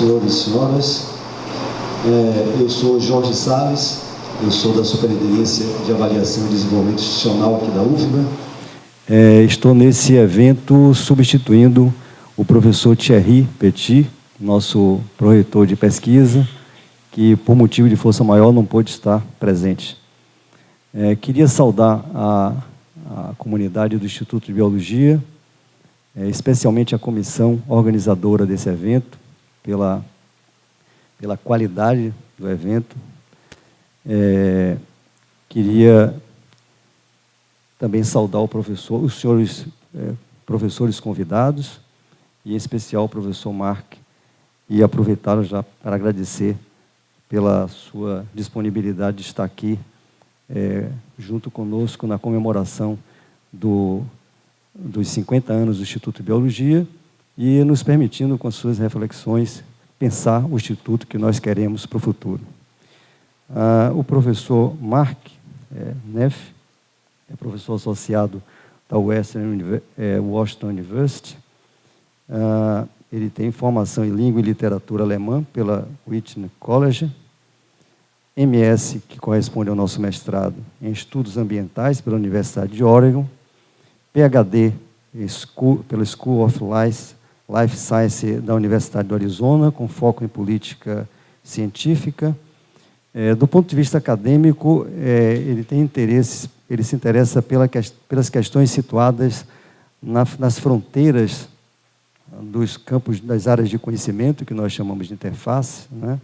senhores e senhoras. Eu sou Jorge Salles, eu sou da Superintendência de Avaliação e Desenvolvimento Institucional aqui da UFBA. Estou nesse evento substituindo o professor Thierry Petit, nosso pró-reitor de pesquisa, que por motivo de força maior não pôde estar presente. Queria saudar a comunidade do Instituto de Biologia, especialmente a comissão organizadora desse evento, pela qualidade do evento. Queria também saudar os senhores professores convidados, e em especial o professor Mark, e aproveitá-lo já para agradecer pela sua disponibilidade de estar aqui junto conosco na comemoração dos 50 anos do Instituto de Biologia e nos permitindo, com as suas reflexões, pensar o Instituto que nós queremos para o futuro. O professor Mark Neff é professor associado da Washington University. Ele tem formação em língua e literatura alemã pela Wheaton College, MS, que corresponde ao nosso mestrado em estudos ambientais pela Universidade de Oregon, PhD pela School of Life Science da Universidade do Arizona, com foco em política científica. Do ponto de vista acadêmico, ele se interessa pelas questões situadas nas fronteiras dos campos, das áreas de conhecimento, que nós chamamos de interface, né?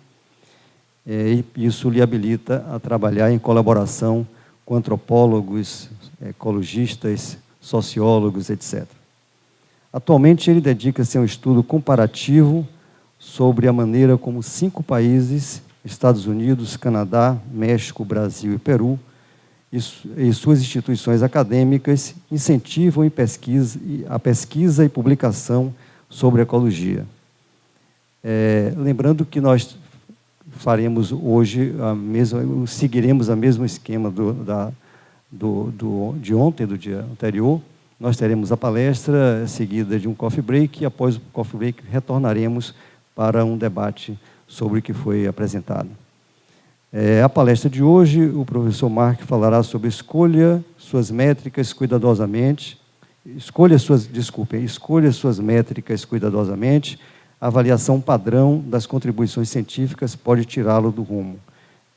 E isso lhe habilita a trabalhar em colaboração com antropólogos, ecologistas, sociólogos, etc. Atualmente, ele dedica-se a um estudo comparativo sobre a maneira como 5 países, Estados Unidos, Canadá, México, Brasil e Peru, e suas instituições acadêmicas incentivam a pesquisa e publicação sobre ecologia. Lembrando que nós faremos hoje seguiremos o mesmo esquema de ontem, do dia anterior. Nós teremos a palestra seguida de um coffee break, e após o coffee break retornaremos para um debate sobre o que foi apresentado. A palestra de hoje, o professor Mark falará sobre escolha suas métricas cuidadosamente, escolha suas métricas cuidadosamente, a avaliação padrão das contribuições científicas pode tirá-lo do rumo.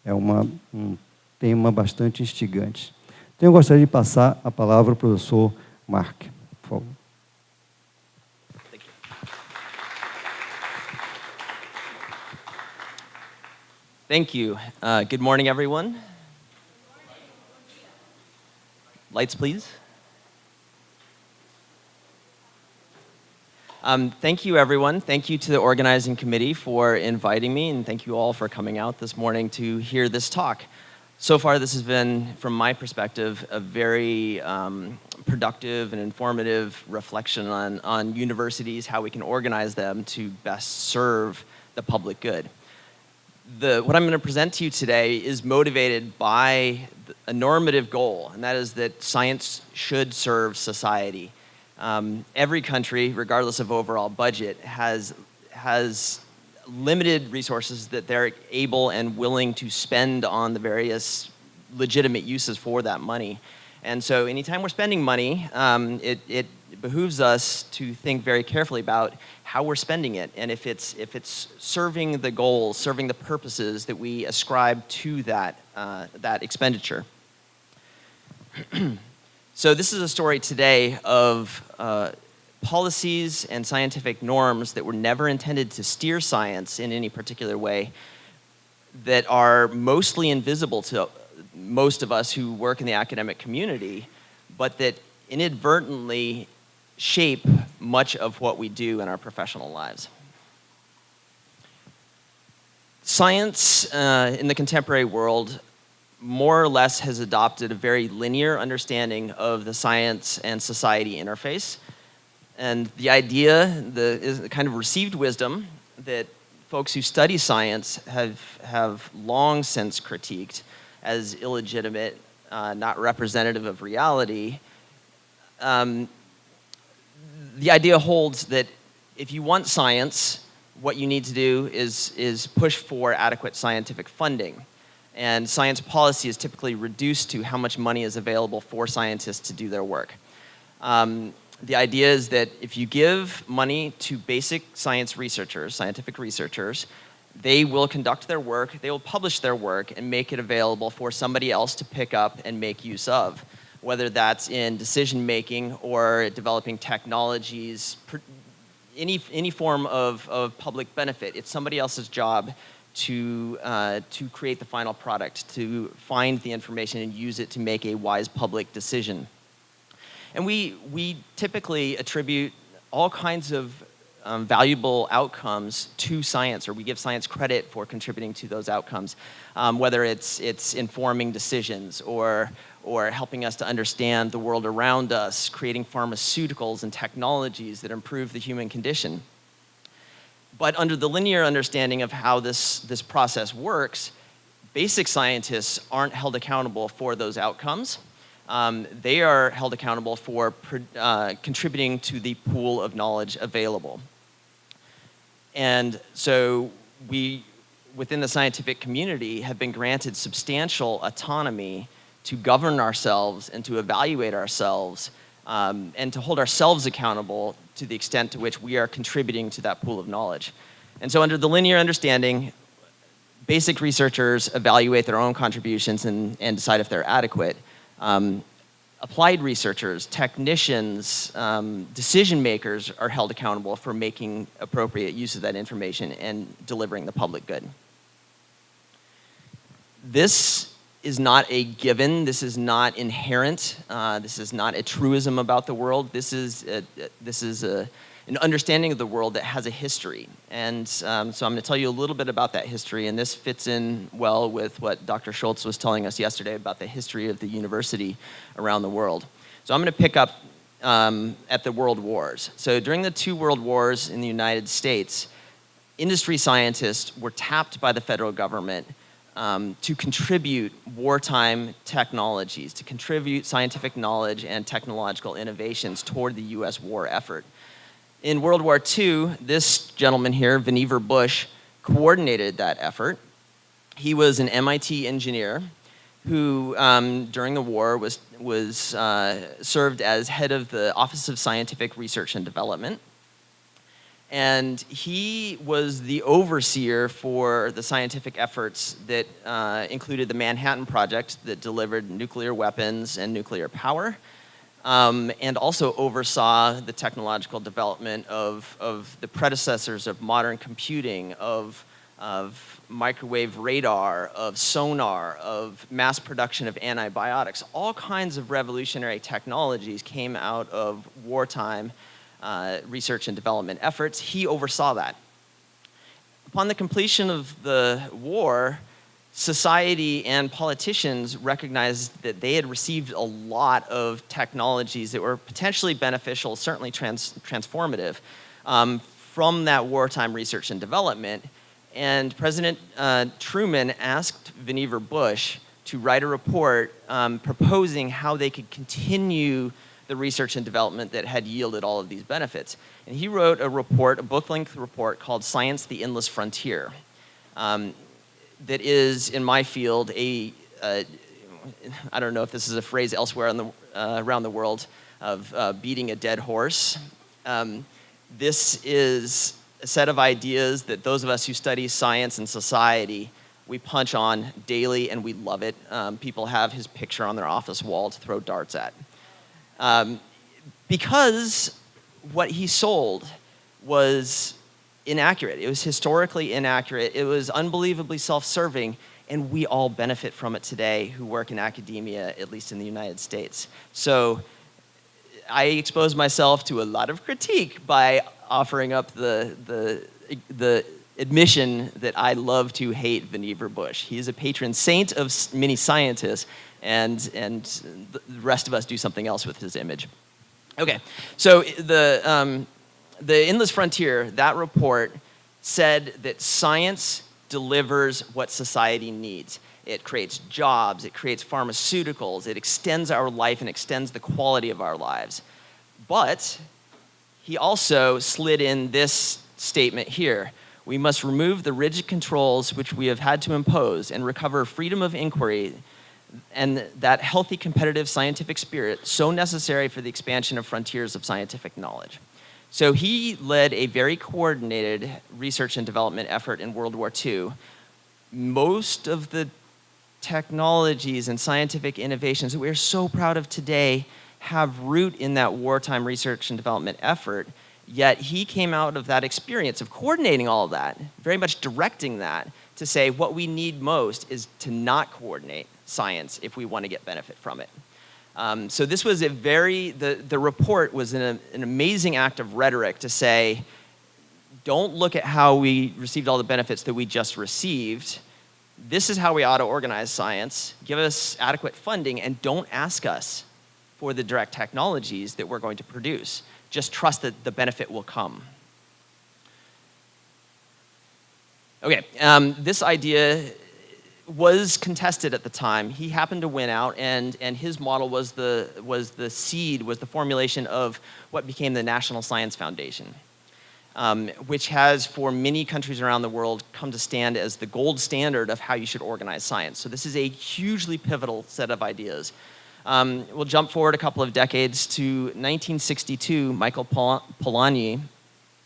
É um tema bastante instigante. Então, eu gostaria de passar a palavra ao professor Mark, por favor. Thank you. Good morning, everyone. Lights, please. Thank you, everyone. Thank you to the organizing committee for inviting me, and thank you all for coming out this morning to hear this talk. So far, this has been, from my perspective, a very productive and informative reflection on universities, how we can organize them to best serve the public good. What I'm going to present to you today is motivated by a normative goal, and that is that science should serve society. Every country, regardless of overall budget, has limited resources that they're able and willing to spend on the various legitimate uses for that money. And so anytime we're spending money, it behooves us to think very carefully about how we're spending it, and if it's serving the goals, serving the purposes that we ascribe to that expenditure. So this is a story today of policies and scientific norms that were never intended to steer science in any particular way, that are mostly invisible to most of us who work in the academic community, but that inadvertently shape much of what we do in our professional lives. Science in the contemporary world more or less has adopted a very linear understanding of the science and society interface. And the idea is the kind of received wisdom that folks who study science have long since critiqued as illegitimate, not representative of reality. The idea holds that if you want science, what you need to do is push for adequate scientific funding. And science policy is typically reduced to how much money is available for scientists to do their work. The idea is that if you give money to basic science researchers, scientific researchers, they will conduct their work, they will publish their work, and make it available for somebody else to pick up and make use of, whether that's in decision-making or developing technologies, any form of public benefit. It's somebody else's job to create the final product, to find the information and use it to make a wise public decision. And we typically attribute all kinds of valuable outcomes to science, or we give science credit for contributing to those outcomes, whether it's informing decisions or helping us to understand the world around us, creating pharmaceuticals and technologies that improve the human condition. But under the linear understanding of how this process works, basic scientists aren't held accountable for those outcomes. They are held accountable for contributing to the pool of knowledge available. And so we, within the scientific community, have been granted substantial autonomy to govern ourselves and to evaluate ourselves and to hold ourselves accountable to the extent to which we are contributing to that pool of knowledge. And so under the linear understanding, basic researchers evaluate their own contributions and decide if they're adequate. Applied researchers, technicians, decision makers are held accountable for making appropriate use of that information and delivering the public good. This is not a given. This is not inherent. This is not a truism about the world. This is an understanding of the world that has a history. And so I'm going to tell you a little bit about that history, and this fits in well with what Dr. Schultz was telling us yesterday about the history of the university around the world. So I'm going to pick up at the World Wars. So during the 2 World Wars in the United States, industry scientists were tapped by the federal government to contribute wartime technologies, to contribute scientific knowledge and technological innovations toward the US war effort. In World War II, this gentleman here, Vannevar Bush, coordinated that effort. He was an MIT engineer who, during the war, served as head of the Office of Scientific Research and Development. And he was the overseer for the scientific efforts that included the Manhattan Project that delivered nuclear weapons and nuclear power, and also oversaw the technological development of the predecessors of modern computing, of microwave radar, of sonar, of mass production of antibiotics. All kinds of revolutionary technologies came out of wartime research and development efforts. He oversaw that. Upon the completion of the war, society and politicians recognized that they had received a lot of technologies that were potentially beneficial, certainly transformative, from that wartime research and development. And President Truman asked Vannevar Bush to write a report proposing how they could continue the research and development that had yielded all of these benefits. And he wrote a report, a book-length report called Science, the Endless Frontier, that is, in my field, I don't know if this is a phrase elsewhere around the world, of beating a dead horse. This is a set of ideas that those of us who study science and society, we punch on daily and we love it. People have his picture on their office wall to throw darts at. Because what he sold was inaccurate. It was historically inaccurate. It was unbelievably self-serving, and we all benefit from it today who work in academia, at least in the United States. So I expose myself to a lot of critique by offering up the admission that I love to hate Vannevar Bush. He is a patron saint of many scientists, and the rest of us do something else with his image. Okay, so the Endless Frontier, that report said that science delivers what society needs. It creates jobs, it creates pharmaceuticals, it extends our life and extends the quality of our lives. But he also slid in this statement here. We must remove the rigid controls which we have had to impose and recover freedom of inquiry and that healthy competitive scientific spirit so necessary for the expansion of frontiers of scientific knowledge. So he led a very coordinated research and development effort in World War II. Most of the technologies and scientific innovations that we are so proud of today have root in that wartime research and development effort, yet he came out of that experience of coordinating all of that, very much directing that, to say what we need most is to not coordinate science if we want to get benefit from it. So this was the report was an amazing act of rhetoric to say, don't look at how we received all the benefits that we just received. This is how we ought to organize science. Give us adequate funding and don't ask us for the direct technologies that we're going to produce. Just trust that the benefit will come. Okay, this idea was contested at the time. He happened to win out, and his model was the formulation of what became the National Science Foundation, which has, for many countries around the world, come to stand as the gold standard of how you should organize science. So this is a hugely pivotal set of ideas. We'll jump forward a couple of decades to 1962. Michael Polanyi,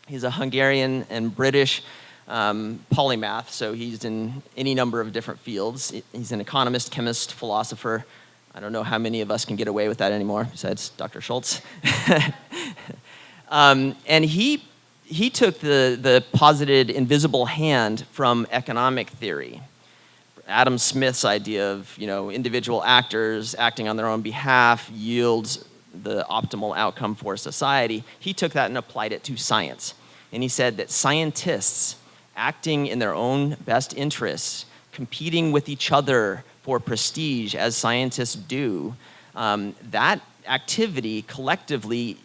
he's a Hungarian and British polymath, so he's in any number of different fields. He's an economist, chemist, philosopher. I don't know how many of us can get away with that anymore, besides Dr. Schultz. And he took the posited invisible hand from economic theory. Adam Smith's idea of individual actors acting on their own behalf yields the optimal outcome for society. He took that and applied it to science. And he said that scientists acting in their own best interests, competing with each other for prestige as scientists do, that activity collectively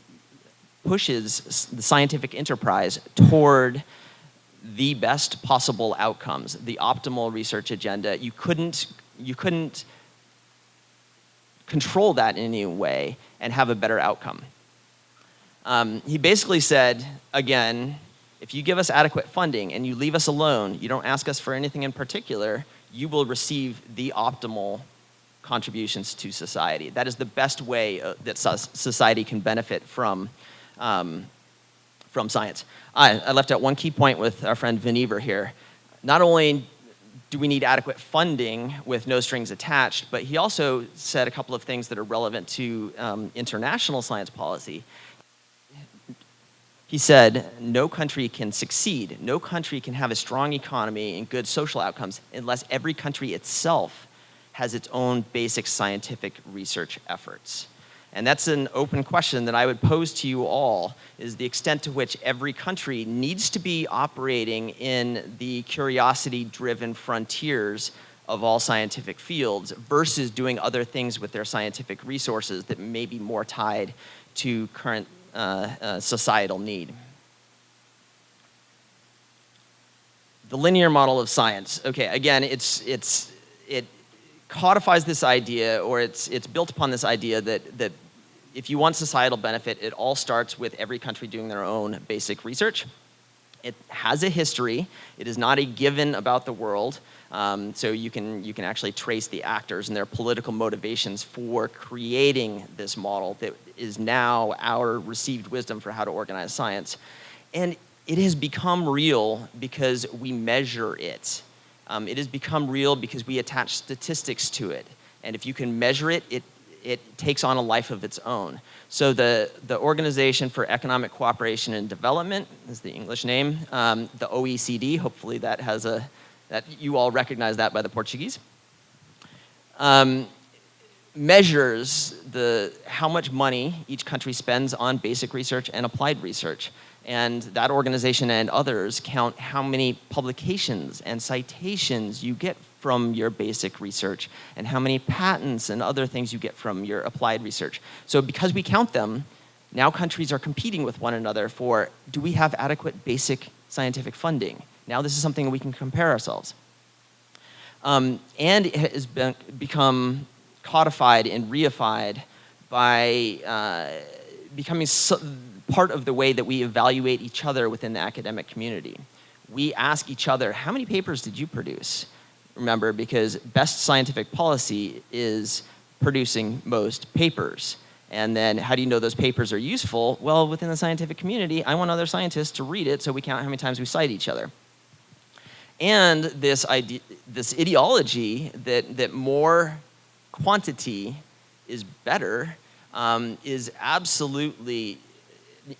pushes the scientific enterprise toward the best possible outcomes, the optimal research agenda. You couldn't control that in any way and have a better outcome. He basically said, again, if you give us adequate funding and you leave us alone, you don't ask us for anything in particular, you will receive the optimal contributions to society. That is the best way that society can benefit from science. I left out one key point with our friend Viniver here. Not only do we need adequate funding with no strings attached, but he also said a couple of things that are relevant to international science policy. He said, no country can succeed, no country can have a strong economy and good social outcomes unless every country itself has its own basic scientific research efforts. And that's an open question that I would pose to you all, is the extent to which every country needs to be operating in the curiosity-driven frontiers of all scientific fields versus doing other things with their scientific resources that may be more tied to current societal need. The linear model of science. Okay, again, it codifies this idea, or it's built upon this idea that if you want societal benefit, it all starts with every country doing their own basic research. It has a history. It is not a given about the world. So you can actually trace the actors and their political motivations for creating this model that is now our received wisdom for how to organize science. And it has become real because we measure it. It has become real because we attach statistics to it. And if you can measure it, it takes on a life of its own. So the Organization for Economic Cooperation and Development is the English name. The OECD, hopefully that you all recognize that by the Portuguese, measures how much money each country spends on basic research and applied research. And that organization and others count how many publications and citations you get from your basic research and how many patents and other things you get from your applied research. So because we count them, now countries are competing with one another for, do we have adequate basic scientific funding? Now this is something we can compare ourselves. And it has become codified and reified by becoming part of the way that we evaluate each other within the academic community. we ask each other, how many papers did you produce? Remember, because best scientific policy is producing most papers. And then how do you know those papers are useful? Well, within the scientific community, I want other scientists to read it so we count how many times we cite each other. And this ideology that more quantity is better is absolutely,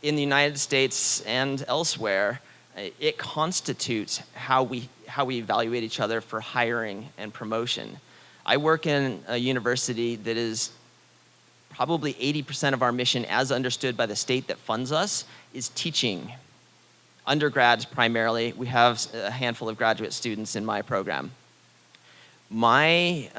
in the United States and elsewhere, it constitutes how we evaluate each other for hiring and promotion. I work in a university that is probably 80% of our mission, as understood by the state that funds us, is teaching. Undergrads primarily. We have a handful of graduate students in my program. My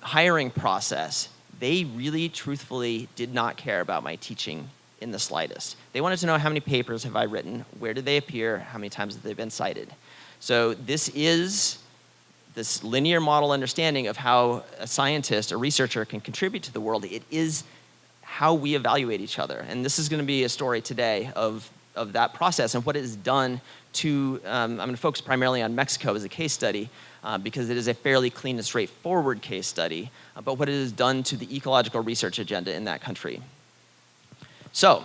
hiring process, they really truthfully did not care about my teaching in the slightest. They wanted to know how many papers have I written, where did they appear, how many times have they been cited. So this is this linear model understanding of how a scientist, a researcher can contribute to the world. It is how we evaluate each other. And this is going to be a story today of that process and what it has done to, I'm going to focus primarily on Mexico as a case study because it is a fairly clean and straightforward case study, but what it has done to the ecological research agenda in that country. So,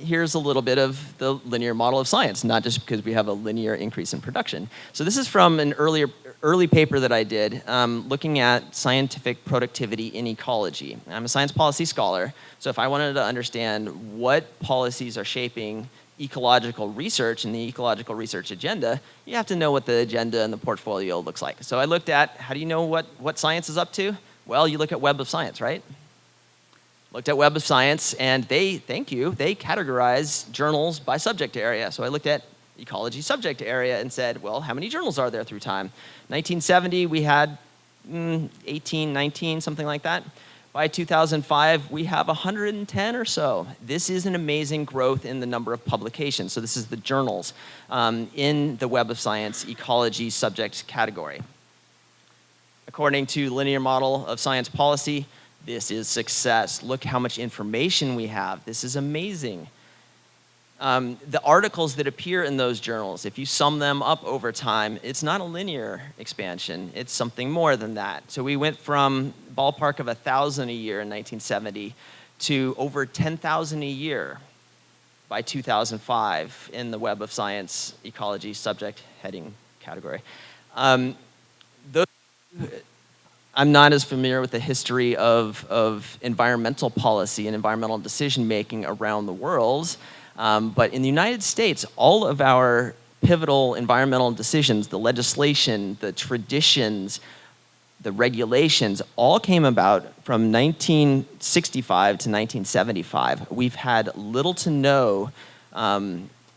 here's a little bit of the linear model of science, not just because we have a linear increase in production. So this is from an early paper that I did looking at scientific productivity in ecology. I'm a science policy scholar, so if I wanted to understand what policies are shaping ecological research and the ecological research agenda, you have to know what the agenda and the portfolio looks like. So I looked at, how do you know what science is up to? Well, you look at Web of Science, right? Looked at Web of Science, and they categorize journals by subject area. So I looked at ecology subject area and said, well, how many journals are there through time? 1970, we had 18, 19, something like that. By 2005, we have 110 or so. This is an amazing growth in the number of publications. So this is the journals in the Web of Science ecology subject category. According to linear model of science policy, this is success. Look how much information we have. This is amazing. The articles that appear in those journals, if you sum them up over time, it's not a linear expansion. It's something more than that. So we went from ballpark of 1,000 a year in 1970 to over 10,000 a year by 2005 in the Web of Science ecology subject heading category. I'm not as familiar with the history of environmental policy and environmental decision-making around the world, but in the United States, all of our pivotal environmental decisions, the legislation, the traditions, the regulations, all came about from 1965 to 1975. We've had little to no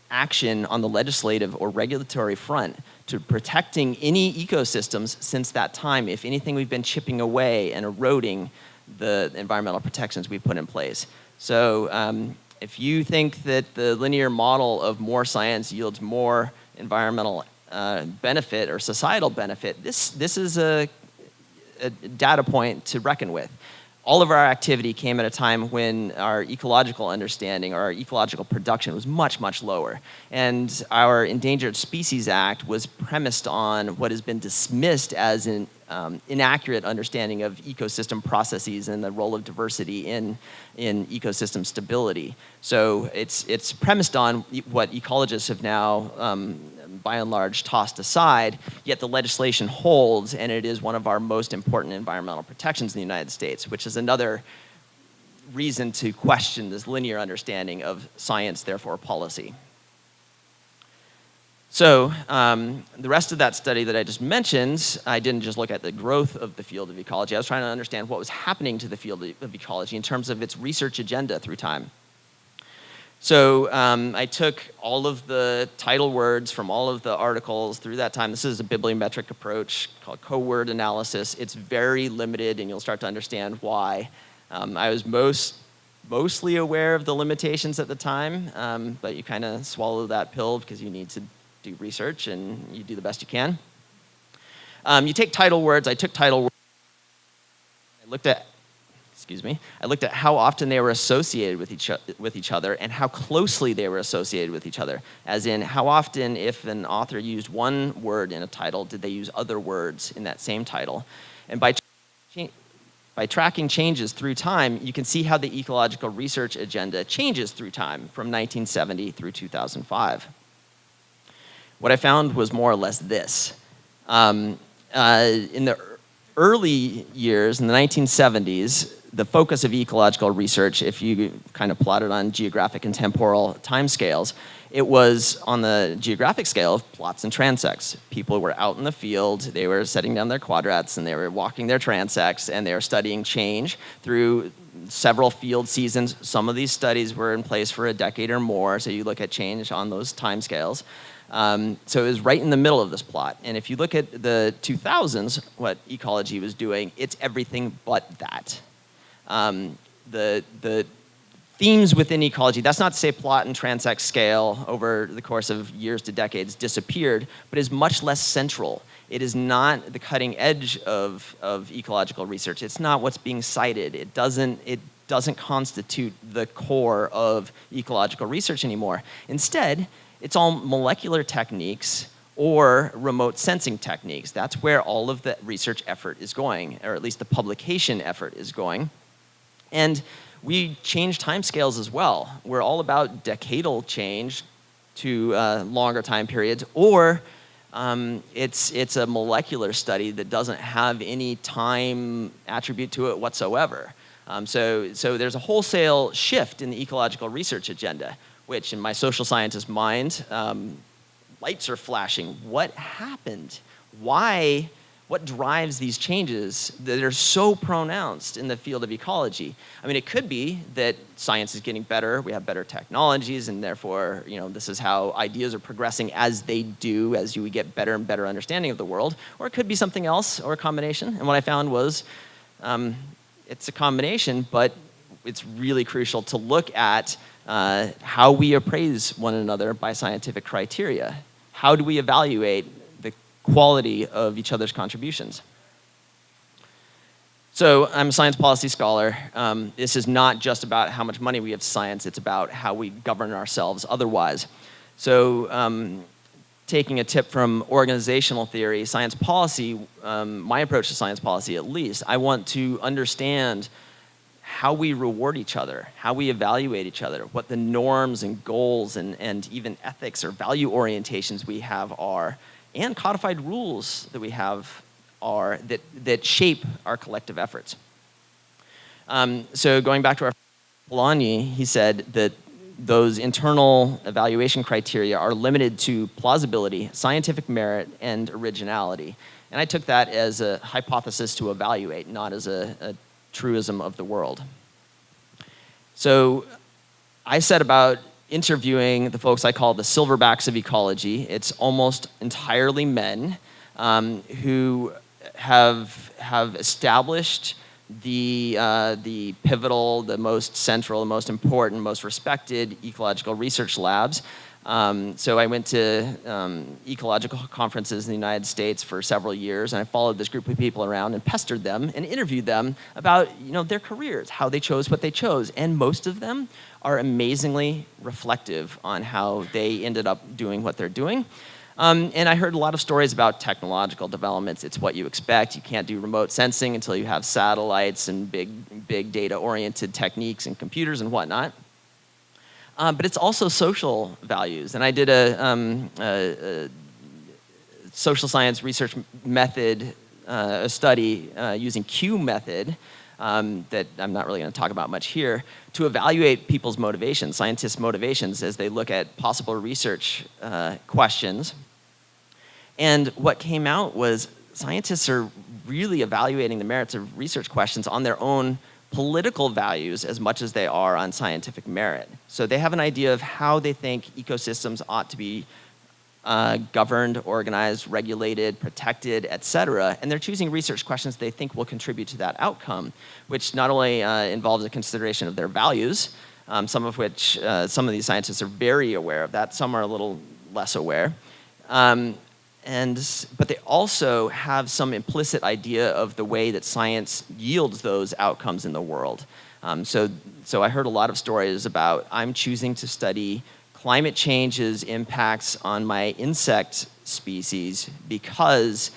action on the legislative or regulatory front to protecting any ecosystems since that time. If anything, we've been chipping away and eroding the environmental protections we put in place. So if you think that the linear model of more science yields more environmental benefit or societal benefit, this is a data point to reckon with. All of our activity came at a time when our ecological understanding or our ecological production was much, much lower. And our Endangered Species Act was premised on what has been dismissed as an inaccurate understanding of ecosystem processes and the role of diversity in ecosystem stability. So it's premised on what ecologists have now by and large tossed aside, yet the legislation holds, and it is one of our most important environmental protections in the United States, which is another reason to question this linear understanding of science, therefore policy. So the rest of that study that I just mentioned, I didn't just look at the growth of the field of ecology. I was trying to understand what was happening to the field of ecology in terms of its research agenda through time. So I took all of the title words from all of the articles through that time. This is a bibliometric approach called co-word analysis. It's very limited, and you'll start to understand why. I was mostly aware of the limitations at the time, but you kind of swallow that pill because you need to do research, and you do the best you can. You take title words. I took title words. I looked at excuse me, I looked at how often they were associated with each other and how closely they were associated with each other. As in, how often, if an author used one word in a title, did they use other words in that same title? And by tracking changes through time, you can see how the ecological research agenda changes through time from 1970 through 2005. What I found was more or less this. In the early years, in the 1970s, the focus of ecological research, if you kind of plot it on geographic and temporal timescales, it was on the geographic scale of plots and transects. People were out in the field, they were setting down their quadrats, and they were walking their transects, and they were studying change through several field seasons. Some of these studies were in place for a decade or more, so you look at change on those timescales. So it was right in the middle of this plot. And if you look at the 2000s, what ecology was doing, it's everything but that. The themes within ecology, that's not to say plot and transect scale over the course of years to decades disappeared, but is much less central. It is not the cutting edge of ecological research. It's not what's being cited. It doesn't constitute the core of ecological research anymore. Instead, it's all molecular techniques or remote sensing techniques. That's where all of the research effort is going, or at least the publication effort is going. And we change timescales as well. We're all about decadal change to longer time periods, or it's a molecular study that doesn't have any time attribute to it whatsoever. So there's a wholesale shift in the ecological research agenda, which in my social scientist mind, lights are flashing. What happened? Why? What drives these changes that are so pronounced in the field of ecology? I mean, it could be that science is getting better, we have better technologies, and therefore, this is how ideas are progressing as they do, as we get better and better understanding of the world. Or it could be something else, or a combination. And what I found was, it's a combination, but it's really crucial to look at how we appraise one another by scientific criteria. How do we evaluate the quality of each other's contributions? So I'm a science policy scholar. This is not just about how much money we have to science, it's about how we govern ourselves otherwise. So taking a tip from organizational theory, science policy, my approach to science policy at least, I want to understand how we reward each other, how we evaluate each other, what the norms and goals and even ethics or value orientations we have are, and codified rules that we have are that shape our collective efforts. So going back to our Polanyi, he said that those internal evaluation criteria are limited to plausibility, scientific merit, and originality. And I took that as a hypothesis to evaluate, not as a truism of the world. So I set about interviewing the folks I call the silverbacks of ecology. It's almost entirely men who have established the pivotal, the most central, the most important, most respected ecological research labs. So I went to ecological conferences in the United States for several years, and I followed this group of people around and pestered them and interviewed them about their careers, how they chose what they chose. And most of them are amazingly reflective on how they ended up doing what they're doing. And I heard a lot of stories about technological developments. It's what you expect. You can't do remote sensing until you have satellites and big data-oriented techniques and computers and whatnot. But it's also social values. And I did a social science research method, a study using Q method that I'm not really going to talk about much here, to evaluate people's motivations, scientists' motivations, as they look at possible research questions. And what came out was scientists are really evaluating the merits of research questions on their own political values as much as they are on scientific merit. So they have an idea of how they think ecosystems ought to be governed, organized, regulated, protected, et cetera, and they're choosing research questions they think will contribute to that outcome, which not only involves a consideration of their values, some of which some of these scientists are very aware of that, some are a little less aware, But they also have some implicit idea of the way that science yields those outcomes in the world. So I heard a lot of stories about, I'm choosing to study climate change's impacts on my insect species because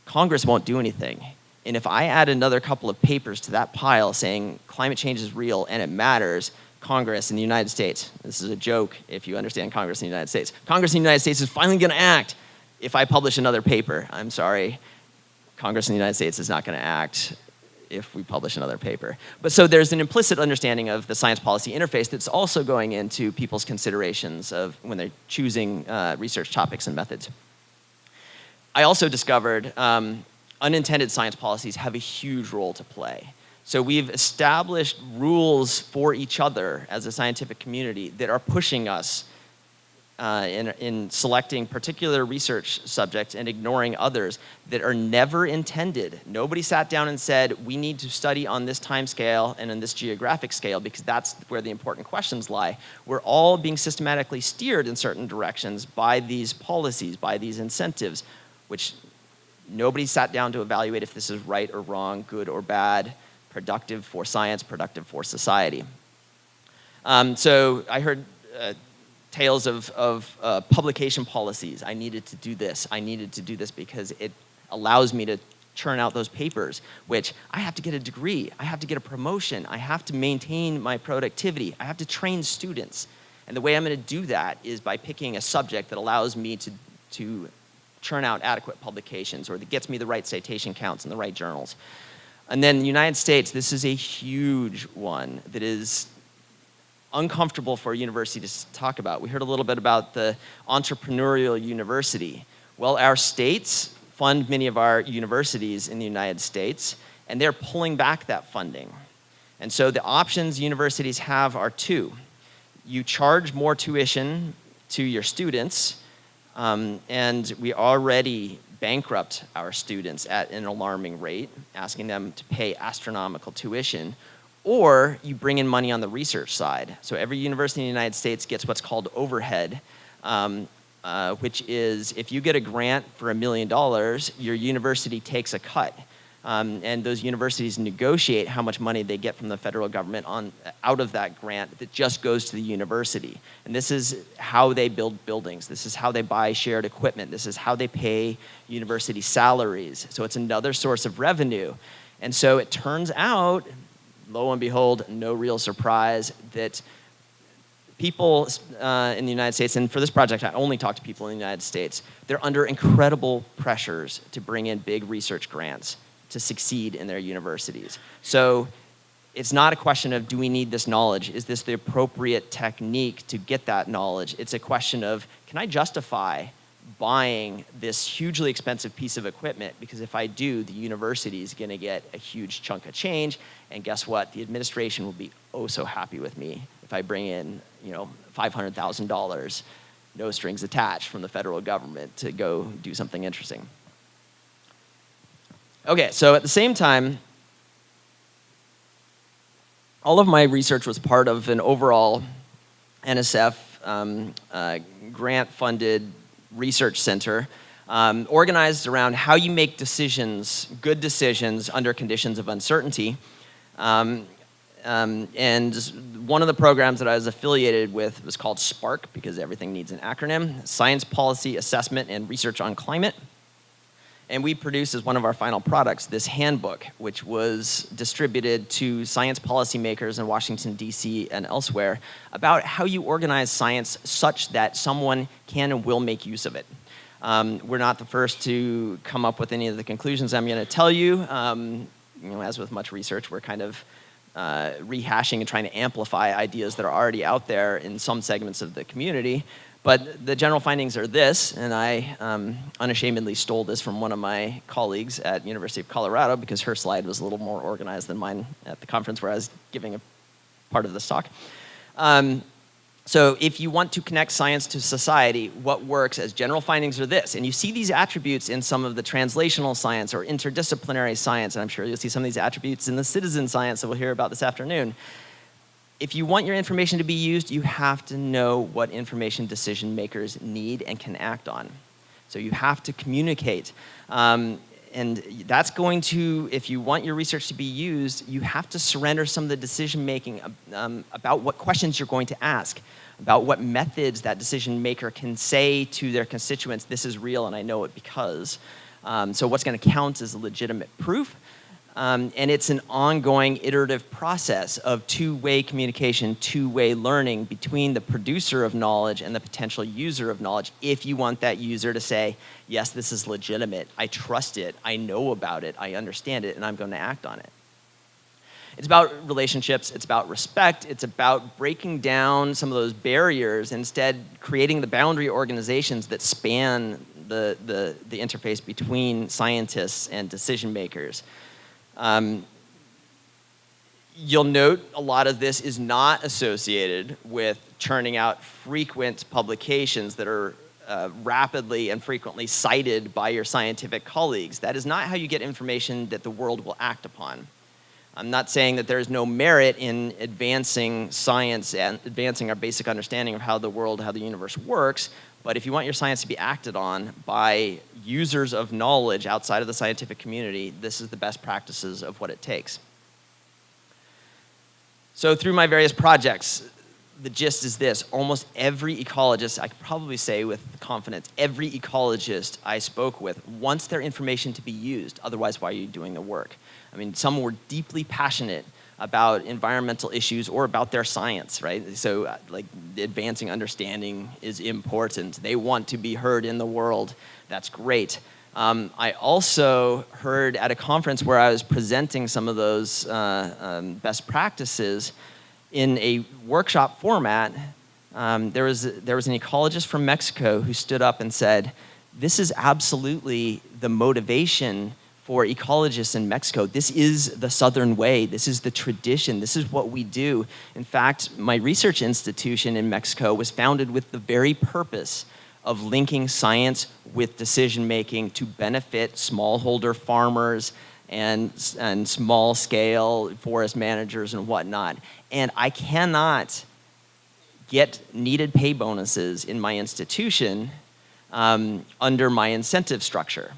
Congress won't do anything. And if I add another couple of papers to that pile saying climate change is real and it matters, Congress in the United States, this is a joke if you understand Congress in the United States, Congress in the United States is finally going to act if I publish another paper. I'm sorry, Congress in the United States is not going to act if we publish another paper. But so there's an implicit understanding of the science policy interface that's also going into people's considerations of when they're choosing research topics and methods. I also discovered unintended science policies have a huge role to play. So we've established rules for each other as a scientific community that are pushing us in selecting particular research subjects and ignoring others that are never intended. Nobody sat down and said, we need to study on this time scale and on this geographic scale because that's where the important questions lie. We're all being systematically steered in certain directions by these policies, by these incentives, which nobody sat down to evaluate if this is right or wrong, good or bad, productive for science, productive for society. So I heard tales of publication policies. I needed to do this. I needed to do this because it allows me to churn out those papers, which I have to get a degree. I have to get a promotion. I have to maintain my productivity. I have to train students. And the way I'm going to do that is by picking a subject that allows me to churn out adequate publications or that gets me the right citation counts in the right journals. And then in the United States, this is a huge one that is uncomfortable for a university to talk about. We heard a little bit about the entrepreneurial university. Well, our states fund many of our universities in the United States, and they're pulling back that funding. And so the options universities have are two. You charge more tuition to your students, and we already bankrupt our students at an alarming rate, asking them to pay astronomical tuition, or you bring in money on the research side. So every university in the United States gets what's called overhead, which is if you get a grant for $1 million, your university takes a cut. And those universities negotiate how much money they get from the federal government out of that grant that just goes to the university. And this is how they build buildings. This is how they buy shared equipment. This is how they pay university salaries. So it's another source of revenue. And so it turns out, lo and behold, no real surprise, that people in the United States, and for this project I only talk to people in the United States, they're under incredible pressures to bring in big research grants to succeed in their universities. So it's not a question of, do we need this knowledge? Is this the appropriate technique to get that knowledge? It's a question of, can I justify buying this hugely expensive piece of equipment? Because if I do, the university is gonna get a huge chunk of change, and guess what? The administration will be oh so happy with me if I bring in, $500,000, no strings attached from the federal government to go do something interesting. Okay, so at the same time, all of my research was part of an overall NSF grant-funded research center organized around how you make decisions, good decisions, under conditions of uncertainty. And one of the programs that I was affiliated with was called SPARK, because everything needs an acronym, Science Policy Assessment and Research on Climate. And we produced as one of our final products this handbook, which was distributed to science policymakers in Washington, D.C. and elsewhere about how you organize science such that someone can and will make use of it. We're not the first to come up with any of the conclusions I'm going to tell you. As with much research, we're kind of rehashing and trying to amplify ideas that are already out there in some segments of the community. But the general findings are this, and I unashamedly stole this from one of my colleagues at University of Colorado because her slide was a little more organized than mine at the conference where I was giving a part of this talk. So if you want to connect science to society, what works as general findings are this. And you see these attributes in some of the translational science or interdisciplinary science, and I'm sure you'll see some of these attributes in the citizen science that we'll hear about this afternoon. If you want your information to be used, you have to know what information decision makers need and can act on. So you have to communicate. And that's going to, if you want your research to be used, you have to surrender some of the decision making about what questions you're going to ask, about what methods that decision maker can say to their constituents, this is real and I know it because. So what's going to count as legitimate proof. And it's an ongoing iterative process of two-way communication, two-way learning between the producer of knowledge and the potential user of knowledge if you want that user to say, yes, this is legitimate, I trust it, I know about it, I understand it, and I'm going to act on it. It's about relationships, it's about respect, it's about breaking down some of those barriers, instead creating the boundary organizations that span the interface between scientists and decision makers. You'll note a lot of this is not associated with churning out frequent publications that are rapidly and frequently cited by your scientific colleagues. That is not how you get information that the world will act upon. I'm not saying that there is no merit in advancing science and advancing our basic understanding of how the world, how the universe works, but if you want your science to be acted on by users of knowledge outside of the scientific community, this is the best practices of what it takes. So through my various projects, the gist is this: almost every ecologist, I could probably say with confidence, every ecologist I spoke with wants their information to be used, otherwise why are you doing the work? I mean, some were deeply passionate about environmental issues or about their science, right? So like advancing understanding is important. They want to be heard in the world. That's great. I also heard at a conference where I was presenting some of those best practices in a workshop format. There was an ecologist from Mexico who stood up and said, this is absolutely the motivation for ecologists in Mexico. This is the Southern way. This is the tradition. This is what we do. In fact, my research institution in Mexico was founded with the very purpose of linking science with decision-making to benefit smallholder farmers and small-scale forest managers and whatnot. And I cannot get needed pay bonuses in my institution under my incentive structure.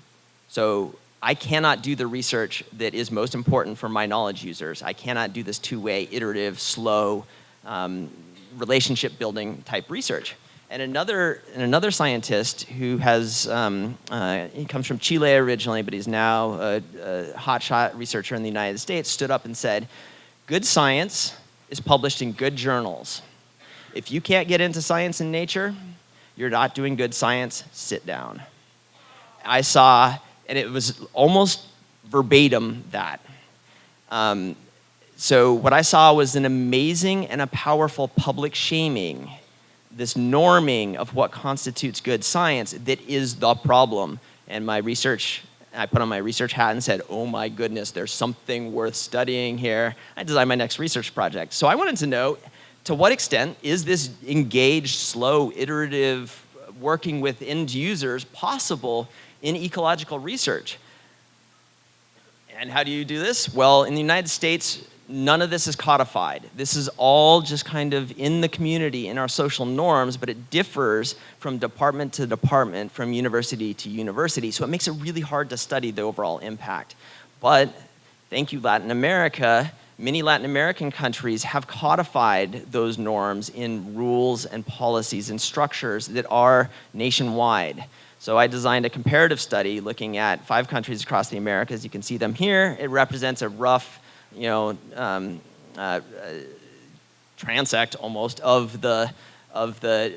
So I cannot do the research that is most important for my knowledge users. I cannot do this two-way, iterative, slow, relationship-building type research. And another scientist who has, he comes from Chile originally, but he's now a hotshot researcher in the United States, stood up and said, good science is published in good journals. If you can't get into science and nature, you're not doing good science, sit down. I saw, and it was almost verbatim that. So what I saw was an amazing and a powerful public shaming, this norming of what constitutes good science that is the problem. And my research, I put on my research hat and said, oh my goodness, there's something worth studying here. I designed my next research project. So I wanted to know, to what extent is this engaged, slow, iterative, working with end users possible in ecological research? And how do you do this? Well, in the United States, none of this is codified. This is all just kind of in the community, in our social norms, but it differs from department to department, from university to university. So it makes it really hard to study the overall impact. But thank you, Latin America. Many Latin American countries have codified those norms in rules and policies and structures that are nationwide. So I designed a comparative study looking at 5 countries across the Americas. You can see them here. It represents a rough, transect almost of the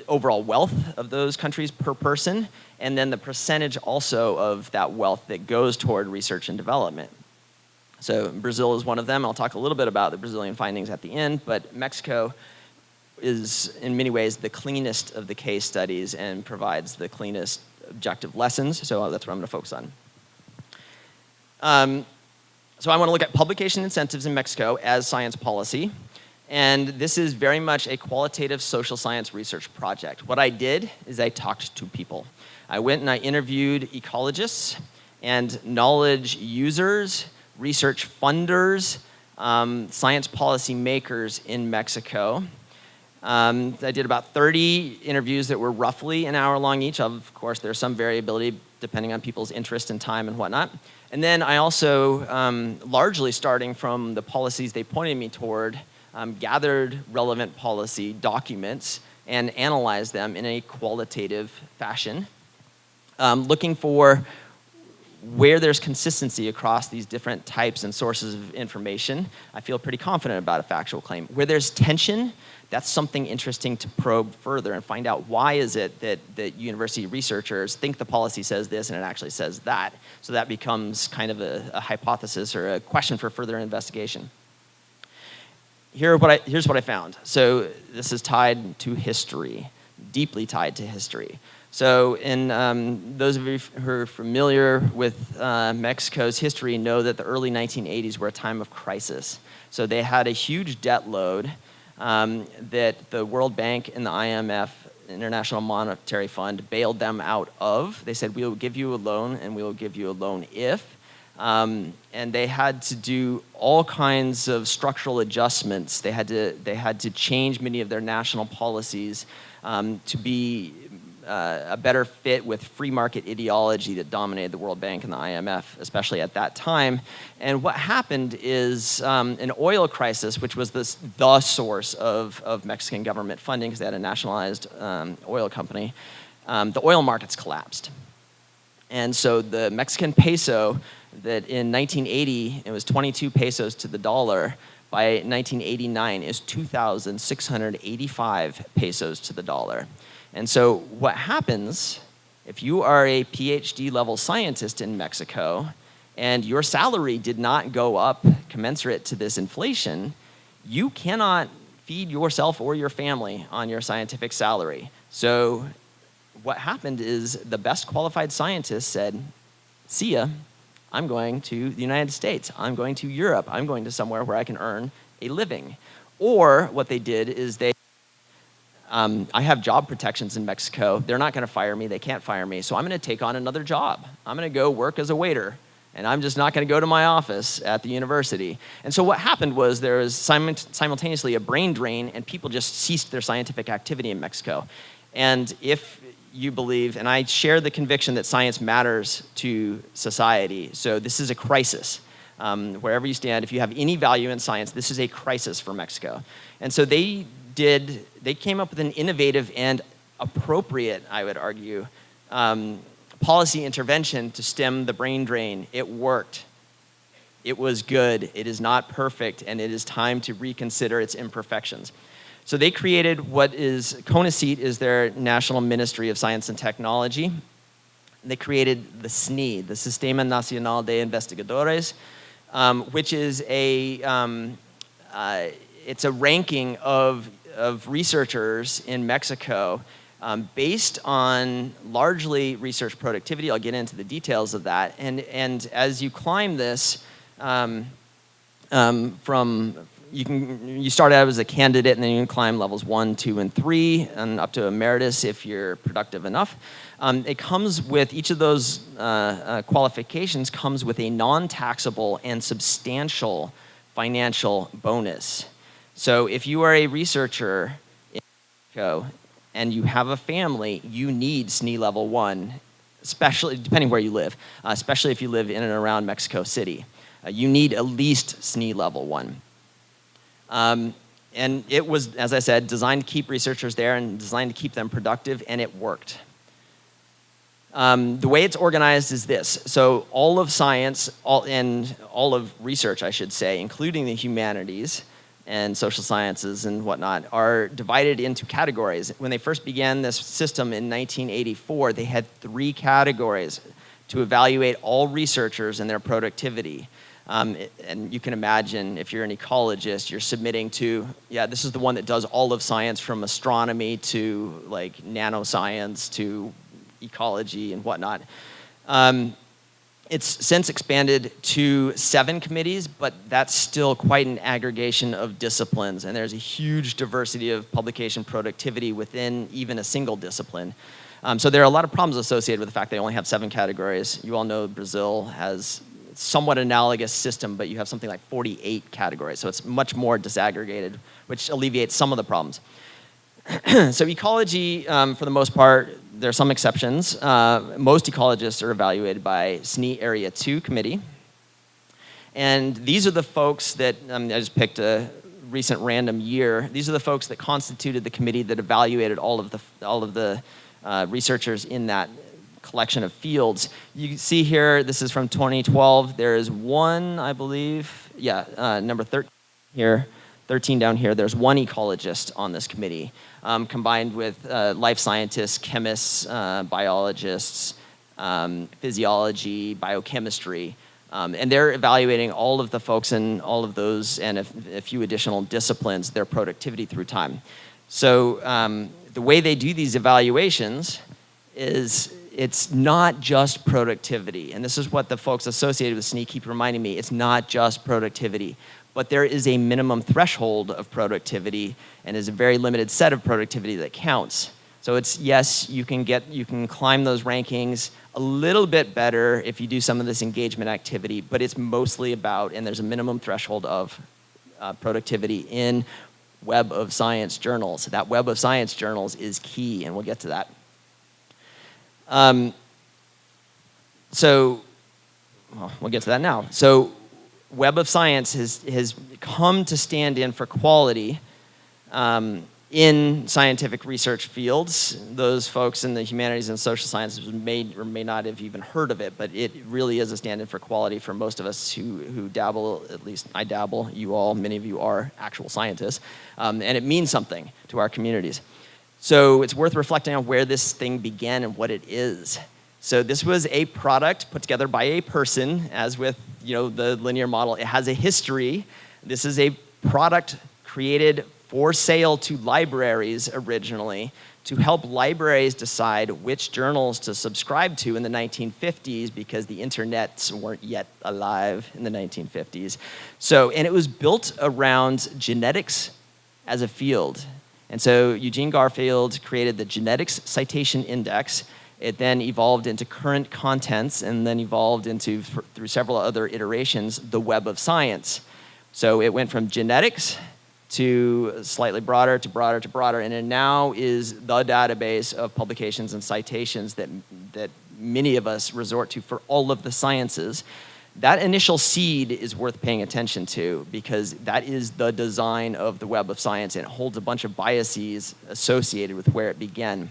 overall wealth of those countries per person, and then the percentage also of that wealth that goes toward research and development. So Brazil is one of them. I'll talk a little bit about the Brazilian findings at the end, but Mexico is in many ways the cleanest of the case studies and provides the cleanest objective lessons, so that's what I'm going to focus on. So I want to look at publication incentives in Mexico as science policy, and this is very much a qualitative social science research project. What I did is I talked to people. I went and I interviewed ecologists and knowledge users, research funders, science policy makers in Mexico. I did about 30 interviews that were roughly an hour long each. Of course, there's some variability depending on people's interest and time and whatnot. And then I also, largely starting from the policies they pointed me toward, gathered relevant policy documents and analyzed them in a qualitative fashion, looking for where there's consistency across these different types and sources of information. I feel pretty confident about a factual claim. Where there's tension, that's something interesting to probe further and find out why is it that university researchers think the policy says this and it actually says that. So that becomes kind of a hypothesis or a question for further investigation. Here's what I found. So this is tied to history, deeply tied to history. So in those of you who are familiar with Mexico's history know that the early 1980s were a time of crisis. So they had a huge debt load that the World Bank and the IMF, International Monetary Fund, bailed them out of. They said, we will give you a loan and we will give you a loan if. And they had to do all kinds of structural adjustments. They had to change many of their national policies to be a better fit with free market ideology that dominated the World Bank and the IMF, especially at that time. And what happened is an oil crisis, which was the source of Mexican government funding, because they had a nationalized oil company, the oil markets collapsed. And so the Mexican peso, that in 1980, it was 22 pesos to the dollar, by 1989 is 2,685 pesos to the dollar. And so what happens if you are a PhD level scientist in Mexico and your salary did not go up commensurate to this inflation, you cannot feed yourself or your family on your scientific salary. So what happened is the best qualified scientists said, see ya, I'm going to the United States, I'm going to Europe, I'm going to somewhere where I can earn a living. Or what they did is I have job protections in Mexico. They're not going to fire me. They can't fire me. So I'm going to take on another job. I'm going to go work as a waiter. And I'm just not going to go to my office at the university. And so what happened was there was simultaneously a brain drain, and people just ceased their scientific activity in Mexico. And if you believe, and I share the conviction that science matters to society, so this is a crisis. Wherever you stand, if you have any value in science, this is a crisis for Mexico. And so they came up with an innovative and appropriate, I would argue, policy intervention to stem the brain drain. It worked. It was good. It is not perfect, and it is time to reconsider its imperfections. So they created what is, CONACYT is their National Ministry of Science and Technology. They created the SNI, the Sistema Nacional de Investigadores, which is it's a ranking of researchers in Mexico based on largely research productivity. I'll get into the details of that. And as you climb this, you start out as a candidate, and then you can climb levels 1, 2, and 3, and up to emeritus if you're productive enough. It comes with, each of those qualifications comes with a non-taxable and substantial financial bonus. So if you are a researcher in Mexico and you have a family, you need SNI level 1, especially depending where you live, especially if you live in and around Mexico City. You need at least SNI level 1. And it was, as I said, designed to keep researchers there and designed to keep them productive, and it worked. The way it's organized is this. So all of science, all of research, I should say, including the humanities and social sciences and whatnot, are divided into categories. When they first began this system in 1984, they had 3 categories to evaluate all researchers and their productivity. And you can imagine if you're an ecologist, you're submitting to, this is the one that does all of science from astronomy to like nanoscience to ecology and whatnot. It's since expanded to 7 committees, but that's still quite an aggregation of disciplines, and there's a huge diversity of publication productivity within even a single discipline. So there are a lot of problems associated with the fact they only have 7 categories. You all know Brazil has somewhat analogous system, but you have something like 48 categories, so it's much more disaggregated, which alleviates some of the problems. So ecology, for the most part, there are some exceptions. Most ecologists are evaluated by SNE Area 2 committee. And these are the folks that, I just picked a recent random year. These are the folks that constituted the committee that evaluated all of the researchers in that collection of fields. You see here, this is from 2012. There is one, I believe, number 13 here, 13 down here. There's one ecologist on this committee, combined with life scientists, chemists, biologists, physiology, biochemistry. And they're evaluating all of the folks in all of those and a few additional disciplines, their productivity through time. So the way they do these evaluations is it's not just productivity. And this is what the folks associated with SNE keep reminding me. It's not just productivity. But there is a minimum threshold of productivity and is a very limited set of productivity that counts. So it's, yes, you can climb those rankings a little bit better if you do some of this engagement activity, but it's mostly about, and there's a minimum threshold of productivity in Web of Science journals. That Web of Science journals is key, and we'll get to that. We'll get to that now. So Web of Science has come to stand in for quality in scientific research fields. Those folks in the humanities and social sciences may or may not have even heard of it, but it really is a stand-in for quality for most of us who dabble, at least I dabble, you all, many of you are actual scientists, and it means something to our communities. So it's worth reflecting on where this thing began and what it is. So this was a product put together by a person, as with the linear model. It has a history. This is a product created for sale to libraries originally to help libraries decide which journals to subscribe to in the 1950s because the internets weren't yet alive in the 1950s. And it was built around genetics as a field. And so Eugene Garfield created the Genetics Citation Index. It then evolved into current contents and then evolved into, through several other iterations, the Web of Science. So it went from genetics to slightly broader to broader to broader, and it now is the database of publications and citations that many of us resort to for all of the sciences. That initial seed is worth paying attention to because that is the design of the Web of Science, and it holds a bunch of biases associated with where it began.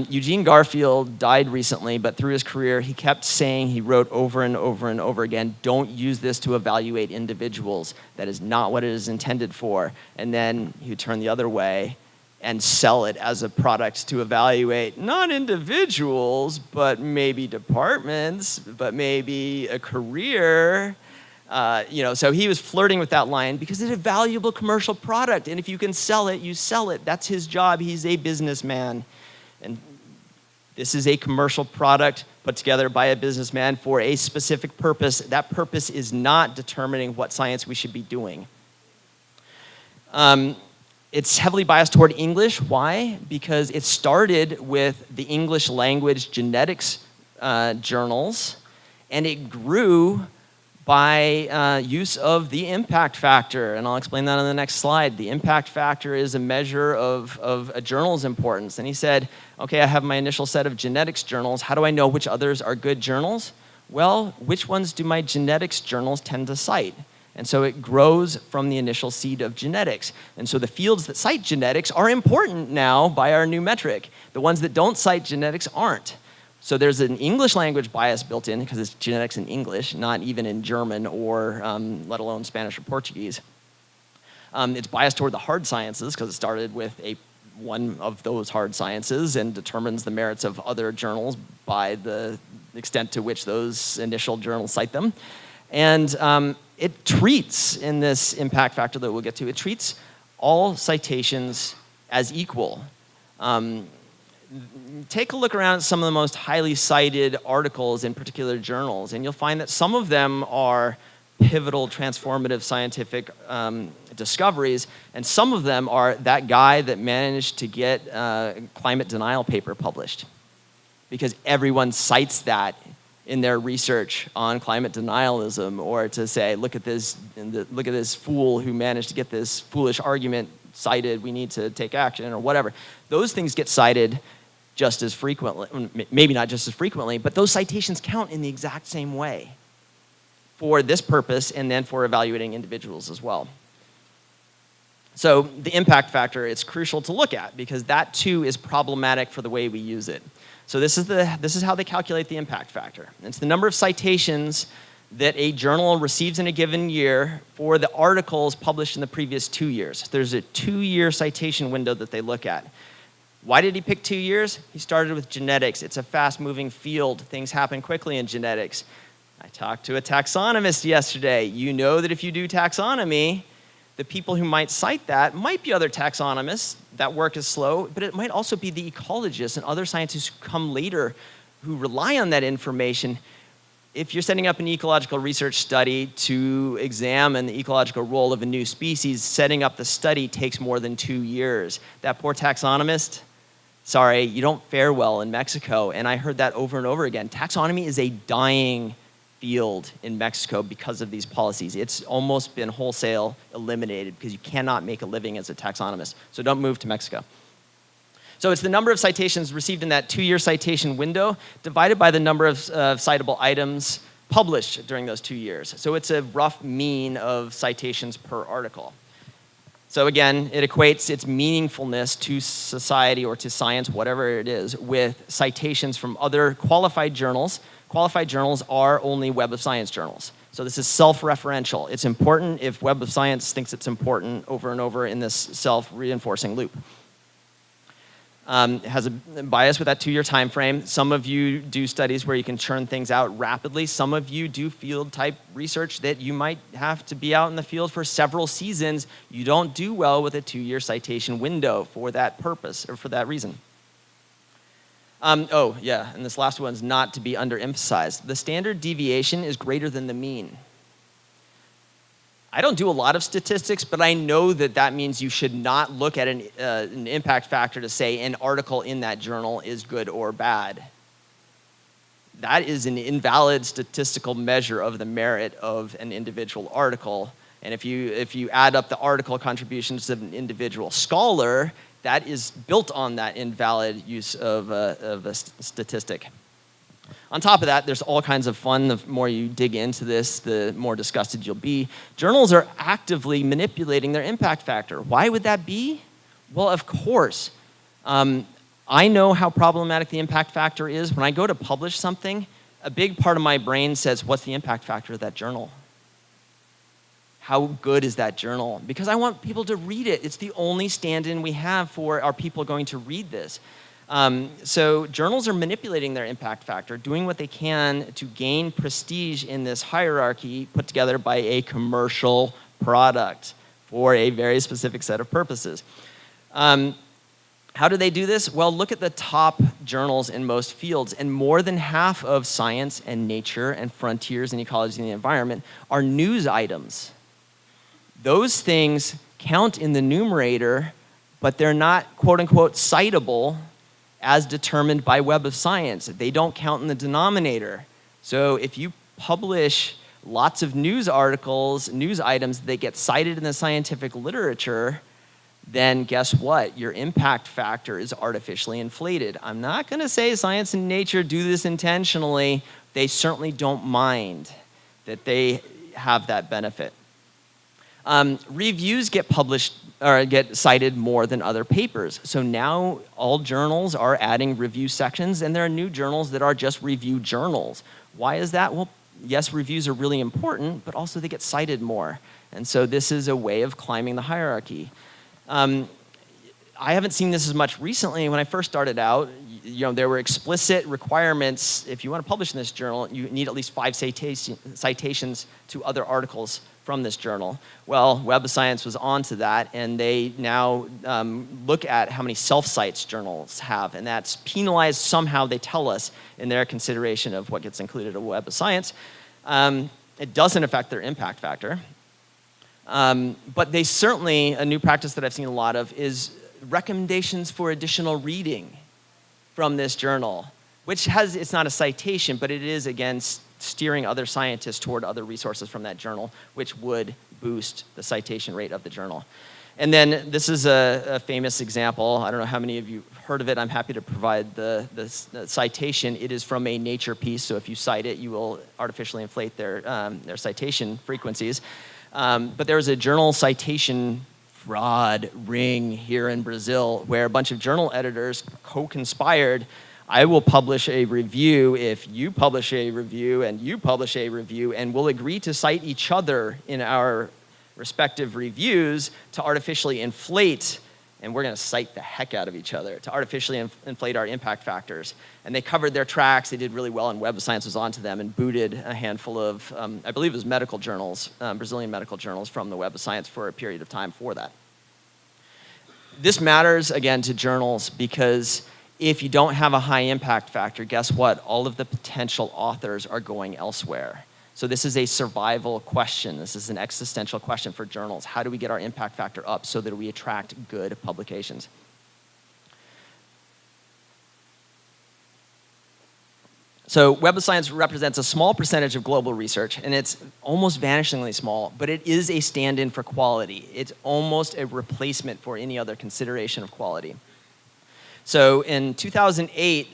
Eugene Garfield died recently, but through his career, he kept saying, he wrote over and over and over again, don't use this to evaluate individuals. That is not what it is intended for. And then he would turn the other way and sell it as a product to evaluate not individuals, but maybe departments, but maybe a career. So he was flirting with that line because it's a valuable commercial product. And if you can sell it, you sell it. That's his job. He's a businessman. And this is a commercial product put together by a businessman for a specific purpose. That purpose is not determining what science we should be doing. It's heavily biased toward English. Why? Because it started with the English language genetics journals, and it grew by use of the impact factor, and I'll explain that on the next slide. The impact factor is a measure of a journal's importance, and he said, okay, I have my initial set of genetics journals. How do I know which others are good journals? Well, which ones do my genetics journals tend to cite? And so it grows from the initial seed of genetics. And so the fields that cite genetics are important now by our new metric. The ones that don't cite genetics aren't. So there's an English language bias built in because it's genetics in English, not even in German or let alone Spanish or Portuguese. It's biased toward the hard sciences because it started with one of those hard sciences and determines the merits of other journals by the extent to which those initial journals cite them. And it treats, in this impact factor that we'll get to, it treats all citations as equal. Take a look around at some of the most highly cited articles in particular journals, and you'll find that some of them are pivotal, transformative scientific discoveries, and some of them are that guy that managed to get a climate denial paper published, because everyone cites that in their research on climate denialism, or to say, look at this fool who managed to get this foolish argument cited, we need to take action, or whatever. Those things get cited just as frequently, maybe not just as frequently, but those citations count in the exact same way for this purpose and then for evaluating individuals as well. So the impact factor, it's crucial to look at because that too is problematic for the way we use it. So this is how they calculate the impact factor. It's the number of citations that a journal receives in a given year for the articles published in the previous 2 years. There's a 2-year citation window that they look at. Why did he pick 2 years? He started with genetics. It's a fast-moving field. Things happen quickly in genetics. I talked to a taxonomist yesterday. You know that if you do taxonomy, the people who might cite that might be other taxonomists. That work is slow, but it might also be the ecologists and other scientists who come later who rely on that information. If you're setting up an ecological research study to examine the ecological role of a new species, setting up the study takes more than 2 years. That poor taxonomist, sorry, you don't fare well in Mexico. And I heard that over and over again. Taxonomy is a dying field in Mexico because of these policies. It's almost been wholesale eliminated because you cannot make a living as a taxonomist. So don't move to Mexico. So it's the number of citations received in that 2-year citation window divided by the number of citable items published during those 2 years. So it's a rough mean of citations per article. So again, it equates its meaningfulness to society or to science, whatever it is, with citations from other qualified journals. Qualified journals are only Web of Science journals. So this is self-referential. It's important if Web of Science thinks it's important over and over in this self-reinforcing loop. It has a bias with that 2-year time frame. Some of you do studies where you can churn things out rapidly. Some of you do field-type research that you might have to be out in the field for several seasons. You don't do well with a 2-year citation window for that purpose or for that reason. Oh, yeah, and this last one's not to be underemphasized. The standard deviation is greater than the mean. I don't do a lot of statistics, but I know that that means you should not look at an impact factor to say an article in that journal is good or bad. That is an invalid statistical measure of the merit of an individual article. And if you add up the article contributions of an individual scholar, that is built on that invalid use of a statistic. On top of that, there's all kinds of fun. The more you dig into this, the more disgusted you'll be. Journals are actively manipulating their impact factor. Why would that be? Well, of course. I know how problematic the impact factor is. When I go to publish something, a big part of my brain says, what's the impact factor of that journal? How good is that journal? Because I want people to read it. It's the only stand-in we have for are people going to read this. So journals are manipulating their impact factor, doing what they can to gain prestige in this hierarchy put together by a commercial product for a very specific set of purposes. How do they do this? Well, look at the top journals in most fields, and more than half of Science and Nature and Frontiers and Ecology and the Environment are news items. Those things count in the numerator, but they're not, quote unquote, citable as determined by Web of Science. They don't count in the denominator. So if you publish lots of news articles, news items that get cited in the scientific literature, then guess what? Your impact factor is artificially inflated. I'm not going to say Science and Nature do this intentionally. They certainly don't mind that they have that benefit. Reviews get published or get cited more than other papers. So now all journals are adding review sections, and there are new journals that are just review journals. Why is that? Well, yes, reviews are really important, but also they get cited more. And so this is a way of climbing the hierarchy. I haven't seen this as much recently. When I first started out, there were explicit requirements. If you want to publish in this journal, you need at least 5 citations to other articles from this journal. Well, Web of Science was onto that, and they now look at how many self-cites journals have, and that's penalized somehow, they tell us, in their consideration of what gets included in Web of Science. It doesn't affect their impact factor. But they certainly, a new practice that I've seen a lot of is recommendations for additional reading from this journal, which it's not a citation, but it is, again, steering other scientists toward other resources from that journal, which would boost the citation rate of the journal. And then this is a famous example. I don't know how many of you heard of it. I'm happy to provide the citation. It is from a Nature piece, so if you cite it, you will artificially inflate their citation frequencies. But there was a journal citation fraud ring here in Brazil where a bunch of journal editors co-conspired. I will publish a review if you publish a review and you publish a review, and we'll agree to cite each other in our respective reviews to artificially inflate, and we're going to cite the heck out of each other, to artificially inflate our impact factors. And they covered their tracks. They did really well, and Web of Science was onto them and booted a handful of, I believe it was medical journals, Brazilian medical journals from the Web of Science for a period of time for that. This matters, again, to journals because if you don't have a high impact factor, guess what? All of the potential authors are going elsewhere. So this is a survival question. This is an existential question for journals. How do we get our impact factor up so that we attract good publications? So Web of Science represents a small percentage of global research, and it's almost vanishingly small, but it is a stand-in for quality. It's almost a replacement for any other consideration of quality. So in 2008,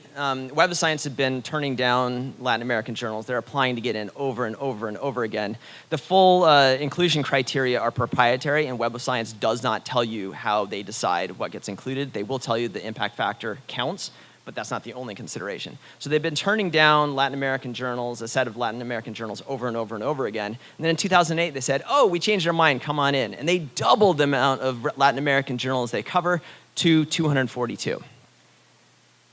Web of Science had been turning down Latin American journals. They're applying to get in over and over and over again. The full inclusion criteria are proprietary, and Web of Science does not tell you how they decide what gets included. They will tell you the impact factor counts, but that's not the only consideration. So they've been turning down Latin American journals, a set of Latin American journals over and over and over again. And then in 2008, they said, oh, we changed our mind, come on in. And they doubled the amount of Latin American journals they cover to 242.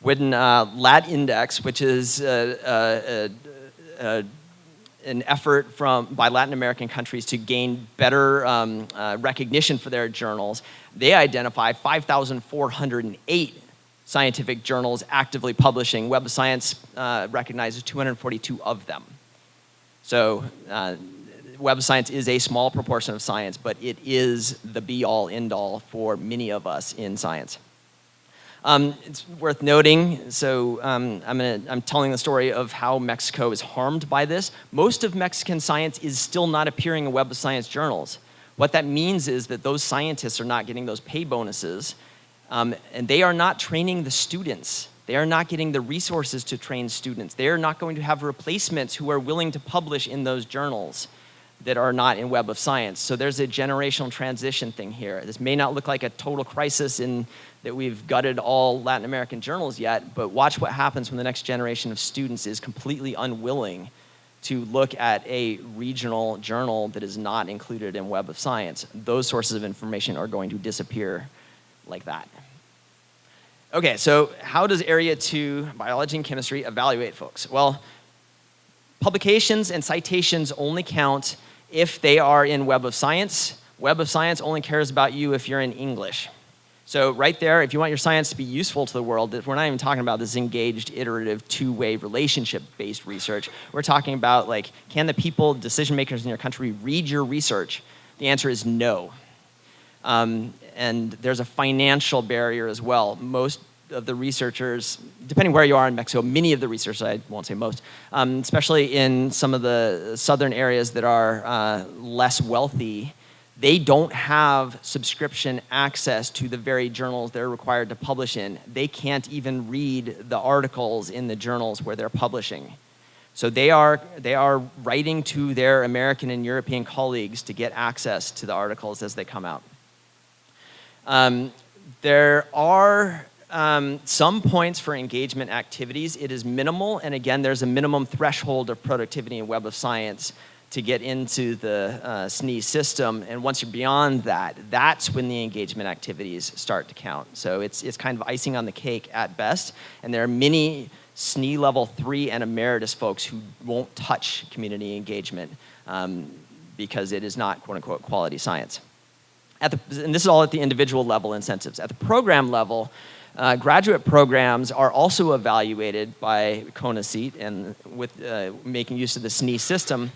When Lat Index, which is an effort by Latin American countries to gain better recognition for their journals, they identify 5,408 scientific journals actively publishing. Web of Science recognizes 242 of them. So Web of Science is a small proportion of science, but it is the be-all, end-all for many of us in science. It's worth noting, so I'm telling the story of how Mexico is harmed by this. Most of Mexican science is still not appearing in Web of Science journals. What that means is that those scientists are not getting those pay bonuses, and they are not training the students. They are not getting the resources to train students. They are not going to have replacements who are willing to publish in those journals that are not in Web of Science. So there's a generational transition thing here. This may not look like a total crisis in that we've gutted all Latin American journals yet, but watch what happens when the next generation of students is completely unwilling to look at a regional journal that is not included in Web of Science. Those sources of information are going to disappear like that. Okay, so how does Area 2 Biology and Chemistry evaluate folks? Well, publications and citations only count if they are in Web of Science. Web of Science only cares about you if you're in English. So right there, if you want your science to be useful to the world, we're not even talking about this engaged, iterative, two-way relationship-based research. We're talking about, like, can the people, decision makers in your country read your research? The answer is no. And there's a financial barrier as well. Most of the researchers, depending where you are in Mexico, many of the researchers, I won't say most, especially in some of the southern areas that are less wealthy, they don't have subscription access to the very journals they're required to publish in. They can't even read the articles in the journals where they're publishing. So they are writing to their American and European colleagues to get access to the articles as they come out. There are some points for engagement activities. It is minimal, and again, there's a minimum threshold of productivity in Web of Science to get into the SNE system, and once you're beyond that, that's when the engagement activities start to count. So it's kind of icing on the cake at best, and there are many SNE level 3 and emeritus folks who won't touch community engagement because it is not, quote unquote, quality science. And this is all at the individual level incentives. At the program level, graduate programs are also evaluated by CONACYT and with making use of the SNE system.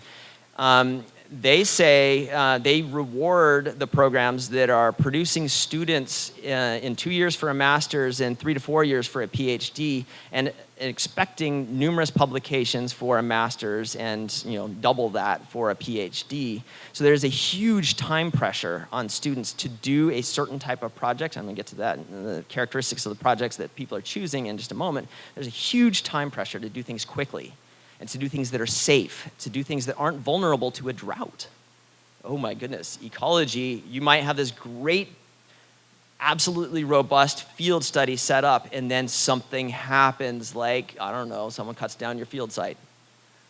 they say they reward the programs that are producing students in 2 years for a master's and 3 to 4 years for a PhD, and expecting numerous publications for a master's and double that for a PhD. So there's a huge time pressure on students to do a certain type of project. I'm going to get to that, the characteristics of the projects that people are choosing in just a moment. There's a huge time pressure to do things quickly, and to do things that are safe, to do things that aren't vulnerable to a drought. Oh my goodness, ecology, you might have this great, absolutely robust field study set up, and then something happens like, I don't know, someone cuts down your field site,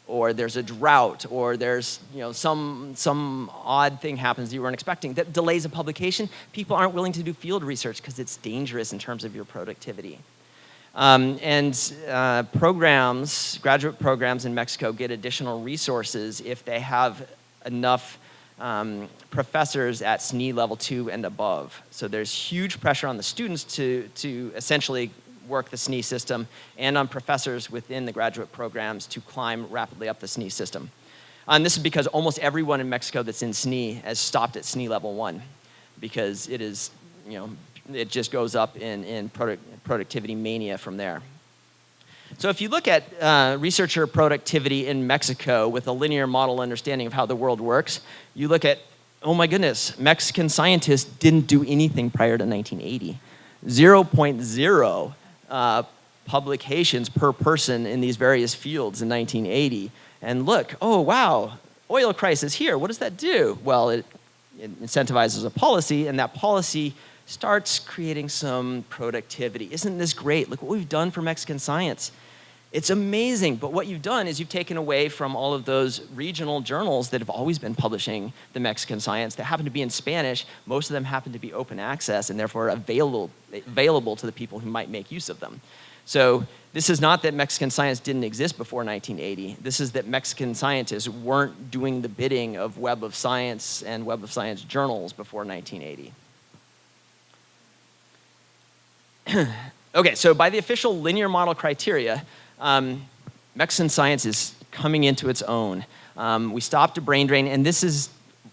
or there's a drought, or there's some odd thing happens that you weren't expecting that delays a publication. People aren't willing to do field research because it's dangerous in terms of your productivity. Programs, graduate programs in Mexico get additional resources if they have enough professors at SNE level 2 and above. So there's huge pressure on the students to essentially work the SNE system, and on professors within the graduate programs to climb rapidly up the SNE system. And this is because almost everyone in Mexico that's in SNE has stopped at SNE level 1, because it is, it just goes up in productivity mania from there. So if you look at researcher productivity in Mexico with a linear model understanding of how the world works, you look at, oh my goodness, Mexican scientists didn't do anything prior to 1980. 0.0 publications per person in these various fields in 1980. And look, oh wow, oil crisis here, what does that do? Well, it incentivizes a policy, and that policy starts creating some productivity. Isn't this great? Look what we've done for Mexican science. It's amazing, but what you've done is you've taken away from all of those regional journals that have always been publishing the Mexican science that happen to be in Spanish. Most of them happen to be open access and therefore available to the people who might make use of them. So this is not that Mexican science didn't exist before 1980. This is that Mexican scientists weren't doing the bidding of Web of Science and Web of Science journals before 1980. Okay, so by the official linear model criteria, Mexican science is coming into its own. We stopped a brain drain, and this is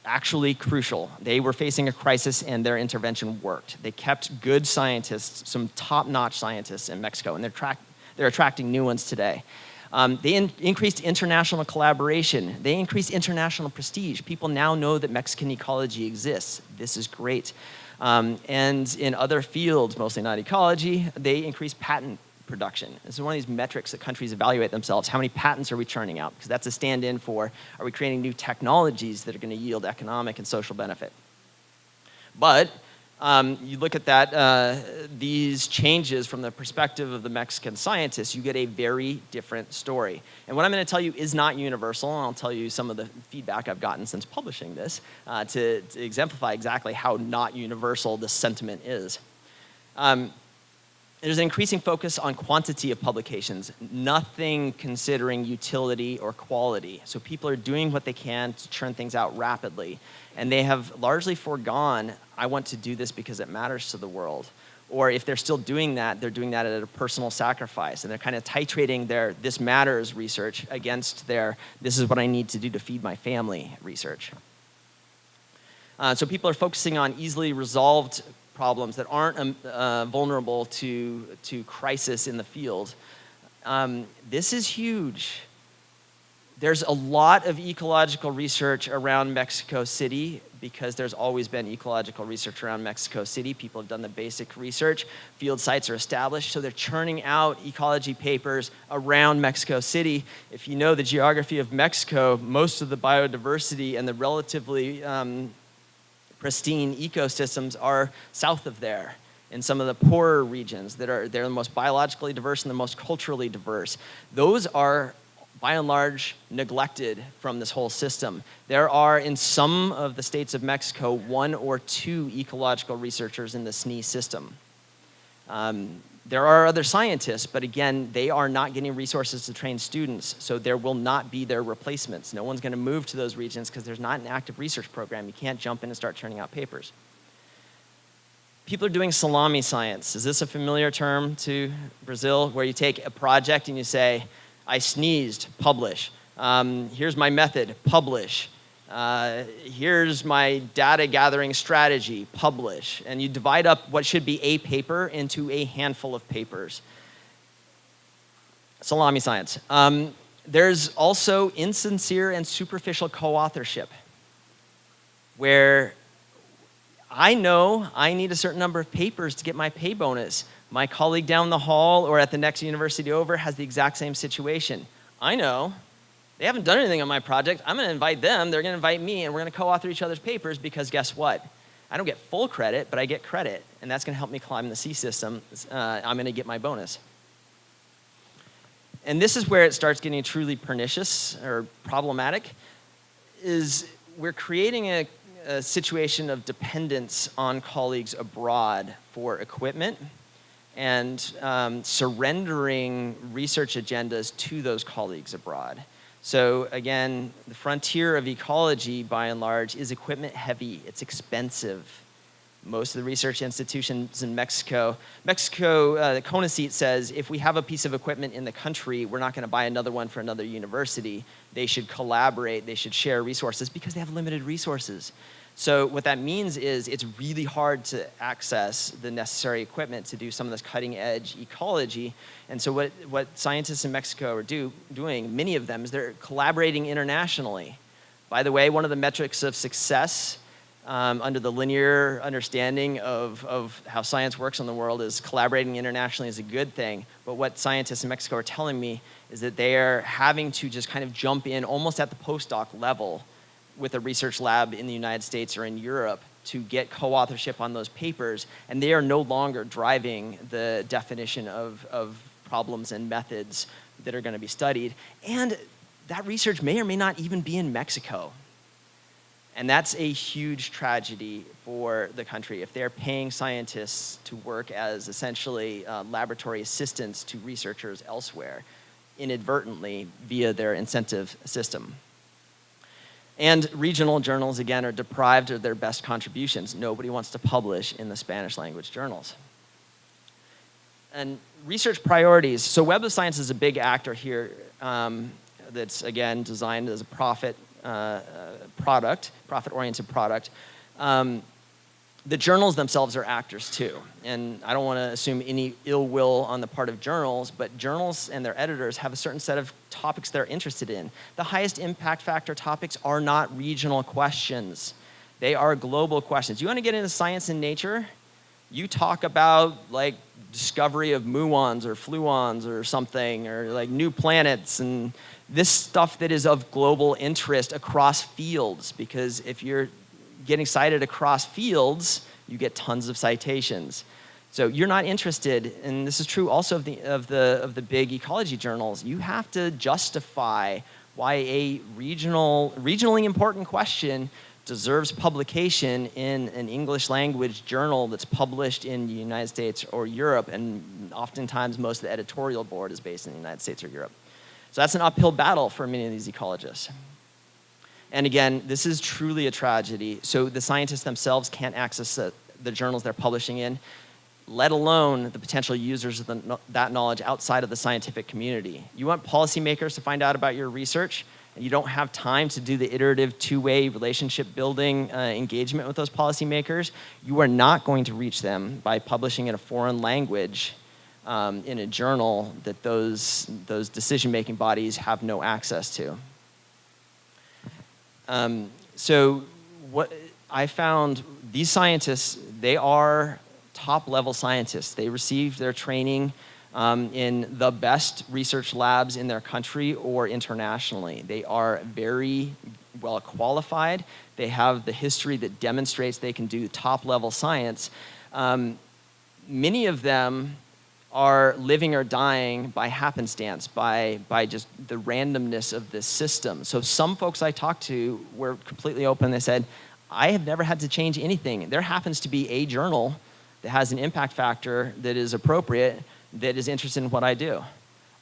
actually crucial. They were facing a crisis, and their intervention worked. They kept good scientists, some top-notch scientists in Mexico, and they're attracting new ones today. They increased international collaboration. They increased international prestige. People now know that Mexican ecology exists. This is great. And in other fields, mostly not ecology, they increase patent production. This is one of these metrics that countries evaluate themselves. How many patents are we churning out? Because that's a stand-in for, are we creating new technologies that are going to yield economic and social benefit? But you look at that, these changes from the perspective of the Mexican scientists, you get a very different story. And what I'm going to tell you is not universal, and I'll tell you some of the feedback I've gotten since publishing this to exemplify exactly how not universal this sentiment is. There's an increasing focus on quantity of publications, nothing considering utility or quality. So people are doing what they can to churn things out rapidly. And they have largely foregone, I want to do this because it matters to the world. Or if they're still doing that, they're doing that at a personal sacrifice. And they're kind of titrating their this matters research against their this is what I need to do to feed my family research. So people are focusing on easily resolved problems that aren't vulnerable to crisis in the field. This is huge. There's a lot of ecological research around Mexico City because there's always been ecological research around Mexico City. People have done the basic research. Field sites are established, so they're churning out ecology papers around Mexico City. If you know the geography of Mexico, most of the biodiversity and the relatively pristine ecosystems are south of there in some of the poorer regions they're the most biologically diverse and the most culturally diverse. Those are by and large neglected from this whole system. There are in some of the states of Mexico 1 or 2 ecological researchers in the SNE system. There are other scientists, but again, they are not getting resources to train students, so there will not be their replacements. No one's going to move to those regions because there's not an active research program. You can't jump in and start churning out papers. People are doing salami science. Is this a familiar term to Brazil, where you take a project and you say, I sneezed, publish. Here's my method, publish. Here's my data gathering strategy, publish. And you divide up what should be a paper into a handful of papers. Salami science. There's also insincere and superficial co-authorship, where I know I need a certain number of papers to get my pay bonus. My colleague down the hall or at the next university over has the exact same situation. I know they haven't done anything on my project. I'm going to invite them, they're going to invite me, and we're going to co-author each other's papers because guess what? I don't get full credit, but I get credit, and that's going to help me climb the C system. I'm going to get my bonus. And this is where it starts getting truly pernicious or problematic, is we're creating a situation of dependence on colleagues abroad for equipment and surrendering research agendas to those colleagues abroad. So again, the frontier of ecology, by and large, is equipment heavy. It's expensive. Most of the research institutions in Mexico, the CONACYT says if we have a piece of equipment in the country, we're not going to buy another one for another university. They should collaborate, they should share resources because they have limited resources. So what that means is it's really hard to access the necessary equipment to do some of this cutting edge ecology. And so what scientists in Mexico are doing, many of them, is they're collaborating internationally. By the way, one of the metrics of success under the linear understanding of how science works in the world is collaborating internationally is a good thing. But what scientists in Mexico are telling me is that they are having to just kind of jump in almost at the postdoc level with a research lab in the United States or in Europe to get co-authorship on those papers, and they are no longer driving the definition of problems and methods that are going to be studied. And that research may or may not even be in Mexico. And that's a huge tragedy for the country if they're paying scientists to work as essentially laboratory assistants to researchers elsewhere, inadvertently via their incentive system. And regional journals, again, are deprived of their best contributions. Nobody wants to publish in the Spanish language journals. And research priorities. So Web of Science is a big actor here that's, again, designed as a profit-oriented product. The journals themselves are actors too. And I don't want to assume any ill will on the part of journals, but journals and their editors have a certain set of topics they're interested in. The highest impact factor topics are not regional questions. They are global questions. You want to get into science and nature? You talk about like discovery of muons or fluons or something, or like new planets and this stuff that is of global interest across fields, because if you're getting cited across fields, you get tons of citations. So you're not interested, and this is true also of the big ecology journals. You have to justify why a regionally important question deserves publication in an English language journal that's published in the United States or Europe, and oftentimes most of the editorial board is based in the United States or Europe. So that's an uphill battle for many of these ecologists. And again, this is truly a tragedy. So the scientists themselves can't access the journals they're publishing in, let alone the potential users of that knowledge outside of the scientific community. You want policymakers to find out about your research, and you don't have time to do the iterative two-way relationship building engagement with those policymakers, you are not going to reach them by publishing in a foreign language in a journal that those decision-making bodies have no access to. So what I found, these scientists, they are top-level scientists. They received their training in the best research labs in their country or internationally. They are very well qualified. They have the history that demonstrates they can do top-level science. Many of them are living or dying by happenstance, by just the randomness of this system. So some folks I talked to were completely open. They said, I have never had to change anything. There happens to be a journal that has an impact factor that is appropriate, that is interested in what I do.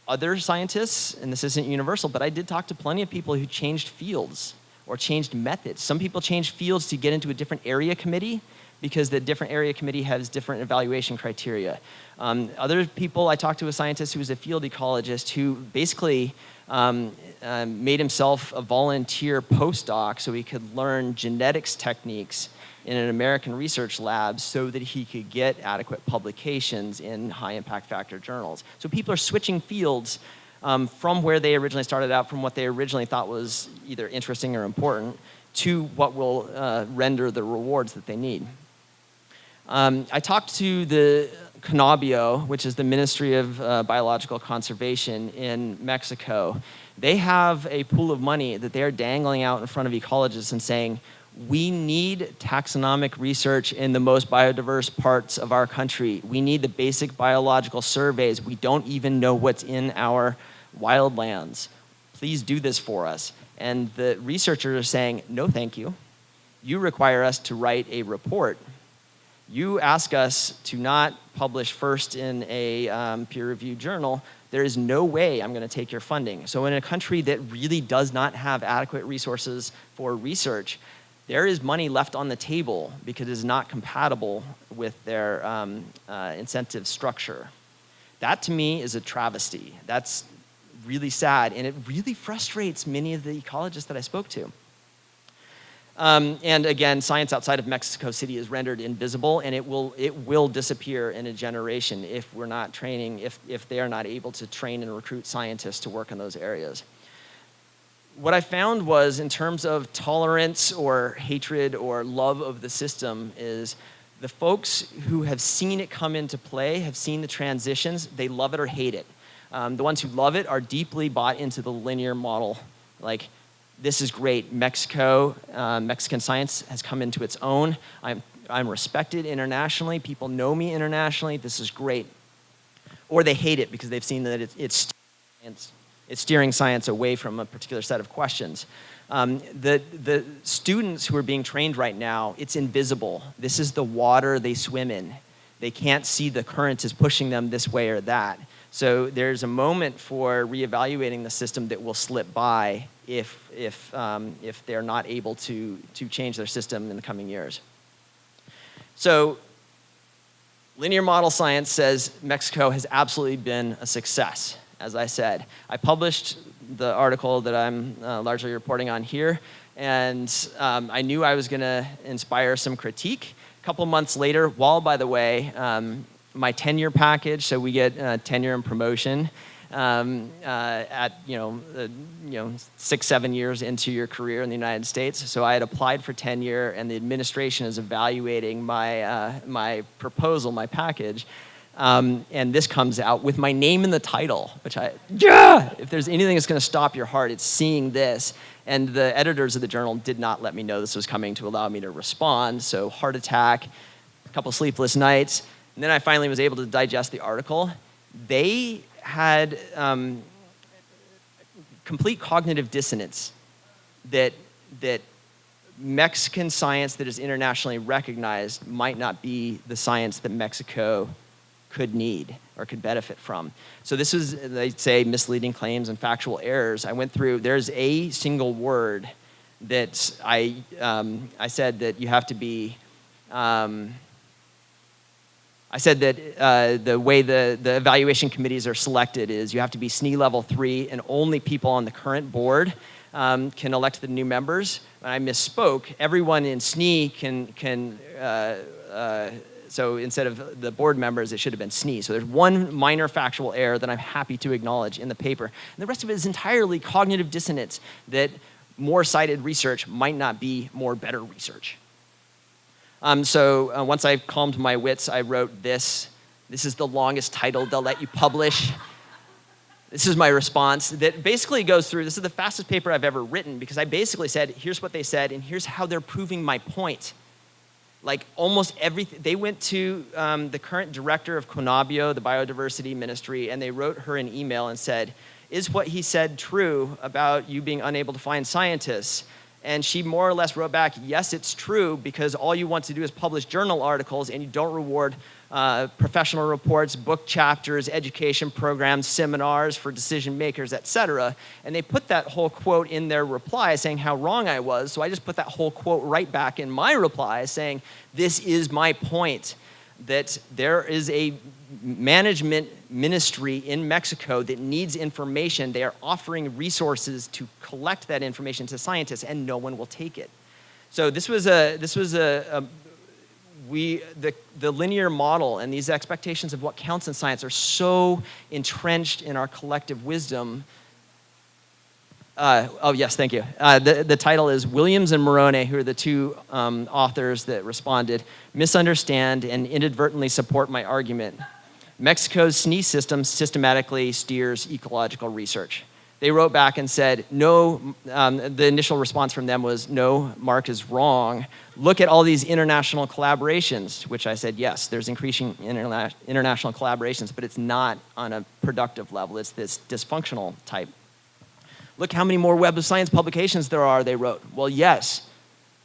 Other scientists, and this isn't universal, but I did talk to plenty of people who changed fields or changed methods. Some people changed fields to get into a different area committee because the different area committee has different evaluation criteria. Other people, I talked to a scientist who was a field ecologist who basically made himself a volunteer postdoc so he could learn genetics techniques in an American research lab so that he could get adequate publications in high impact factor journals. So people are switching fields from where they originally started out, from what they originally thought was either interesting or important, to what will render the rewards that they need. I talked to the CONABIO, which is the Ministry of Biological Conservation in Mexico. They have a pool of money that they are dangling out in front of ecologists and saying, we need taxonomic research in the most biodiverse parts of our country. We need the basic biological surveys. We don't even know what's in our wildlands. Please do this for us. And the researchers are saying, no, thank you. You require us to write a report. You ask us to not publish first in a peer-reviewed journal. There is no way I'm going to take your funding. So in a country that really does not have adequate resources for research, there is money left on the table because it is not compatible with their incentive structure. That, to me, is a travesty. That's really sad, and it really frustrates many of the ecologists that I spoke to. And again, science outside of Mexico City is rendered invisible, and it will disappear in a generation if we're not training, if they are not able to train and recruit scientists to work in those areas. What I found was, in terms of tolerance or hatred or love of the system, is the folks who have seen it come into play, have seen the transitions, they love it or hate it. The ones who love it are deeply bought into the linear model. Like, this is great. Mexican science has come into its own. I'm respected internationally. People know me internationally. This is great. Or they hate it because they've seen that it's steering science away from a particular set of questions. The students who are being trained right now, it's invisible. This is the water they swim in. They can't see the current is pushing them this way or that. So there's a moment for reevaluating the system that will slip by if they're not able to change their system in the coming years. So linear model science says Mexico has absolutely been a success, as I said. I published the article that I'm largely reporting on here, and I knew I was going to inspire some critique. A couple months later, while, by the way, my tenure package, so we get tenure and promotion at 6-7 years into your career in the United States. So I had applied for tenure, and the administration is evaluating my proposal, my package, and this comes out with my name in the title, which if there's anything that's going to stop your heart, it's seeing this. And the editors of the journal did not let me know this was coming to allow me to respond. So heart attack, a couple sleepless nights. And then I finally was able to digest the article. They had complete cognitive dissonance that Mexican science that is internationally recognized might not be the science that Mexico could need or could benefit from. So this was, they say, misleading claims and factual errors. I went through, there's a single word that I said that you have to be, I said that the way the evaluation committees are selected is you have to be SNE level 3, and only people on the current board can elect the new members. I misspoke. Everyone in SNE can so instead of the board members, it should have been SNE. So there's one minor factual error that I'm happy to acknowledge in the paper. And the rest of it is entirely cognitive dissonance that more cited research might not be more better research. So once I calmed my wits, I wrote this. This is the longest title they'll let you publish. This is my response that basically goes through, this is the fastest paper I've ever written because I basically said, here's what they said and here's how they're proving my point. Like almost everything, they went to the current director of CONABIO, the biodiversity ministry, and they wrote her an email and said, is what he said true about you being unable to find scientists? And she more or less wrote back, yes, it's true, because all you want to do is publish journal articles and you don't reward professional reports, book chapters, education programs, seminars for decision makers, et cetera. And they put that whole quote in their reply saying how wrong I was. So I just put that whole quote right back in my reply saying, this is my point, that there is a management ministry in Mexico that needs information. They are offering resources to collect that information to scientists, and no one will take it. So the linear model and these expectations of what counts in science are so entrenched in our collective wisdom. Oh, yes, thank you. The title is Williams and Morone, who are the two authors that responded, misunderstand and inadvertently support my argument. Mexico's SNE system systematically steers ecological research. They wrote back and said, no, the initial response from them was, no, Mark is wrong. Look at all these international collaborations, which I said, yes, there's increasing international collaborations, but it's not on a productive level. It's this dysfunctional type. Look how many more Web of Science publications there are, they wrote. Well, yes,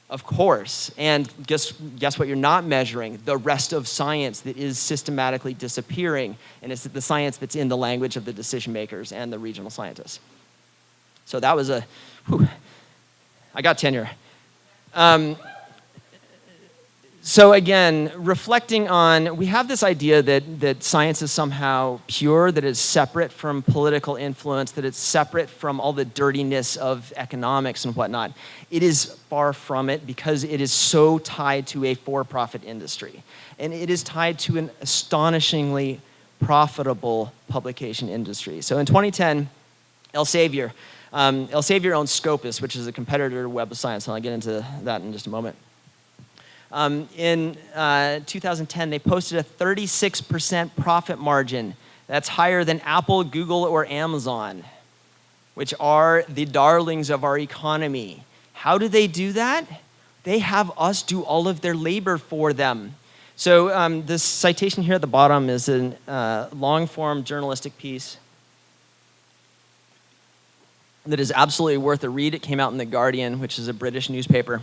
of course. And guess what you're not measuring? The rest of science that is systematically disappearing. And it's the science that's in the language of the decision makers and the regional scientists. So that was I got tenure. So again, reflecting on, we have this idea that science is somehow pure, that it's separate from political influence, that it's separate from all the dirtiness of economics and whatnot. It is far from it because it is so tied to a for-profit industry. And it is tied to an astonishingly profitable publication industry. So in 2010, Elsevier owns Scopus, which is a competitor to Web of Science, and I'll get into that in just a moment. In 2010, they posted a 36% profit margin. That's higher than Apple, Google, or Amazon, which are the darlings of our economy. How do they do that? They have us do all of their labor for them. So this citation here at the bottom is a long-form journalistic piece that is absolutely worth a read. It came out in The Guardian, which is a British newspaper.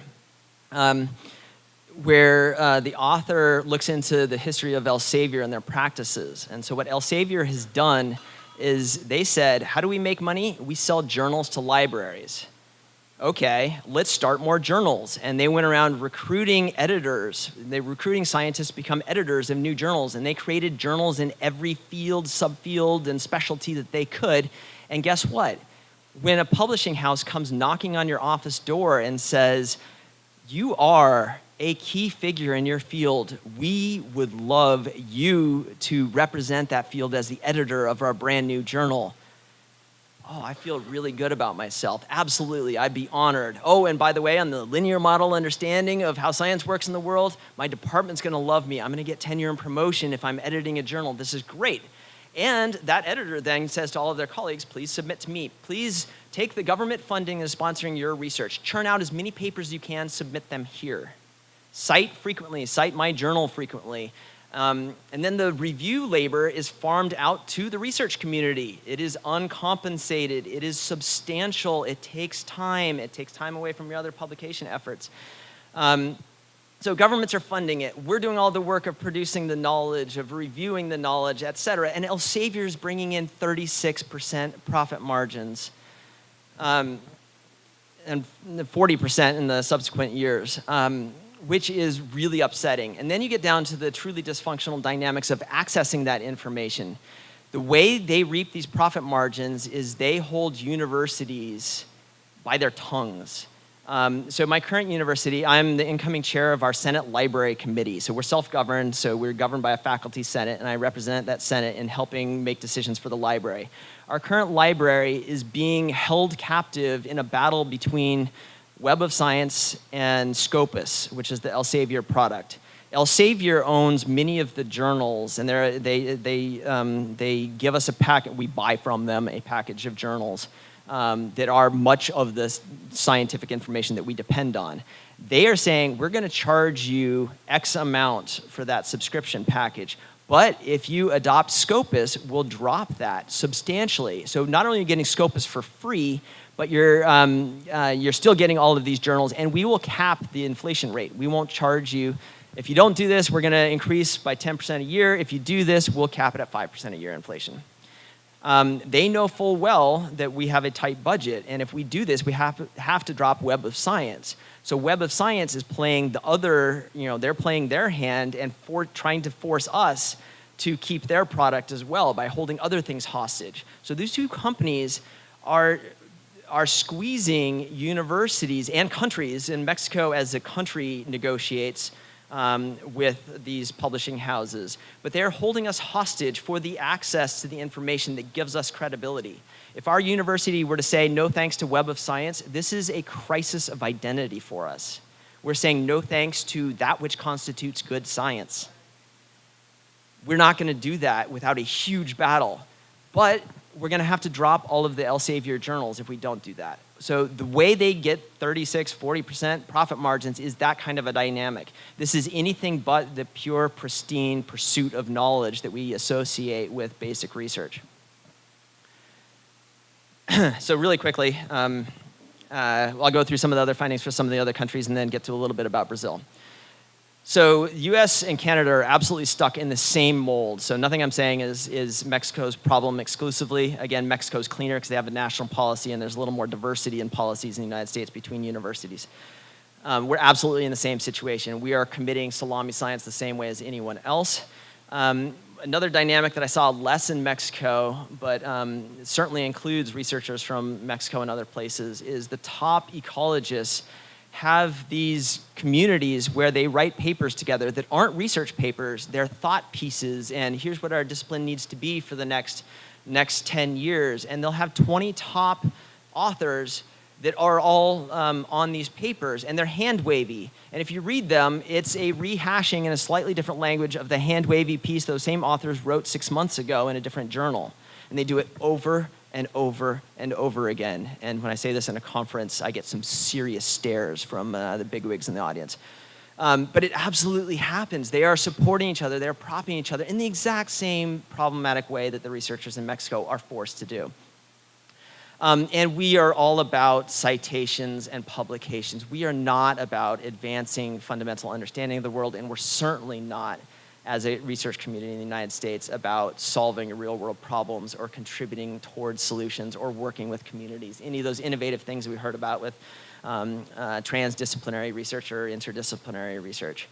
Where the author looks into the history of Elsevier and their practices. And so what Elsevier has done is they said, how do we make money? We sell journals to libraries. Okay, let's start more journals. And they went around recruiting editors. They were recruiting scientists to become editors of new journals. And they created journals in every field, subfield, and specialty that they could. And guess what? When a publishing house comes knocking on your office door and says, you are a key figure in your field, we would love you to represent that field as the editor of our brand new journal. Oh, I feel really good about myself. Absolutely, I'd be honored. Oh, and by the way, on the linear model understanding of how science works in the world, my department's gonna love me. I'm gonna get tenure and promotion if I'm editing a journal. This is great. And that editor then says to all of their colleagues, please submit to me. Please take the government funding that's sponsoring your research. Churn out as many papers as you can, submit them here. Cite frequently, cite my journal frequently. And then the review labor is farmed out to the research community. It is uncompensated, it is substantial, it takes time away from your other publication efforts. So governments are funding it. We're doing all the work of producing the knowledge, of reviewing the knowledge, et cetera. And Elsevier is bringing in 36% profit margins. And 40% in the subsequent years. Which is really upsetting. And then you get down to the truly dysfunctional dynamics of accessing that information. The way they reap these profit margins is they hold universities by their tongues. So my current university, I'm the incoming chair of our Senate Library Committee. So we're self-governed, so we're governed by a faculty senate, and I represent that senate in helping make decisions for the library. Our current library is being held captive in a battle between Web of Science and Scopus, which is the Elsevier product. Elsevier owns many of the journals, and they give us a packet. We buy from them a package of journals that are much of the scientific information that we depend on. They are saying, we're going to charge you X amount for that subscription package, But if you adopt Scopus, we'll drop that substantially. So not only are you getting Scopus for free, but you're still getting all of these journals, and we will cap the inflation rate. We won't charge you. If you don't do this, we're going to increase by 10% a year. If you do this, we'll cap it at 5% a year inflation. They know full well that we have a tight budget, and if we do this, we have to drop Web of Science. So Web of Science is playing the other, they're playing their hand and trying to force us to keep their product as well by holding other things hostage. So these two companies are squeezing universities and countries, and Mexico as a country negotiates with these publishing houses, but they're holding us hostage for the access to the information that gives us credibility. If our university were to say no thanks to Web of Science, this is a crisis of identity for us. We're saying no thanks to that which constitutes good science. We're not going to do that without a huge battle, but we're going to have to drop all of the Elsevier journals if we don't do that. So the way they get 36, 40% profit margins is that kind of a dynamic. This is anything but the pure, pristine pursuit of knowledge that we associate with basic research. So really quickly, I'll go through some of the other findings for some of the other countries and then get to a little bit about Brazil. So US and Canada are absolutely stuck in the same mold. So nothing I'm saying is Mexico's problem exclusively. Again, Mexico's cleaner because they have a national policy and there's a little more diversity in policies in the United States between universities. We're absolutely in the same situation. We are committing salami science the same way as anyone else. Another dynamic that I saw less in Mexico, but certainly includes researchers from Mexico and other places, is the top ecologists have these communities where they write papers together that aren't research papers, they're thought pieces, and here's what our discipline needs to be for the next 10 years. And they'll have 20 top authors that are all on these papers, and they're hand-wavy. And if you read them, it's a rehashing in a slightly different language of the hand-wavy piece those same authors wrote 6 months ago in a different journal. And they do it over and over and over again. And when I say this in a conference, I get some serious stares from the bigwigs in the audience. But it absolutely happens. They are supporting each other, they're propping each other in the exact same problematic way that the researchers in Mexico are forced to do. And we are all about citations and publications. We are not about advancing fundamental understanding of the world, and we're certainly not, as a research community in the United States, about solving real world problems or contributing towards solutions or working with communities. Any of those innovative things that we heard about with transdisciplinary research or interdisciplinary research.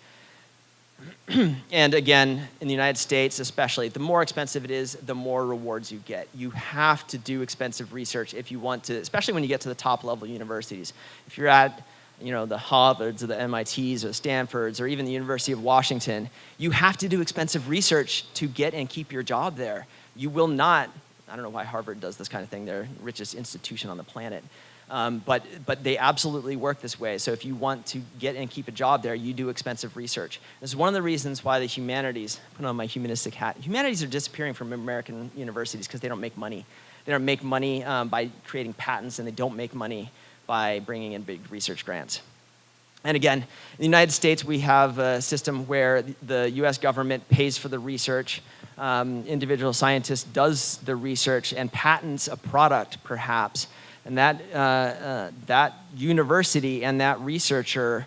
And again, in the United States especially, the more expensive it is, the more rewards you get. You have to do expensive research if you want to, especially when you get to the top level universities. If you're at the Harvards or the MITs or the Stanfords or even the University of Washington, you have to do expensive research to get and keep your job there. You will not, I don't know why Harvard does this kind of thing, they're the richest institution on the planet. But they absolutely work this way. So if you want to get and keep a job there, you do expensive research. This is one of the reasons why the humanities, put on my humanistic hat, humanities are disappearing from American universities because they don't make money. They don't make money by creating patents, and they don't make money by bringing in big research grants. And again, in the United States, we have a system where the US government pays for the research, individual scientist does the research and patents a product, perhaps, and that university and that researcher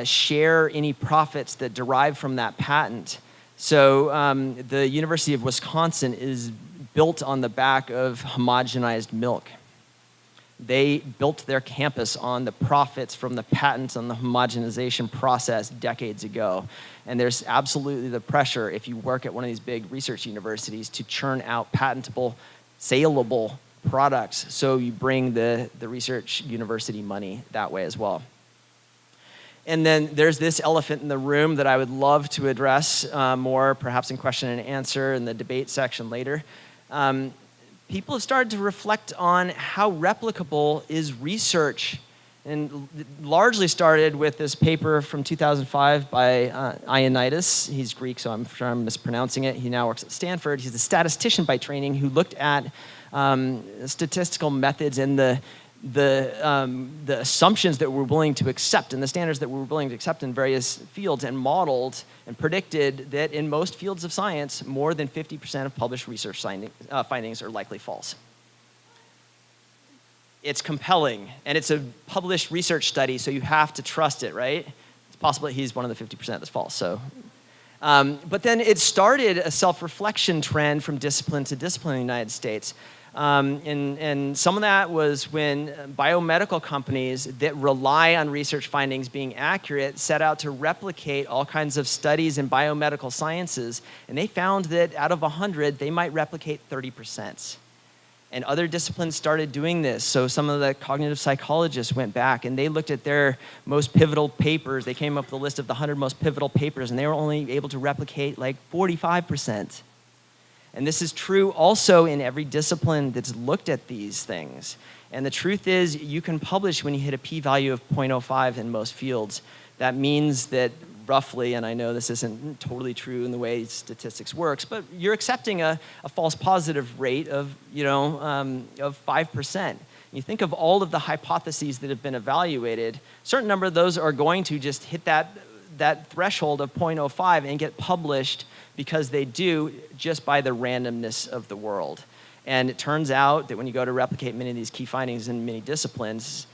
share any profits that derive from that patent. So the University of Wisconsin is built on the back of homogenized milk. They built their campus on the profits from the patents on the homogenization process decades ago. And there's absolutely the pressure, if you work at one of these big research universities, to churn out patentable, saleable products. So you bring the research university money that way as well. And then there's this elephant in the room that I would love to address more, perhaps in question and answer in the debate section later. People have started to reflect on how replicable is research, and largely started with this paper from 2005 by Ioannidis. He's Greek, so I'm sure I'm mispronouncing it. He now works at Stanford. He's a statistician by training who looked at statistical methods and the assumptions that we're willing to accept and the standards that we're willing to accept in various fields, and modeled and predicted that in most fields of science, more than 50% of published research findings are likely false. It's compelling, and it's a published research study, so you have to trust it, right? It's possible that he's one of the 50% that's false. So, but then it started a self-reflection trend from discipline to discipline in the United States. And some of that was when biomedical companies that rely on research findings being accurate set out to replicate all kinds of studies in biomedical sciences, and they found that out of 100, they might replicate 30%. And other disciplines started doing this. So some of the cognitive psychologists went back and they looked at their most pivotal papers. They came up with a list of the 100 most pivotal papers, and they were only able to replicate like 45%. And this is true also in every discipline that's looked at these things. And the truth is, you can publish when you hit a p-value of 0.05 in most fields. That means that roughly, and I know this isn't totally true in the way statistics works, but you're accepting a false positive rate of 5%. You think of all of the hypotheses that have been evaluated, a certain number of those are going to just hit that threshold of 0.05 and get published, because they do, just by the randomness of the world. And it turns out that when you go to replicate many of these key findings in many disciplines,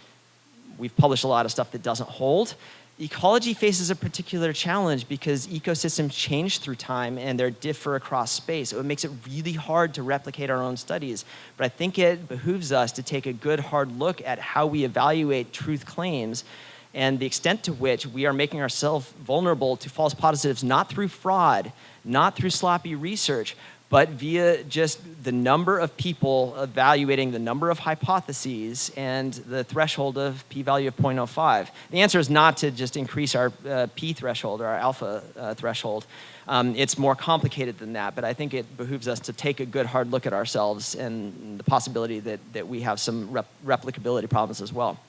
we've published a lot of stuff that doesn't hold. Ecology faces a particular challenge because ecosystems change through time and they differ across space. So it makes it really hard to replicate our own studies. But I think it behooves us to take a good hard look at how we evaluate truth claims and the extent to which we are making ourselves vulnerable to false positives, not through fraud, not through sloppy research, but via just the number of people evaluating the number of hypotheses and the threshold of p-value of 0.05. The answer is not to just increase our p threshold or our alpha threshold. It's more complicated than that, but I think it behooves us to take a good hard look at ourselves and the possibility that we have some replicability problems as well.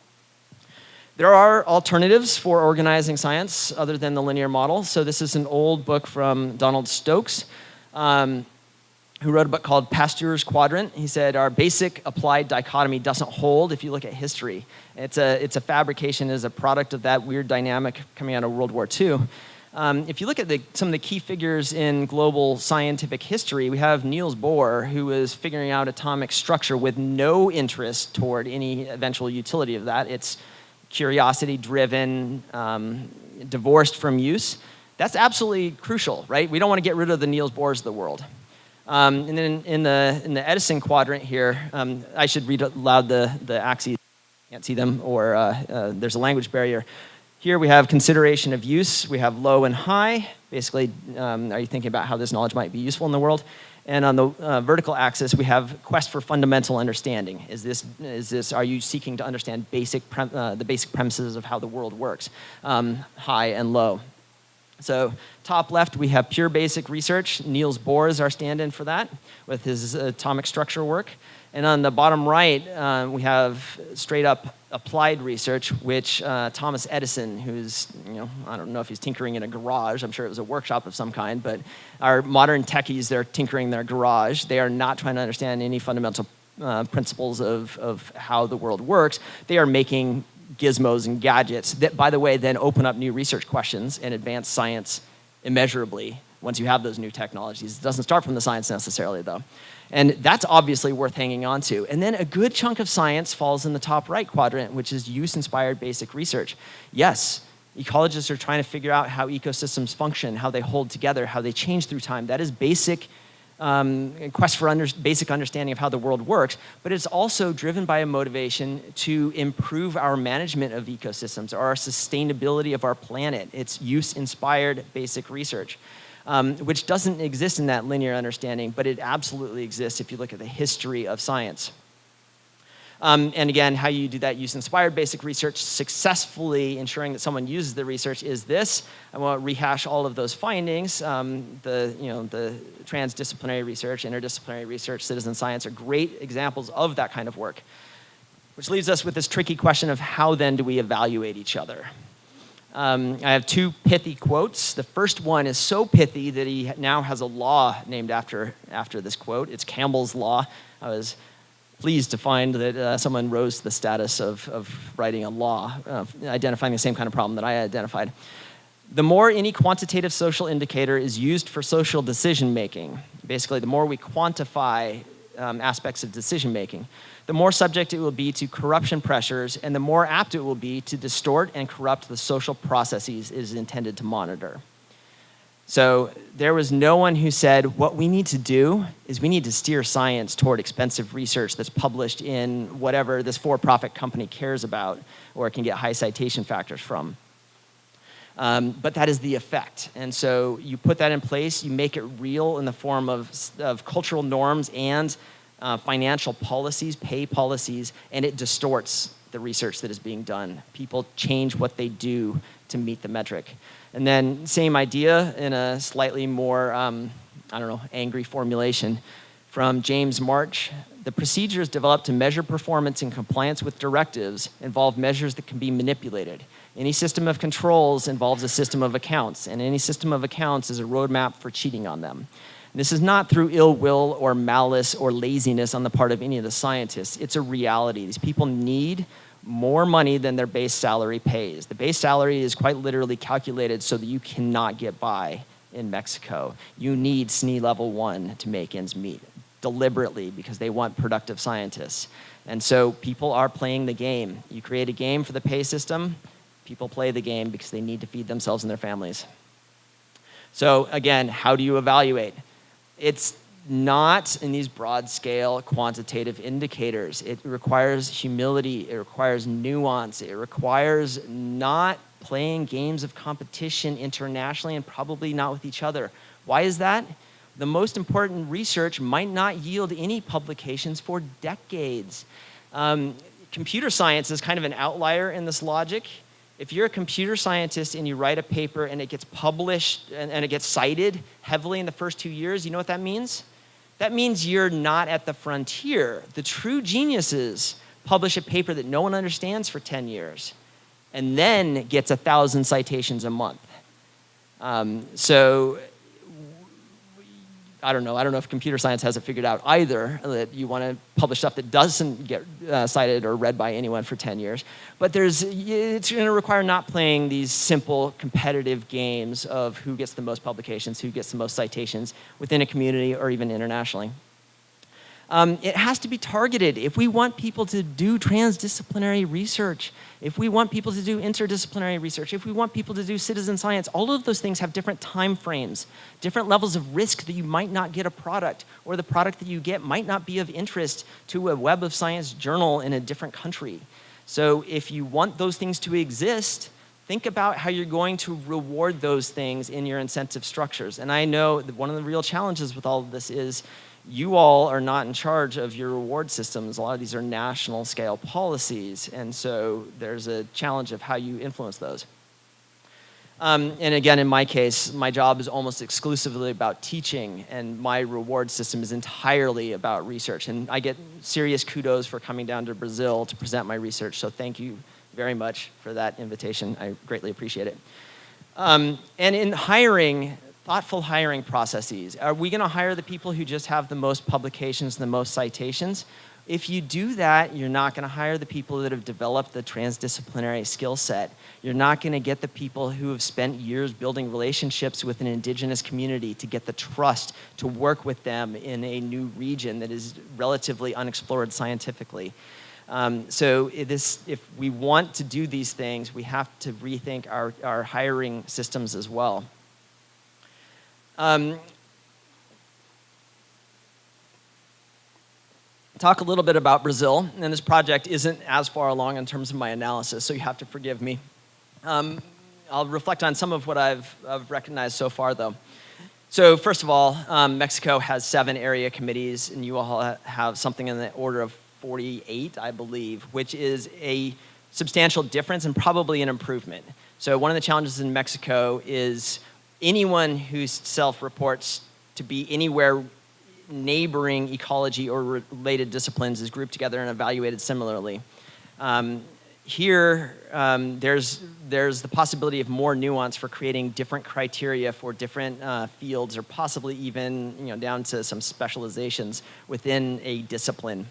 There are alternatives for organizing science other than the linear model. So this is an old book from Donald Stokes, who wrote a book called Pasteur's Quadrant. He said, our basic applied dichotomy doesn't hold if you look at history. It's a fabrication as a product of that weird dynamic coming out of World War II. If you look at some of the key figures in global scientific history, we have Niels Bohr, who was figuring out atomic structure with no interest toward any eventual utility of that. It's curiosity-driven, divorced from use. That's absolutely crucial, right? We don't want to get rid of the Niels Bohrs of the world. And then in the Edison quadrant here, I should read aloud the axes. Can't see them, or there's a language barrier. Here we have consideration of use. We have low and high. Basically, are you thinking about how this knowledge might be useful in the world? And on the vertical axis, we have quest for fundamental understanding. Are you seeking to understand the basic premises of how the world works? High and low. So top left, we have pure basic research. Niels Bohr is our stand-in for that with his atomic structure work. And on the bottom right, we have straight up applied research, which Thomas Edison, who's, I don't know if he's tinkering in a garage. I'm sure it was a workshop of some kind, but our modern techies, they're tinkering their garage. They are not trying to understand any fundamental principles of how the world works. They are making gizmos and gadgets that, by the way, then open up new research questions and advance science immeasurably once you have those new technologies. It doesn't start from the science necessarily, though. And that's obviously worth hanging on to. And then a good chunk of science falls in the top right quadrant, which is use-inspired basic research. Yes, ecologists are trying to figure out how ecosystems function, how they hold together, how they change through time. That is basic quest for basic understanding of how the world works, but it's also driven by a motivation to improve our management of ecosystems, or our sustainability of our planet. It's use-inspired basic research, which doesn't exist in that linear understanding, but it absolutely exists if you look at the history of science. And again, how you do that use-inspired basic research successfully, ensuring that someone uses the research, is this. I won't rehash all of those findings. The transdisciplinary research, interdisciplinary research, citizen science are great examples of that kind of work, which leaves us with this tricky question of how then do we evaluate each other? I have two pithy quotes. The first one is so pithy that he now has a law named after this quote. It's Campbell's Law. I was pleased to find that someone rose to the status of writing a law, identifying the same kind of problem that I identified. The more any quantitative social indicator is used for social decision making, basically the more we quantify aspects of decision making, the more subject it will be to corruption pressures and the more apt it will be to distort and corrupt the social processes it is intended to monitor. So there was no one who said, what we need to do is we need to steer science toward expensive research that's published in whatever this for-profit company cares about or can get high citation factors from. But that is the effect. And so you put that in place, you make it real in the form of cultural norms and financial policies, pay policies, and it distorts the research that is being done. People change what they do to meet the metric. And then same idea in a slightly more, angry formulation from James March. The procedures developed to measure performance in compliance with directives involve measures that can be manipulated. Any system of controls involves a system of accounts, and any system of accounts is a roadmap for cheating on them. And this is not through ill will or malice or laziness on the part of any of the scientists. It's a reality. These people need more money than their base salary pays. The base salary is quite literally calculated so that you cannot get by in Mexico. You need SNE level 1 to make ends meet, deliberately, because they want productive scientists. And so people are playing the game. You create a game for the pay system, people play the game because they need to feed themselves and their families. So again, how do you evaluate? It's not in these broad scale quantitative indicators. It requires humility, it requires nuance, it requires not playing games of competition internationally and probably not with each other. Why is that? The most important research might not yield any publications for decades. Computer science is kind of an outlier in this logic. If you're a computer scientist and you write a paper and it gets published and it gets cited heavily in the first 2 years, you know what that means? That means you're not at the frontier. The true geniuses publish a paper that no one understands for 10 years and then gets 1,000 citations a month. So I don't know if computer science has it figured out either, that you want to publish stuff that doesn't get cited or read by anyone for 10 years. But it's going to require not playing these simple competitive games of who gets the most publications, who gets the most citations within a community or even internationally. It has to be targeted. If we want people to do transdisciplinary research, if we want people to do interdisciplinary research, if we want people to do citizen science, all of those things have different time frames, different levels of risk that you might not get a product, or the product that you get might not be of interest to a Web of Science journal in a different country. So if you want those things to exist, think about how you're going to reward those things in your incentive structures. And I know that one of the real challenges with all of this is you all are not in charge of your reward systems. A lot of these are national scale policies, and so there's a challenge of how you influence those. And again, in my case, my job is almost exclusively about teaching, and my reward system is entirely about research. And I get serious kudos for coming down to Brazil to present my research, so thank you very much for that invitation. I greatly appreciate it. And in hiring, thoughtful hiring processes. Are we going to hire the people who just have the most publications and the most citations? If you do that, you're not going to hire the people that have developed the transdisciplinary skill set. You're not going to get the people who have spent years building relationships with an indigenous community to get the trust to work with them in a new region that is relatively unexplored scientifically. So if we want to do these things, we have to rethink our hiring systems as well. Talk a little bit about Brazil, and this project isn't as far along in terms of my analysis, so you have to forgive me. I'll reflect on some of what I've recognized so far, though. So first of all, Mexico has 7 area committees, and you all have something in the order of 48, I believe, which is a substantial difference and probably an improvement. So one of the challenges in Mexico is anyone who self-reports to be anywhere neighboring ecology or related disciplines is grouped together and evaluated similarly. Here, there's the possibility of more nuance for creating different criteria for different fields, or possibly even down to some specializations within a discipline.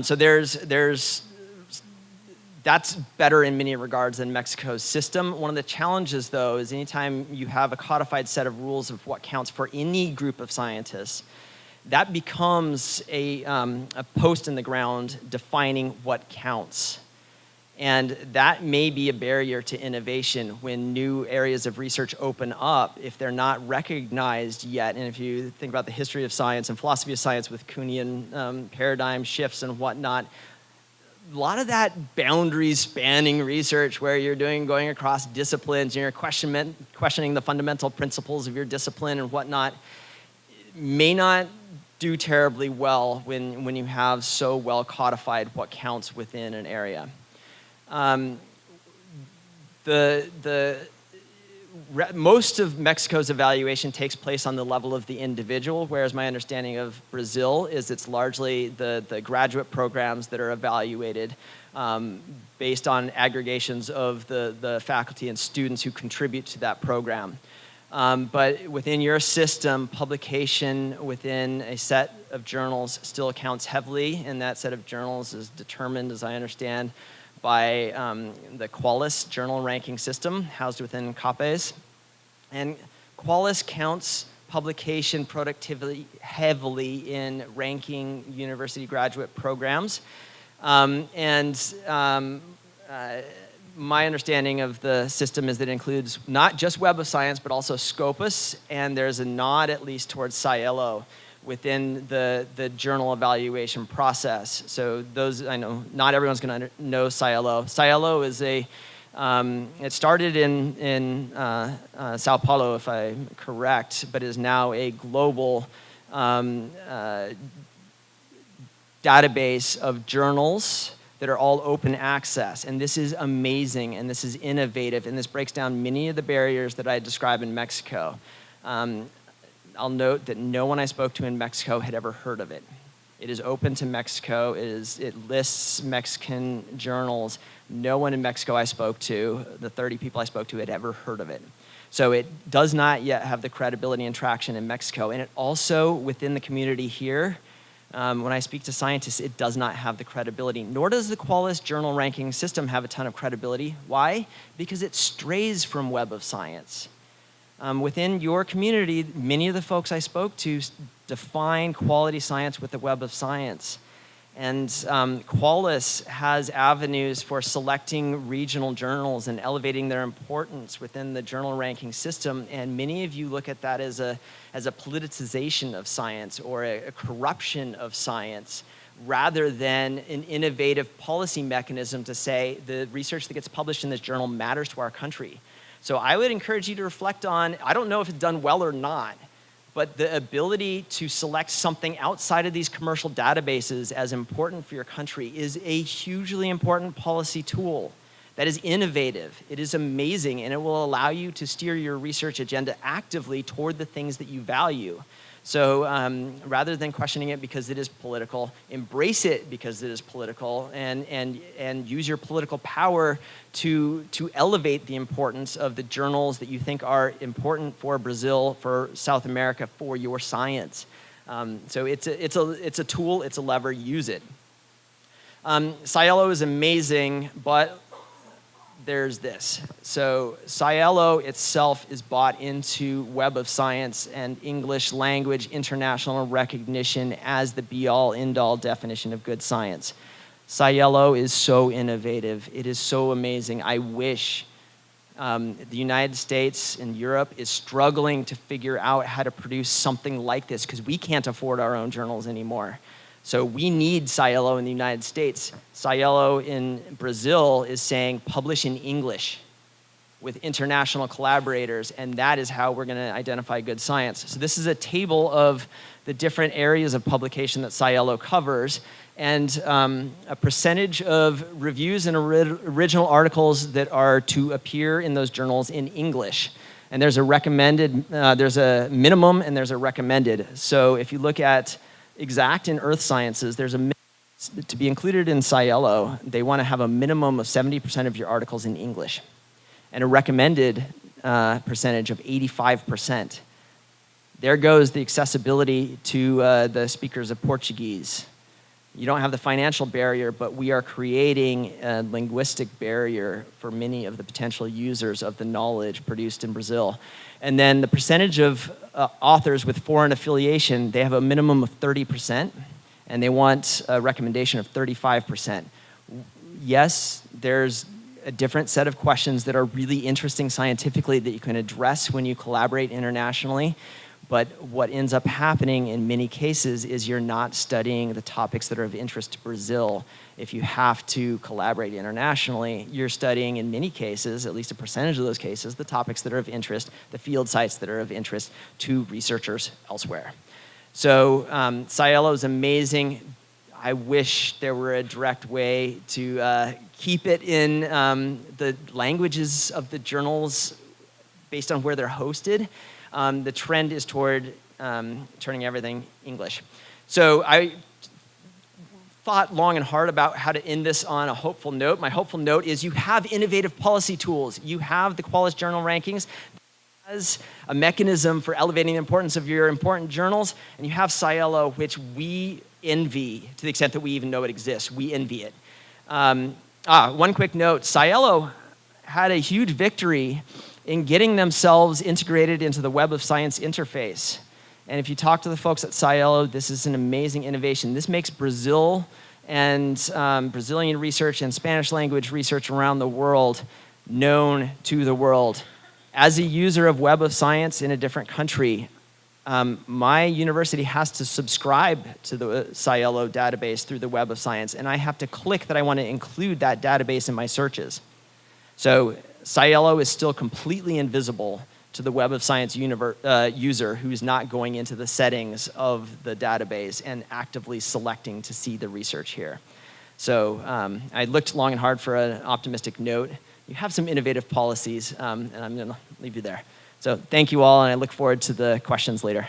So that's better in many regards than Mexico's system. One of the challenges, though, is anytime you have a codified set of rules of what counts for any group of scientists, that becomes a post in the ground defining what counts. And that may be a barrier to innovation when new areas of research open up if they're not recognized yet. And if you think about the history of science and philosophy of science with Kuhnian paradigm shifts and whatnot, a lot of that boundary spanning research where you're going across disciplines and you're questioning the fundamental principles of your discipline and whatnot may not do terribly well when you have so well codified what counts within an area. Most of Mexico's evaluation takes place on the level of the individual, whereas my understanding of Brazil is it's largely the graduate programs that are evaluated based on aggregations of the faculty and students who contribute to that program. But within your system, publication within a set of journals still counts heavily, and that set of journals is determined, as I understand, by the Qualis journal ranking system housed within CAPES. And Qualis counts publication productivity heavily in ranking university graduate programs. My understanding of the system is that it includes not just Web of Science, but also Scopus, and there's a nod at least towards Scielo within the journal evaluation process. So those, I know not everyone's gonna know Scielo. Scielo is it started in Sao Paulo, if I'm correct, but is now a global database of journals that are all open access. And this is amazing, and this is innovative, and this breaks down many of the barriers that I described in Mexico. I'll note that no one I spoke to in Mexico had ever heard of it. It is open to Mexico. It lists Mexican journals. No one in Mexico I spoke to, the 30 people I spoke to, had ever heard of it. So it does not yet have the credibility and traction in Mexico. And it also, within the community here, when I speak to scientists, it does not have the credibility, nor does the Qualis journal ranking system have a ton of credibility. Why? Because it strays from Web of Science. Within your community, many of the folks I spoke to define quality science with the Web of Science. And Qualis has avenues for selecting regional journals and elevating their importance within the journal ranking system. And many of you look at that as a politicization of science or a corruption of science, rather than an innovative policy mechanism to say the research that gets published in this journal matters to our country. So I would encourage you to reflect on, I don't know if it's done well or not, but the ability to select something outside of these commercial databases as important for your country is a hugely important policy tool that is innovative. It is amazing, and it will allow you to steer your research agenda actively toward the things that you value. So rather than questioning it because it is political, embrace it because it is political, and use your political power to elevate the importance of the journals that you think are important for Brazil, for South America, for your science. So it's a tool, it's a lever, use it. Scielo is amazing, but there's this. So Scielo itself is bought into Web of Science and English language international recognition as the be-all, end-all definition of good science. Scielo is so innovative. It is so amazing. I wish the United States and Europe is struggling to figure out how to produce something like this because we can't afford our own journals anymore. So we need Scielo in the United States. Scielo in Brazil is saying publish in English with international collaborators, and that is how we're going to identify good science. So this is a table of the different areas of publication that Scielo covers, and a percentage of reviews and original articles that are to appear in those journals in English. And there's a recommended, there's a minimum and there's a recommended. So if you look at exact and earth sciences, there's to be included in Scielo, they want to have a minimum of 70% of your articles in English and a recommended percentage of 85%. There goes the accessibility to the speakers of Portuguese. You don't have the financial barrier, but we are creating a linguistic barrier for many of the potential users of the knowledge produced in Brazil. And then the percentage of authors with foreign affiliation, they have a minimum of 30%, and they want a recommendation of 35%. Yes, there's a different set of questions that are really interesting scientifically that you can address when you collaborate internationally. But what ends up happening in many cases is you're not studying the topics that are of interest to Brazil. If you have to collaborate internationally, you're studying in many cases, at least a percentage of those cases, the topics that are of interest, the field sites that are of interest to researchers elsewhere. So Cielo is amazing. I wish there were a direct way to keep it in the languages of the journals based on where they're hosted. The trend is toward turning everything English. So I thought long and hard about how to end this on a hopeful note. My hopeful note is you have innovative policy tools. You have the Qualis Journal Rankings as a mechanism for elevating the importance of your important journals, and you have Cielo, which we envy to the extent that we even know it exists. We envy it. One quick note, Cielo had a huge victory in getting themselves integrated into the Web of Science interface. And if you talk to the folks at Cielo, this is an amazing innovation. This makes Brazil and Brazilian research and Spanish language research around the world known to the world. As a user of Web of Science in a different country, my university has to subscribe to the Cielo database through the Web of Science, and I have to click that I want to include that database in my searches. So Cielo is still completely invisible to the Web of Science user who's not going into the settings of the database and actively selecting to see the research here. So I looked long and hard for an optimistic note. You have some innovative policies, and I'm going to leave you there. So thank you all, and I look forward to the questions later.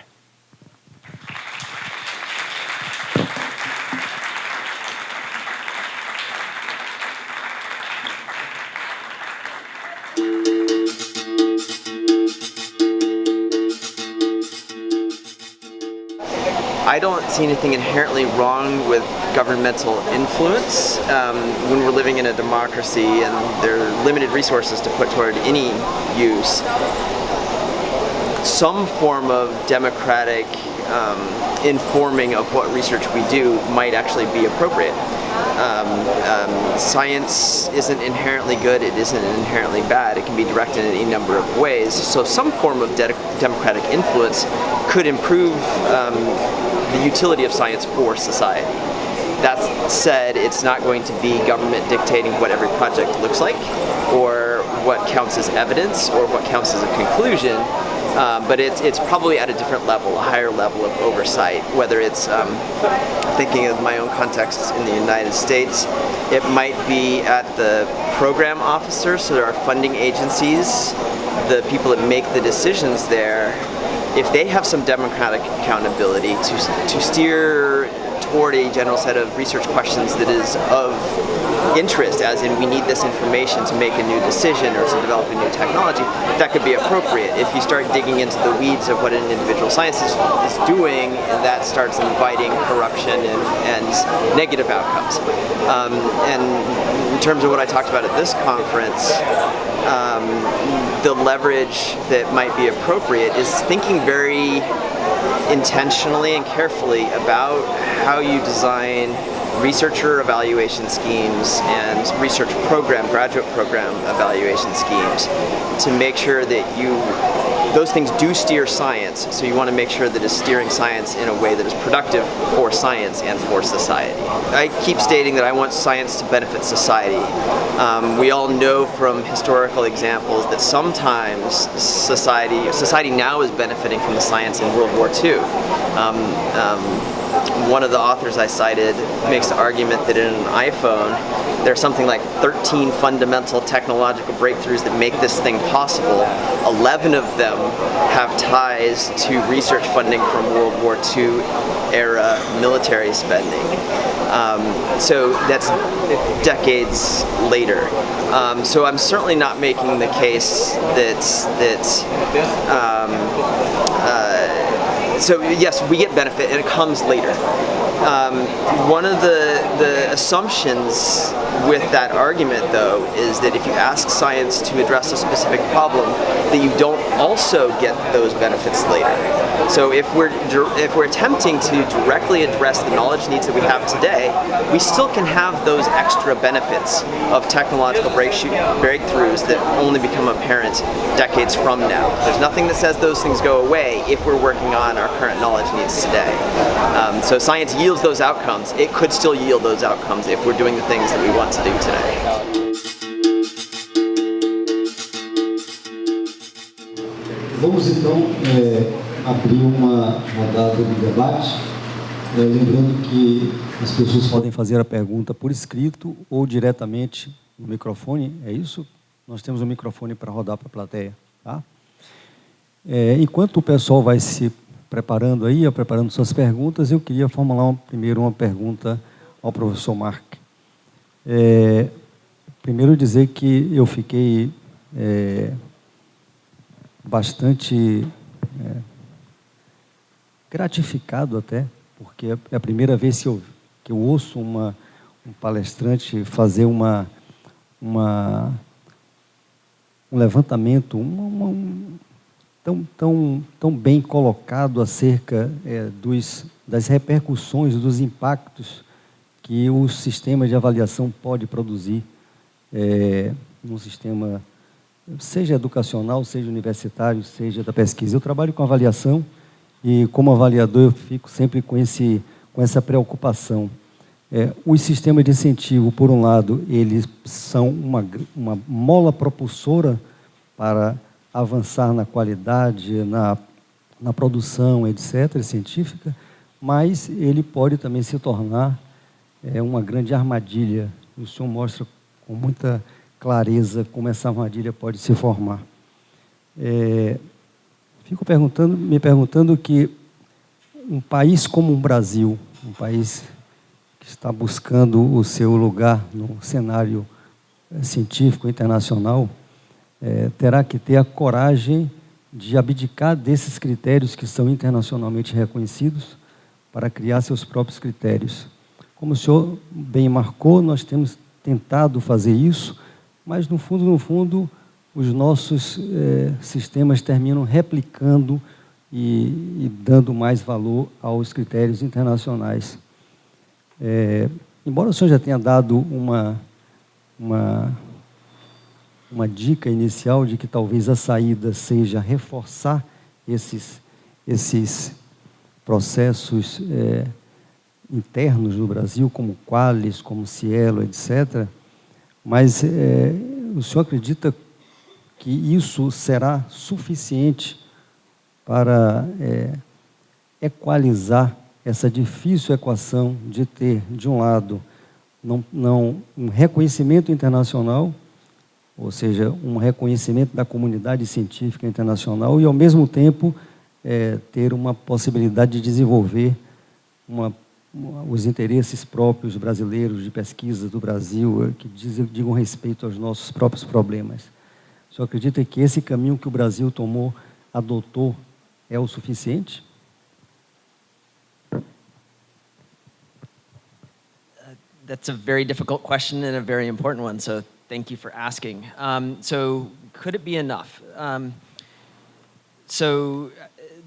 I don't see anything inherently wrong with governmental influence when we're living in a democracy and there are limited resources to put toward any use. Some form of democratic informing of what research we do might actually be appropriate. Science isn't inherently good, it isn't inherently bad, it can be directed in any number of ways. So some form of democratic influence could improve the utility of science for society. That said, it's not going to be government dictating what every project looks like, or what counts as evidence, or what counts as a conclusion. But it's probably at a different level, a higher level of oversight, whether it's thinking of my own context in the United States, it might be at the program officer, so there are funding agencies, the people that make the decisions there, if they have some democratic accountability to steer toward a general set of research questions that is of interest, as in we need this information to make a new decision or to develop a new technology, that could be appropriate. If you start digging into the weeds of what an individual scientist is doing, that starts inviting corruption and negative outcomes. And in terms of what I talked about at this conference, the leverage that might be appropriate is thinking very intentionally and carefully about how you design researcher evaluation schemes and research program, graduate program evaluation schemes to make sure that those things do steer science, so you want to make sure that it's steering science in a way that is productive for science and for society. I keep stating that I want science to benefit society. We all know from historical examples that sometimes society now is benefiting from the science in World War II. One of the authors I cited makes the argument that in an iPhone, there's something like 13 fundamental technological breakthroughs that make this thing possible. 11 of them have ties to research funding from World War II era military spending. So that's decades later. So I'm certainly not making the case so yes, we get benefit and it comes later. One of the assumptions with that argument, though, is that if you ask science to address a specific problem, that you don't also get those benefits later. So if we're attempting to directly address the knowledge needs that we have today, we still can have those extra benefits of technological breakthroughs that only become apparent decades from now. There's nothing that says those things go away if we're working on our current knowledge needs today. So science yields those outcomes. It could still yield those outcomes if we're doing the things that we want to do today. Vamos então abrir uma rodada de debate, lembrando que as pessoas podem fazer a pergunta por escrito ou diretamente no microfone, é isso? Nós temos um microfone para rodar para a plateia, tá? Enquanto o pessoal vai se preparando aí, preparando suas perguntas, eu queria formular primeiro uma pergunta ao professor Mark. Primeiro dizer que eu fiquei bastante gratificado até, porque é a primeira vez que eu ouço um palestrante fazer um levantamento tão bem colocado acerca das repercussões, dos impactos que o sistema de avaliação pode produzir num sistema, seja educacional, seja universitário, seja da pesquisa. Eu trabalho com avaliação e, como avaliador, eu fico sempre com essa preocupação. Os sistemas de incentivo, por um lado, eles são uma mola propulsora para avançar na qualidade, na produção, etc., científica, mas ele pode também se tornar uma grande armadilha. O senhor mostra com muita clareza como essa armadilha pode se formar. Fico me perguntando que um país como o Brasil, um país que está buscando o seu lugar no cenário científico internacional, terá que ter a coragem de abdicar desses critérios que são internacionalmente reconhecidos para criar seus próprios critérios. Como o senhor bem marcou, nós temos tentado fazer isso, mas, no fundo, os nossos sistemas terminam replicando e dando mais valor aos critérios internacionais. Embora o senhor já tenha dado uma dica inicial de que talvez a saída seja reforçar esses processos internos no Brasil, como Qualis, como Cielo, etc., mas o senhor acredita que isso será suficiente para equalizar essa difícil equação de ter, de um lado, um reconhecimento internacional, ou seja, um reconhecimento da comunidade científica internacional e, ao mesmo tempo, ter uma possibilidade de desenvolver os interesses próprios brasileiros de pesquisa do Brasil, que digam respeito aos nossos próprios problemas. O senhor acredita que esse caminho que o Brasil adotou, é o suficiente? That's a very difficult question and a very important one, so thank you for asking. So could it be enough? So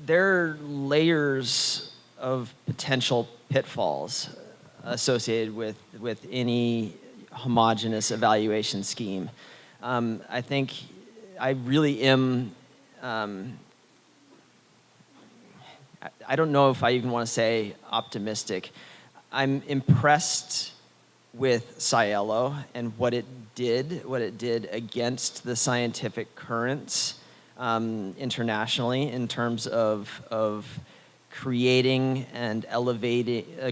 there are layers of potential pitfalls associated with any homogeneous evaluation scheme. I think I really am, I don't know if I even want to say optimistic. I'm impressed with Cielo and what it did against the scientific currents internationally in terms of creating and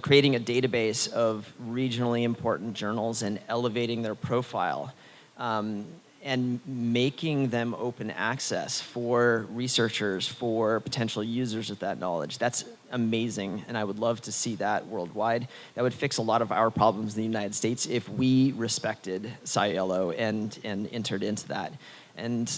creating a database of regionally important journals and elevating their profile and making them open access for researchers, for potential users of that knowledge. That's amazing, and I would love to see that worldwide. That would fix a lot of our problems in the United States if we respected Cielo and entered into that. And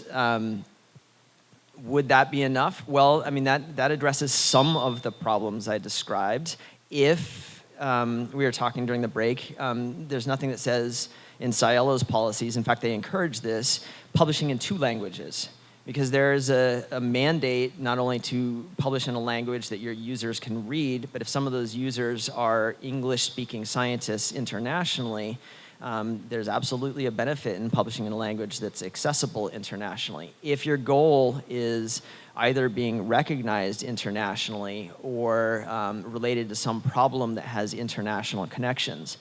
would that be enough? Well, I mean, that addresses some of the problems I described. If we were talking during the break, there's nothing that says in Ciello's policies, in fact, they encourage this, publishing in 2 languages. Because there's a mandate not only to publish in a language that your users can read, but if some of those users are English-speaking scientists internationally, there's absolutely a benefit in publishing in a language that's accessible internationally. If your goal is either being recognized internationally or related to some problem that has international connections.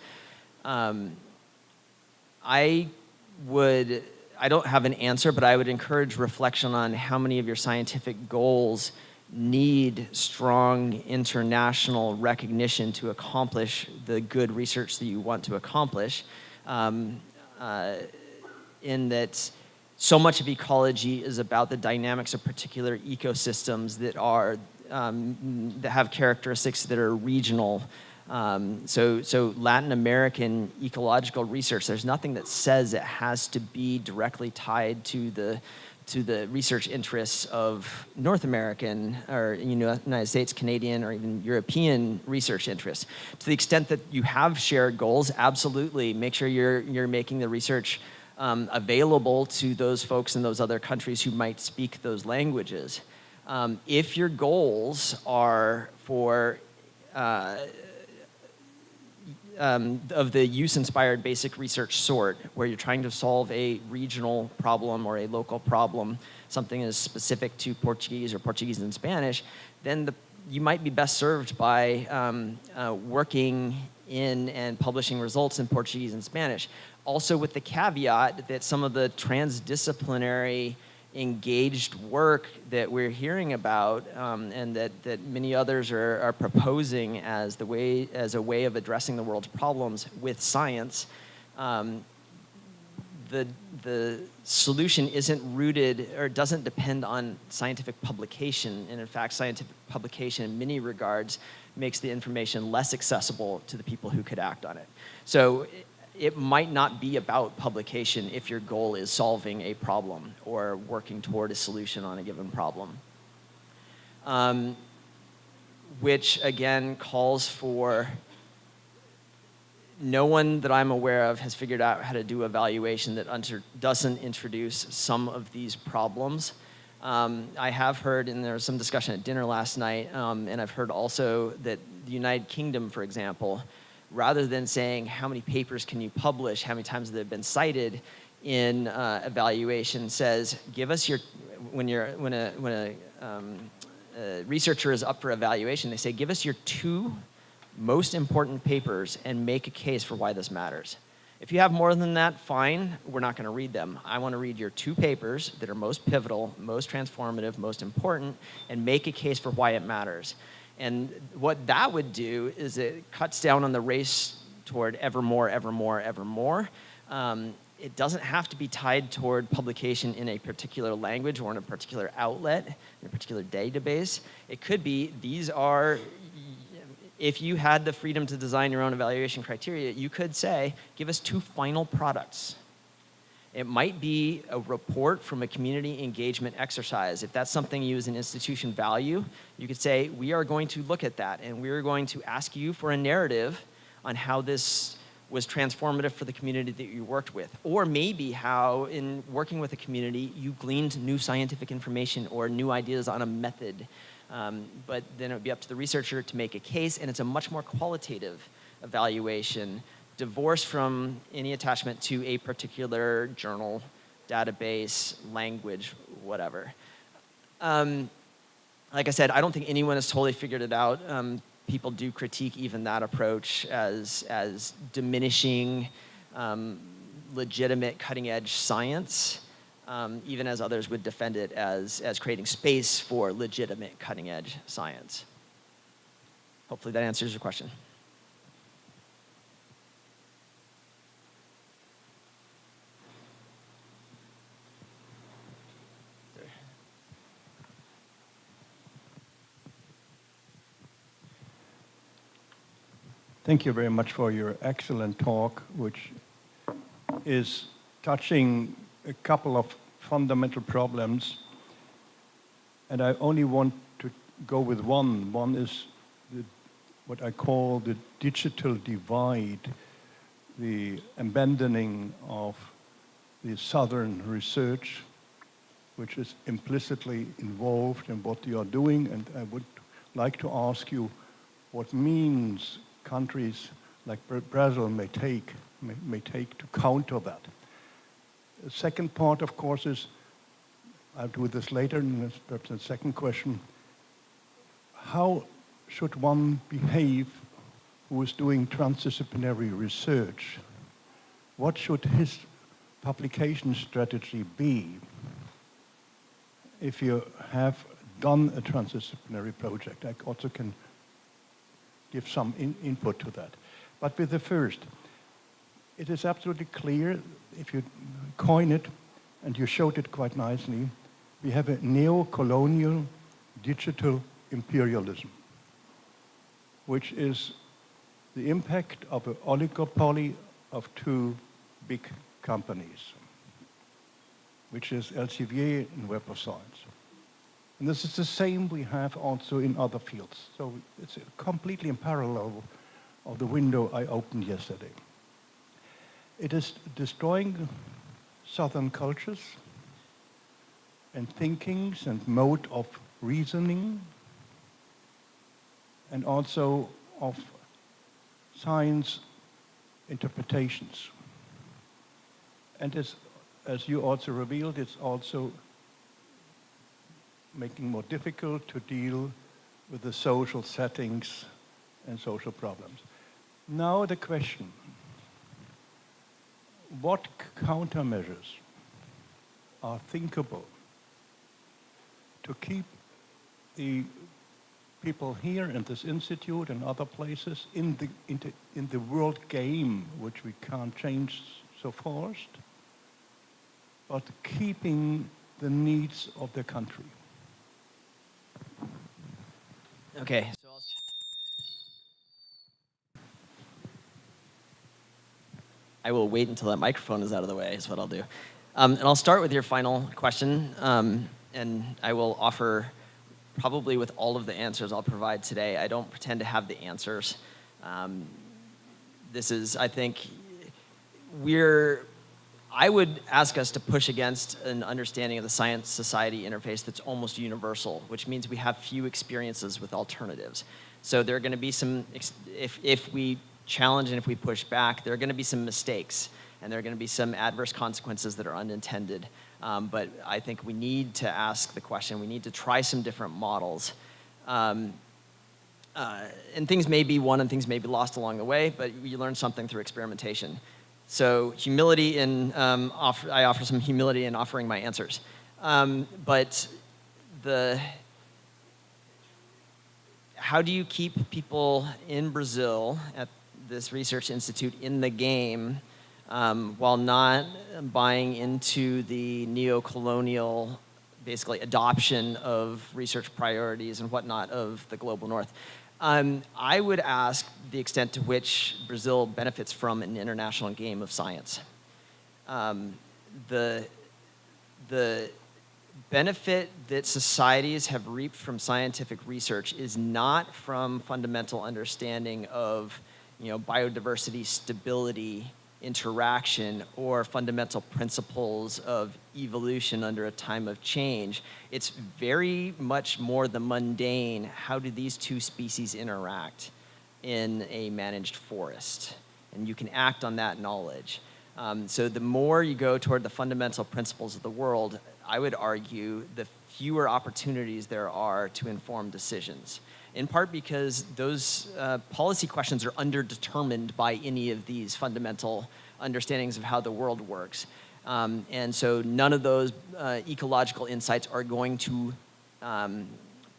I don't have an answer, but I would encourage reflection on how many of your scientific goals need strong international recognition to accomplish the good research that you want to accomplish. In that so much of ecology is about the dynamics of particular ecosystems that have characteristics that are regional. So Latin American ecological research, there's nothing that says it has to be directly tied to the research interests of North American or United States, Canadian, or even European research interests. To the extent that you have shared goals, absolutely make sure you're making the research available to those folks in those other countries who might speak those languages. If your goals are for of the use-inspired basic research sort, where you're trying to solve a regional problem or a local problem, something is specific to Portuguese or Portuguese and Spanish, then you might be best served by working in and publishing results in Portuguese and Spanish. Also with the caveat that some of the transdisciplinary engaged work that we're hearing about and that many others are proposing as a way of addressing the world's problems with science, the solution isn't rooted or doesn't depend on scientific publication. And in fact, scientific publication in many regards makes the information less accessible to the people who could act on it. So it might not be about publication if your goal is solving a problem or working toward a solution on a given problem. Which again calls for, no one that I'm aware of has figured out how to do evaluation that doesn't introduce some of these problems. I have heard, and there was some discussion at dinner last night, and I've heard also that the United Kingdom, for example, rather than saying how many papers can you publish, how many times they've been cited in evaluation, says give us your, when a researcher is up for evaluation, they say give us your 2 most important papers and make a case for why this matters. If you have more than that, fine, we're not going to read them. I want to read your 2 papers that are most pivotal, most transformative, most important, and make a case for why it matters. And what that would do is it cuts down on the race toward ever more, ever more, ever more. It doesn't have to be tied toward publication in a particular language or in a particular outlet, in a particular database. It could be, if you had the freedom to design your own evaluation criteria, you could say, give us 2 final products. It might be a report from a community engagement exercise. If that's something you as an institution value, you could say, we are going to look at that and we are going to ask you for a narrative on how this was transformative for the community that you worked with. Or maybe how, in working with a community, you gleaned new scientific information or new ideas on a method. But then it would be up to the researcher to make a case, and it's a much more qualitative evaluation, divorced from any attachment to a particular journal, database, language, whatever. Like I said, I don't think anyone has totally figured it out. People do critique even that approach as diminishing legitimate cutting-edge science, even as others would defend it as creating space for legitimate cutting-edge science. Hopefully that answers your question. Thank you very much for your excellent talk, which is touching a couple of fundamental problems. And I only want to go with one. One is the what I call the digital divide, the abandoning of the southern research, which is implicitly involved in what you are doing. And I would like to ask you what means countries like Brazil may take to counter that. The second part, of course, is, I'll do this later, and that's perhaps the second question. How should one behave who is doing transdisciplinary research? What should his publication strategy be if you have done a transdisciplinary project? I also can give some input to that. But with the first, it is absolutely clear, if you coin it, and you showed it quite nicely, we have a neo-colonial digital imperialism, which is the impact of an oligopoly of two big companies, which is Elsevier and Web of Science. And this is the same we have also in other fields. So it's completely in parallel of the window I opened yesterday. It is destroying Southern cultures and thinkings and mode of reasoning, and also of science interpretations. And as you also revealed, it's also making more difficult to deal with the social settings and social problems. Now the question, what countermeasures are thinkable to keep the people here in this institute and other places in the world game, which we can't change so fast, but keeping the needs of the country? Okay. So I will wait until that microphone is out of the way, is what I'll do. And I'll start with your final question, and I will offer, probably with all of the answers I'll provide today, I don't pretend to have the answers. This is, I think, I would ask us to push against an understanding of the science-society interface that's almost universal, which means we have few experiences with alternatives. So there are going to be some, if we challenge and if we push back, there are going to be some mistakes, and there are going to be some adverse consequences that are unintended. But I think we need to ask the question, we need to try some different models. And things may be won and things may be lost along the way, but you learn something through experimentation. So humility in, I offer some humility in offering my answers. But how do you keep people in Brazil at this research institute in the game while not buying into the neo-colonial, basically, adoption of research priorities and whatnot of the global north? I would ask the extent to which Brazil benefits from an international game of science. The benefit that societies have reaped from scientific research is not from fundamental understanding of, biodiversity, stability, interaction, or fundamental principles of evolution under a time of change. It's very much more the mundane, how do these two species interact in a managed forest? And you can act on that knowledge. So the more you go toward the fundamental principles of the world, I would argue the fewer opportunities there are to inform decisions. In part because those policy questions are underdetermined by any of these fundamental understandings of how the world works. And so none of those ecological insights are going to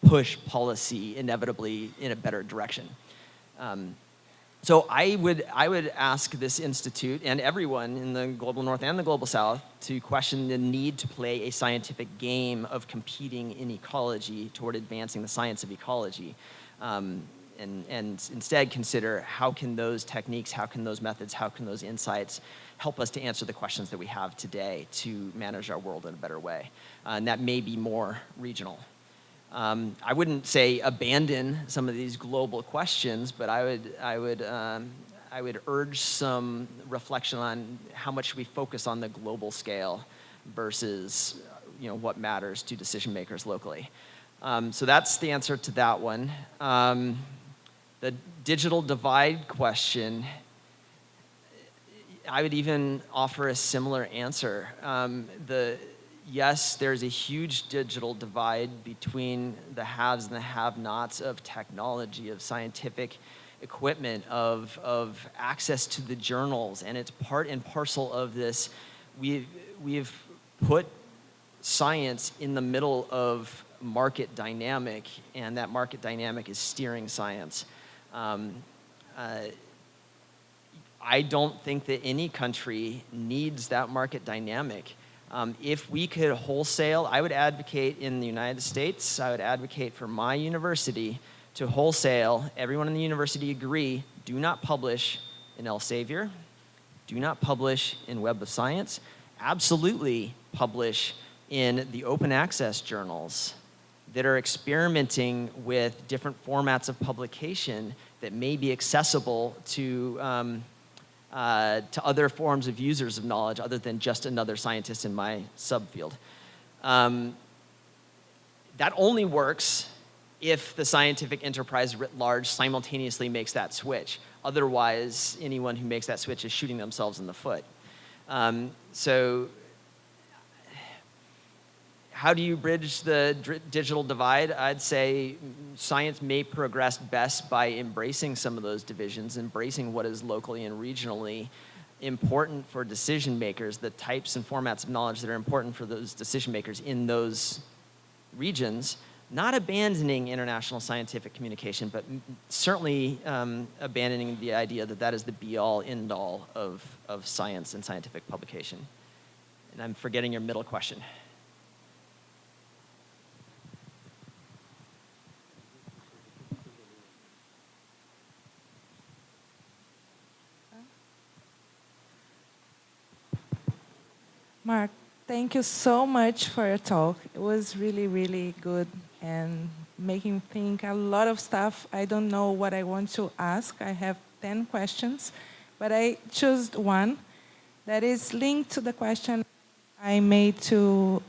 push policy inevitably in a better direction. So I would ask this institute and everyone in the global north and the global south to question the need to play a scientific game of competing in ecology toward advancing the science of ecology. And instead consider how can those techniques, how can those methods, how can those insights help us to answer the questions that we have today to manage our world in a better way. And that may be more regional. I wouldn't say abandon some of these global questions, but I would urge some reflection on how much we focus on the global scale versus what matters to decision makers locally. So that's the answer to that one. The digital divide question, I would even offer a similar answer. Yes, there's a huge digital divide between the haves and the have-nots of technology, of scientific equipment, of access to the journals, and it's part and parcel of this. We've put science in the middle of market dynamic, and that market dynamic is steering science. I don't think that any country needs that market dynamic. If we could wholesale, I would advocate in the United States, I would advocate for my university to wholesale, everyone in the university agree, do not publish in Elsevier, do not publish in Web of Science, absolutely publish in the open access journals that are experimenting with different formats of publication that may be accessible to other forms of users of knowledge other than just another scientist in my subfield. That only works if the scientific enterprise writ large simultaneously makes that switch. Otherwise, anyone who makes that switch is shooting themselves in the foot. So how do you bridge the digital divide? I'd say science may progress best by embracing some of those divisions, embracing what is locally and regionally important for decision makers, the types and formats of knowledge that are important for those decision makers in those regions, not abandoning international scientific communication, but certainly abandoning the idea that that is the be-all, end-all of science and scientific publication. And I'm forgetting your middle question. Mark, thank you so much for your talk. It was really, really good and making me think a lot of stuff. I don't know what I want to ask. I have 10 questions, but I chose one that is linked to the question I made to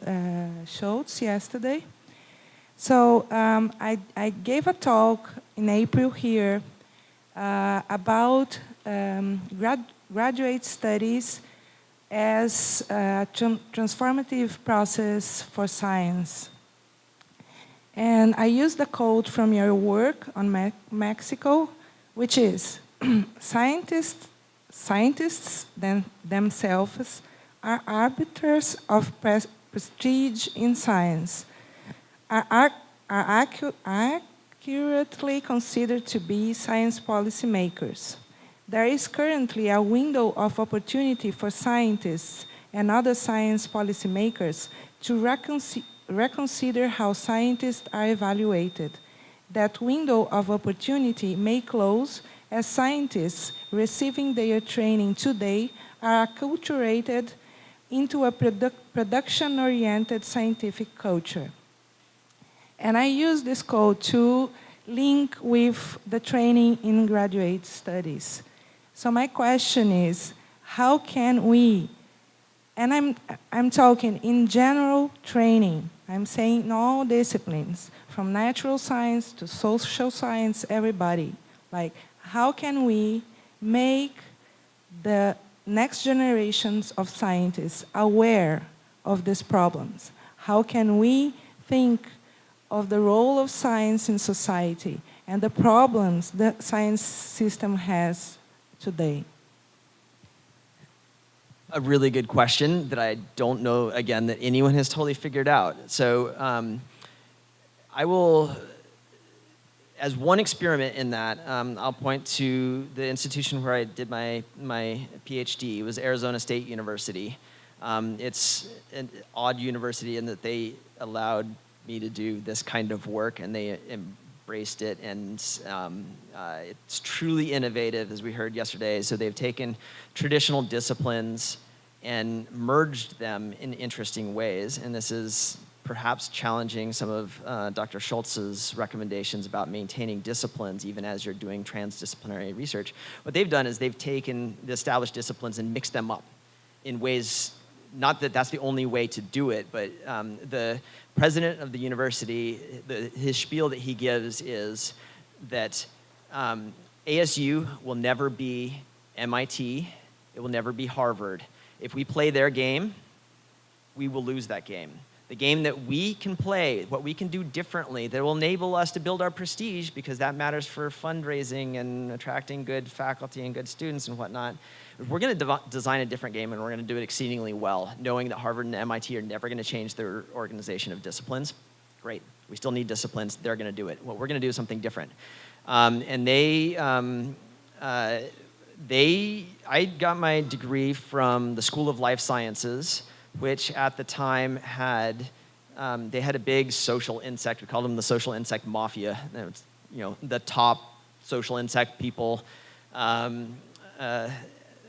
Schultz yesterday. So I gave a talk in April here about graduate studies as a transformative process for science. And I used the quote from your work on Mexico, which is, scientists themselves are arbiters of prestige in science, are accurately considered to be science policymakers. There is currently a window of opportunity for scientists and other science policymakers to reconsider how scientists are evaluated. That window of opportunity may close as scientists receiving their training today are acculturated into a production-oriented scientific culture. And I use this quote to link with the training in graduate studies. So my question is, how can we, and I'm talking in general training, I'm saying in all disciplines, from natural science to social science, everybody, like how can we make the next generations of scientists aware of these problems? How can we think of the role of science in society and the problems the science system has today? A really good question that I don't know, again, that anyone has totally figured out. So I will, as one experiment in that, I'll point to the institution where I did my PhD. It was Arizona State University. It's an odd university in that they allowed me to do this kind of work, and they embraced it, and it's truly innovative, as we heard yesterday. So they've taken traditional disciplines and merged them in interesting ways, and this is perhaps challenging some of Dr. Schultz's recommendations about maintaining disciplines even as you're doing transdisciplinary research. What they've done is they've taken the established disciplines and mixed them up in ways, not that that's the only way to do it, but the president of the university, his spiel that he gives is that ASU will never be MIT, it will never be Harvard. If we play their game, we will lose that game. The game that we can play, what we can do differently, that will enable us to build our prestige, because that matters for fundraising and attracting good faculty and good students and whatnot. We're going to design a different game, and we're going to do it exceedingly well, knowing that Harvard and MIT are never going to change their organization of disciplines. Great. We still need disciplines. They're going to do it. What we're going to do is something different. I got my degree from the School of Life Sciences, which at the time had, they had a big social insect. We called them the social insect mafia. It was, you know, the top social insect people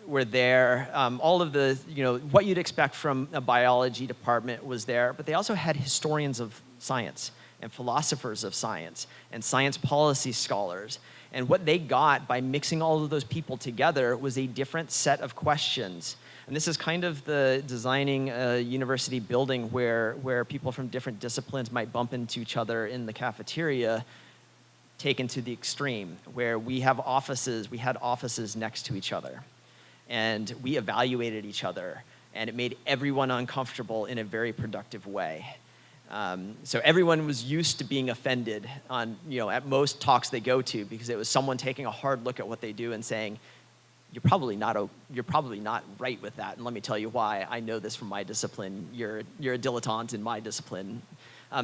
were there. All of the, you know, what you'd expect from a biology department was there, but they also had historians of science and philosophers of science and science policy scholars. And what they got by mixing all of those people together was a different set of questions. And this is kind of the designing a university building where people from different disciplines might bump into each other in the cafeteria, taken to the extreme, where we had offices next to each other. And we evaluated each other, and it made everyone uncomfortable in a very productive way. So everyone was used to being offended on, you know, at most talks they go to, because it was someone taking a hard look at what they do and saying, you're probably not right with that, and let me tell you why. I know this from my discipline. You're a dilettante in my discipline.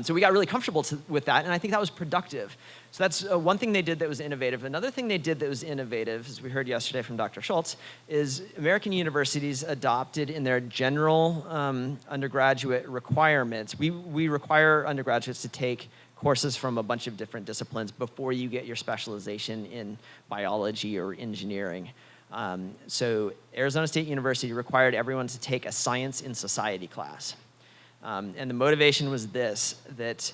So we got really comfortable with that, and I think that was productive. So that's one thing they did that was innovative. Another thing they did that was innovative, as we heard yesterday from Dr. Schultz, is American universities adopted in their general undergraduate requirements. We require undergraduates to take courses from a bunch of different disciplines before you get your specialization in biology or engineering. So Arizona State University required everyone to take a science in society class. And the motivation was this, that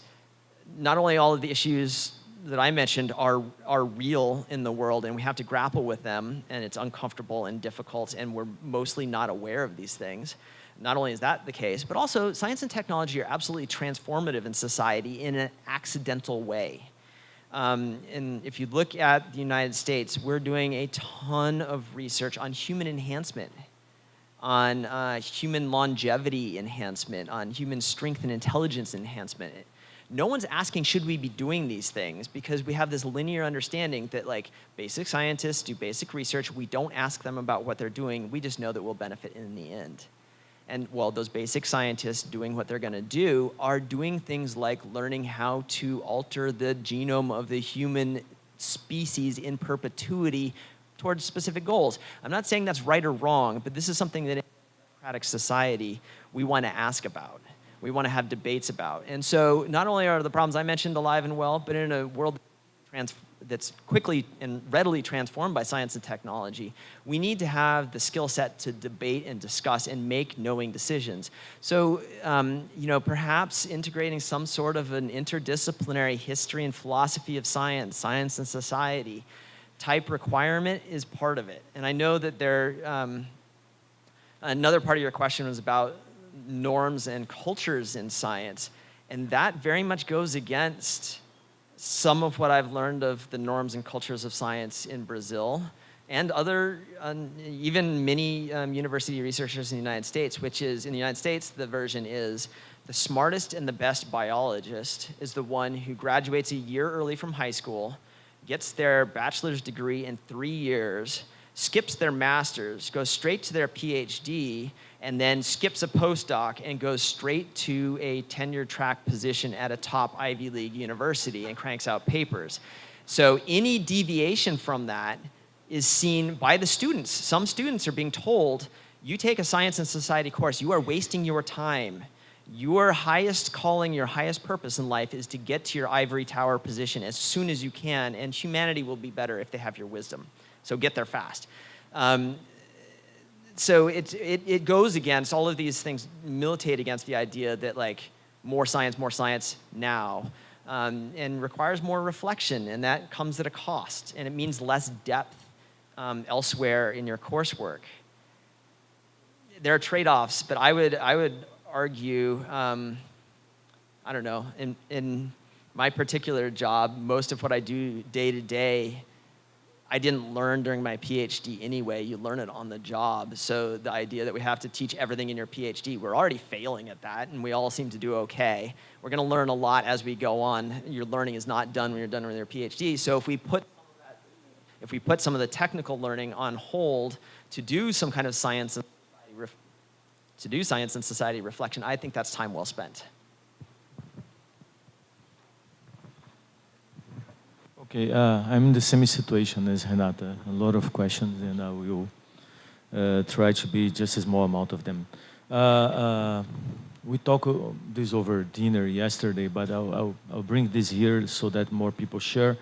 not only all of the issues that I mentioned are real in the world, and we have to grapple with them, and it's uncomfortable and difficult, and we're mostly not aware of these things. Not only is that the case, but also science and technology are absolutely transformative in society in an accidental way. And if you look at the United States, we're doing a ton of research on human enhancement, on human longevity enhancement, on human strength and intelligence enhancement. No one's asking, should we be doing these things? Because we have this linear understanding that, like, basic scientists do basic research. We don't ask them about what they're doing. We just know that we'll benefit in the end. And, well, those basic scientists doing what they're going to do are doing things like learning how to alter the genome of the human species in perpetuity towards specific goals. I'm not saying that's right or wrong, but this is something that in a democratic society we want to ask about. We want to have debates about. And so not only are the problems I mentioned alive and well, but in a world that's quickly and readily transformed by science and technology, we need to have the skill set to debate and discuss and make knowing decisions. So, you know, perhaps integrating some sort of an interdisciplinary history and philosophy of science, science and society type requirement is part of it. And I know that another part of your question was about norms and cultures in science, and that very much goes against some of what I've learned of the norms and cultures of science in Brazil and other, even many university researchers in the United States, which is, in the United States, the version is the smartest and the best biologist is the one who graduates a year early from high school, gets their bachelor's degree in 3 years, skips their master's, goes straight to their PhD, and then skips a postdoc and goes straight to a tenure track position at a top Ivy League university and cranks out papers. So any deviation from that is seen by the students. Some students are being told, you take a science and society course, you are wasting your time. Your highest calling, your highest purpose in life is to get to your ivory tower position as soon as you can, and humanity will be better if they have your wisdom. So get there fast. So it goes against, all of these things militate against the idea that, like, more science now, and requires more reflection, and that comes at a cost, and it means less depth elsewhere in your coursework. There are trade-offs, but I would argue, I don't know, in my particular job, most of what I do day to day, I didn't learn during my PhD anyway. You learn it on the job. So the idea that we have to teach everything in your PhD, we're already failing at that, and we all seem to do okay. We're going to learn a lot as we go on. Your learning is not done when you're done with your PhD. So if we put some of the technical learning on hold to do some kind of science and society reflection, I think that's time well spent. Okay, I'm in the same situation as Renata. A lot of questions, and I will try to be just a small amount of them. We talked this over dinner yesterday, but I'll bring this here so that more people share.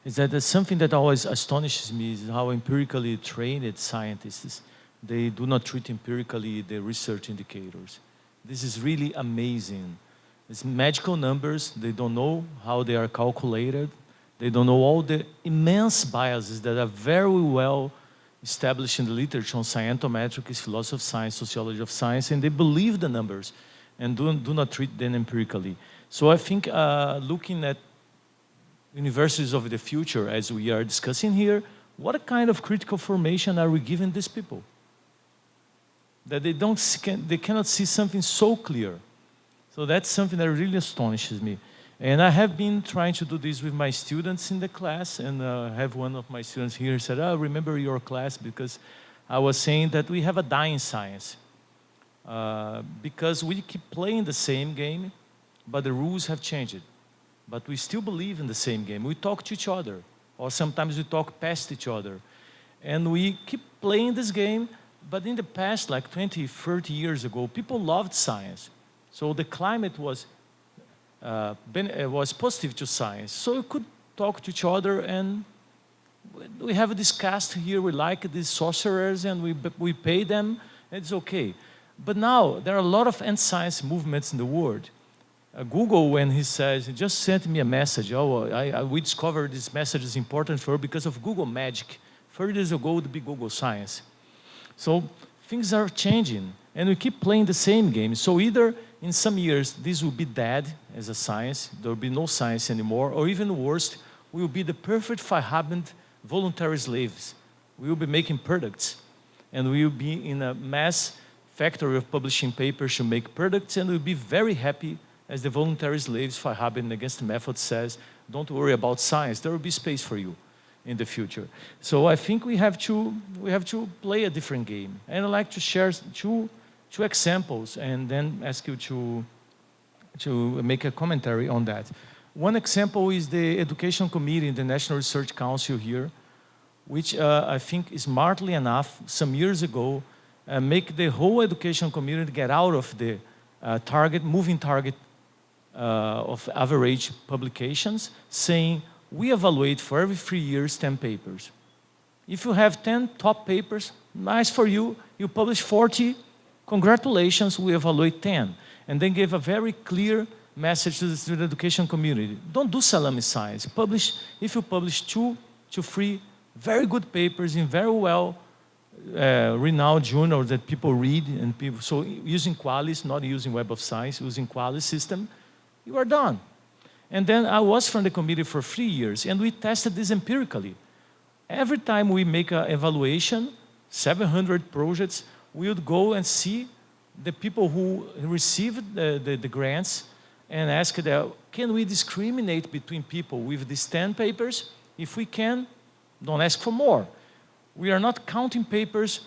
Is that something that always astonishes me is how empirically trained scientists, they do not treat empirically the research indicators. This is really amazing. It's magical numbers. They don't know how they are calculated. They don't know all the immense biases that are very well established in the literature on scientometrics, philosophy of science, sociology of science, and they believe the numbers and do not treat them empirically. So I think looking at universities of the future, as we are discussing here, what kind of critical formation are we giving these people? That they cannot see something so clear. So that's something that really astonishes me. And I have been trying to do this with my students in the class, and I have one of my students here who said, remember your class, because I was saying that we have a dying science. Because we keep playing the same game, but the rules have changed. But we still believe in the same game. We talk to each other, or sometimes we talk past each other. And we keep playing this game, but in the past, like 20, 30 years ago, people loved science. So the climate was positive to science. So we could talk to each other, and we have discussed here, we like these sorcerers, and we pay them, and it's okay. But now, there are a lot of anti-science movements in the world. Google, when he says, he just sent me a message, we discovered this message is important for because of Google magic. 30 years ago, it would be Google Science. So things are changing, and we keep playing the same game. So either in some years, this will be dead as a science, there will be no science anymore, or even worse, we will be the perfect 500 voluntary slaves. We will be making products, and we will be in a mass factory of publishing papers to make products, and we'll be very happy as the voluntary slaves 500 against the method says, don't worry about science, there will be space for you in the future. So I think we have to play a different game. And I'd like to share two examples and then ask you to make a commentary on that. One example is the Education Committee in the National Research Council here, which I think is smartly enough, some years ago, make the whole education community get out of the moving target of average publications, saying, we evaluate for every 3 years 10 papers. If you have 10 top papers, nice for you, you publish 40, congratulations, we evaluate 10. And then give a very clear message to the education community. Don't do salami science. If you publish 2 to 3 very good papers in very well renowned journals that people read, and people, so using Qualis, not using Web of Science, using Qualis system, you are done. And then I was from the committee for 3 years, and we tested this empirically. Every time we make an evaluation, 700 projects, we would go and see the people who received the grants and ask them, can we discriminate between people with these 10 papers? If we can, don't ask for more. We are not counting papers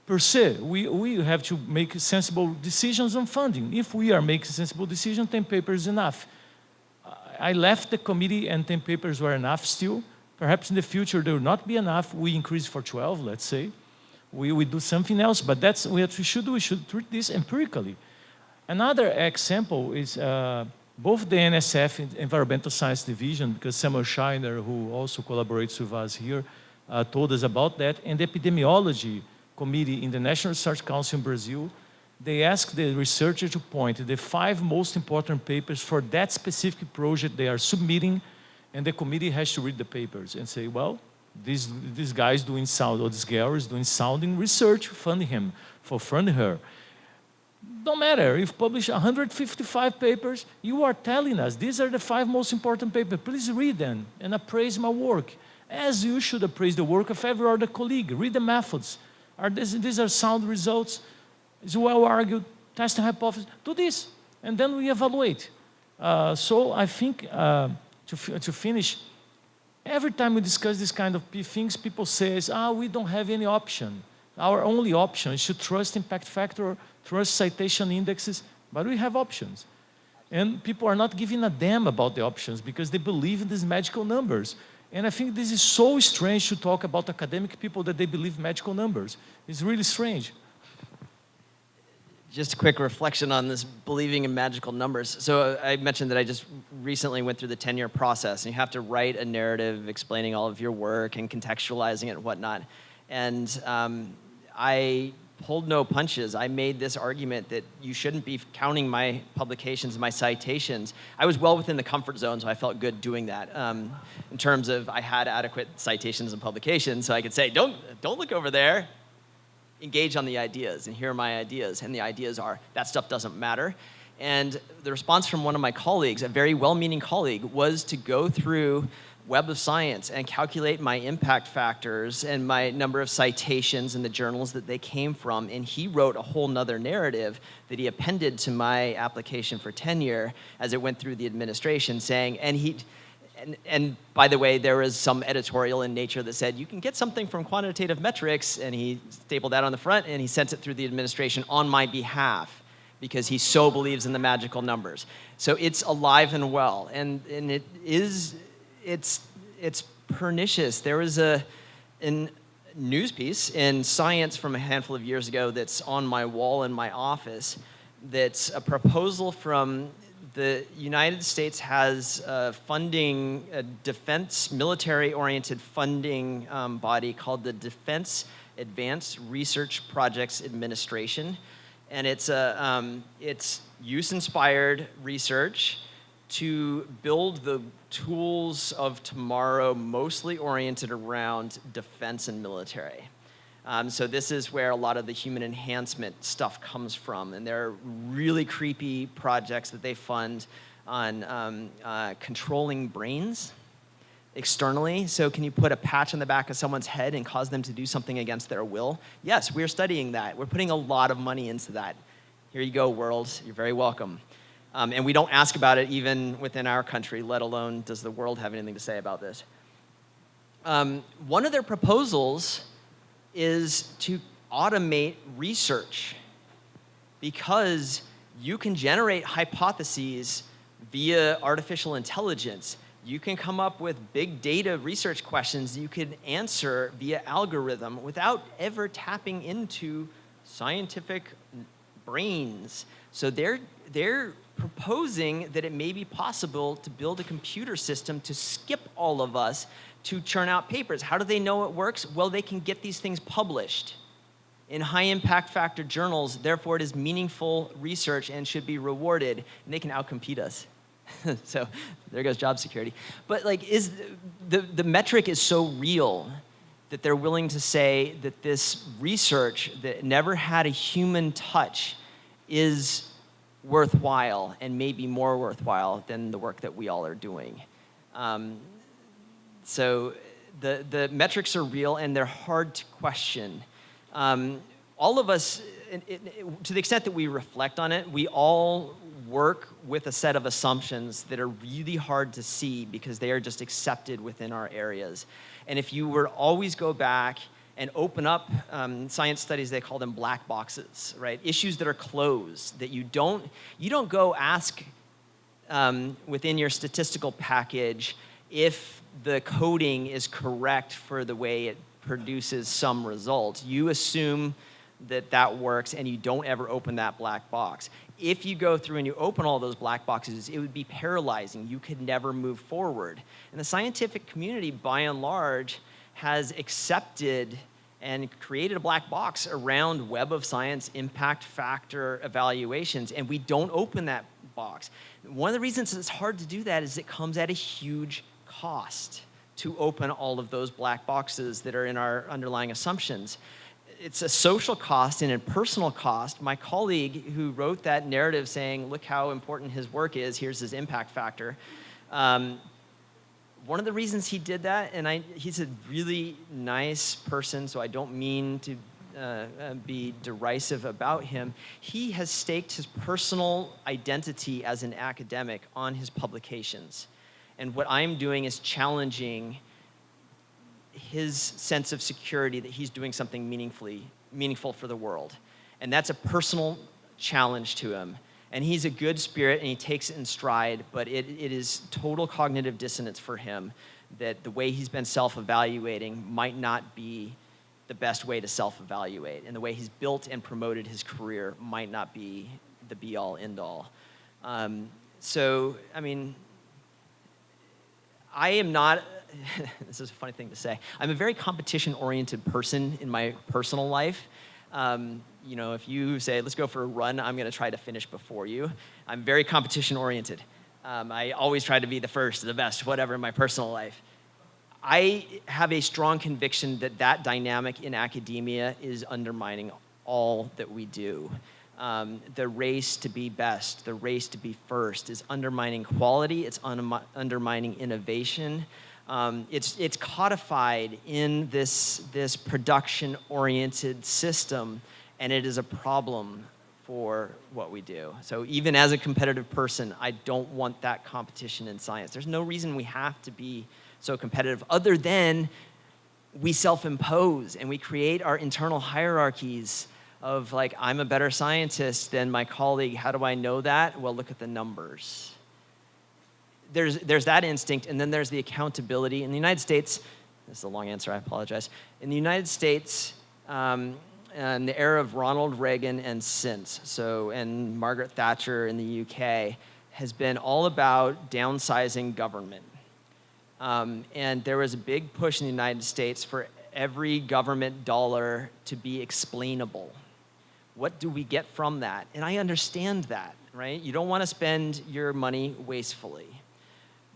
per se. We have to make sensible decisions on funding. If we are making sensible decisions, 10 papers is enough. I left the committee and 10 papers were enough still. Perhaps in the future there will not be enough. We increase for 12, let's say. We do something else, but that's what we should do. We should treat this empirically. Another example is both the NSF, Environmental Science Division, because Samuel Scheiner, who also collaborates with us here, told us about that, and the Epidemiology Committee in the National Research Council in Brazil they ask the researcher to point the 5 most important papers for that specific project they are submitting, and the committee has to read the papers and say, well, this guy is doing sound, or this girl is doing sounding research, fund him, for fund her. Don't matter, if you publish 155 papers, you are telling us, these are the 5 most important papers, please read them and appraise my work, as you should appraise the work of every other colleague. Read the methods. These are sound results, it's well argued, test the hypothesis, do this, and then we evaluate. So I think, to finish, every time we discuss this kind of things, people say, we don't have any option. Our only option is to trust impact factor, trust citation indexes, but we have options. And people are not giving a damn about the options because they believe in these magical numbers. And I think this is so strange to talk about academic people that they believe magical numbers. It's really strange. Just a quick reflection on this believing in magical numbers. So I mentioned that I just recently went through the tenure process, and you have to write a narrative explaining all of your work and contextualizing it and whatnot. And I pulled no punches. I made this argument that you shouldn't be counting my publications, my citations. I was well within the comfort zone, so I felt good doing that. In terms of I had adequate citations and publications, so I could say, don't look over there. Engage on the ideas, and here are my ideas. And the ideas are, that stuff doesn't matter. And the response from one of my colleagues, a very well-meaning colleague, was to go through Web of Science and calculate my impact factors and my number of citations and the journals that they came from. And he wrote a whole nother narrative that he appended to my application for tenure as it went through the administration, saying, and by the way, there was some editorial in Nature that said, you can get something from quantitative metrics, and he stapled that on the front, and he sent it through the administration on my behalf, because he so believes in the magical numbers. So it's alive and well, and it's pernicious. There was a news piece in Science from a handful of years ago that's on my wall in my office that's a proposal from the United States has a defense, military-oriented funding body called the Defense Advanced Research Projects Administration. And it's use-inspired research to build the tools of tomorrow, mostly oriented around defense and military. So this is where a lot of the human enhancement stuff comes from. And there are really creepy projects that they fund on controlling brains externally. So can you put a patch on the back of someone's head and cause them to do something against their will? Yes, we're studying that. We're putting a lot of money into that. Here you go, world. You're very welcome. And we don't ask about it even within our country, let alone does the world have anything to say about this. One of their proposals is to automate research, because you can generate hypotheses via artificial intelligence. You can come up with big data research questions you can answer via algorithm without ever tapping into scientific brains. So they're proposing that it may be possible to build a computer system to skip all of us to churn out papers. How do they know it works? Well, they can get these things published in high impact factor journals. Therefore, it is meaningful research and should be rewarded. And they can outcompete us. So there goes job security. But like, the metric is so real that they're willing to say that this research that never had a human touch is worthwhile, and maybe more worthwhile than the work that we all are doing. So the metrics are real, and they're hard to question. All of us, to the extent that we reflect on it, we all work with a set of assumptions that are really hard to see because they are just accepted within our areas. And if you were to always go back and open up science studies, they call them black boxes, right? Issues that are closed, that you don't go ask within your statistical package if the coding is correct for the way it produces some result. You assume that works, and you don't ever open that black box. If you go through and you open all those black boxes, it would be paralyzing. You could never move forward. And the scientific community, by and large, has accepted and created a black box around Web of Science impact factor evaluations, and we don't open that box. One of the reasons it's hard to do that is it comes at a huge cost to open all of those black boxes that are in our underlying assumptions. It's a social cost and a personal cost. My colleague who wrote that narrative saying, look how important his work is, here's his impact factor. One of the reasons he did that, and he's a really nice person, so I don't mean to be derisive about him, he has staked his personal identity as an academic on his publications. And what I'm doing is challenging his sense of security that he's doing something meaningful for the world. And that's a personal challenge to him. And he's a good spirit and he takes it in stride, but it is total cognitive dissonance for him that the way he's been self-evaluating might not be the best way to self-evaluate. And the way he's built and promoted his career might not be the be-all, end-all. So, I mean, I am not, this is a funny thing to say, I'm a very competition-oriented person in my personal life. You know, if you say, let's go for a run, I'm going to try to finish before you. I'm very competition-oriented. I always try to be the first, the best, whatever in my personal life. I have a strong conviction that that dynamic in academia is undermining all that we do. The race to be best, the race to be first is undermining quality, it's undermining innovation. It's codified in this production-oriented system, and it is a problem for what we do. So even as a competitive person, I don't want that competition in science. There's no reason we have to be so competitive other than we self-impose and we create our internal hierarchies of like, I'm a better scientist than my colleague. How do I know that? Well, look at the numbers. There's that instinct, and then there's the accountability. In the United States, this is a long answer, I apologize. In the United States, in the era of Ronald Reagan and since, and Margaret Thatcher in the UK, has been all about downsizing government. And there was a big push in the United States for every government dollar to be explainable. What do we get from that? And I understand that, right? You don't want to spend your money wastefully.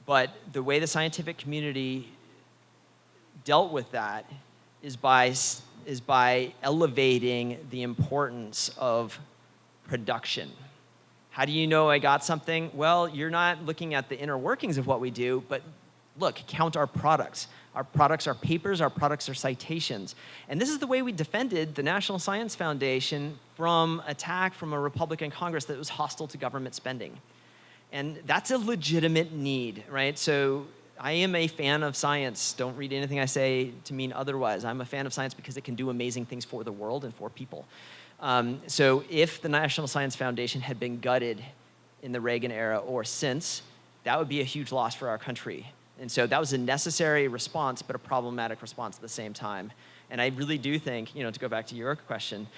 But the way the scientific community dealt with that is by elevating the importance of production. How do you know I got something? Well, you're not looking at the inner workings of what we do, but look, count our products. Our products are papers, our products are citations. And this is the way we defended the National Science Foundation from attack from a Republican Congress that was hostile to government spending. And that's a legitimate need, right? So I am a fan of science. Don't read anything I say to mean otherwise. I'm a fan of science because it can do amazing things for the world and for people. So if the National Science Foundation had been gutted in the Reagan era or since, that would be a huge loss for our country. And so that was a necessary response, but a problematic response at the same time. And I really do think, you know, to go back to your question,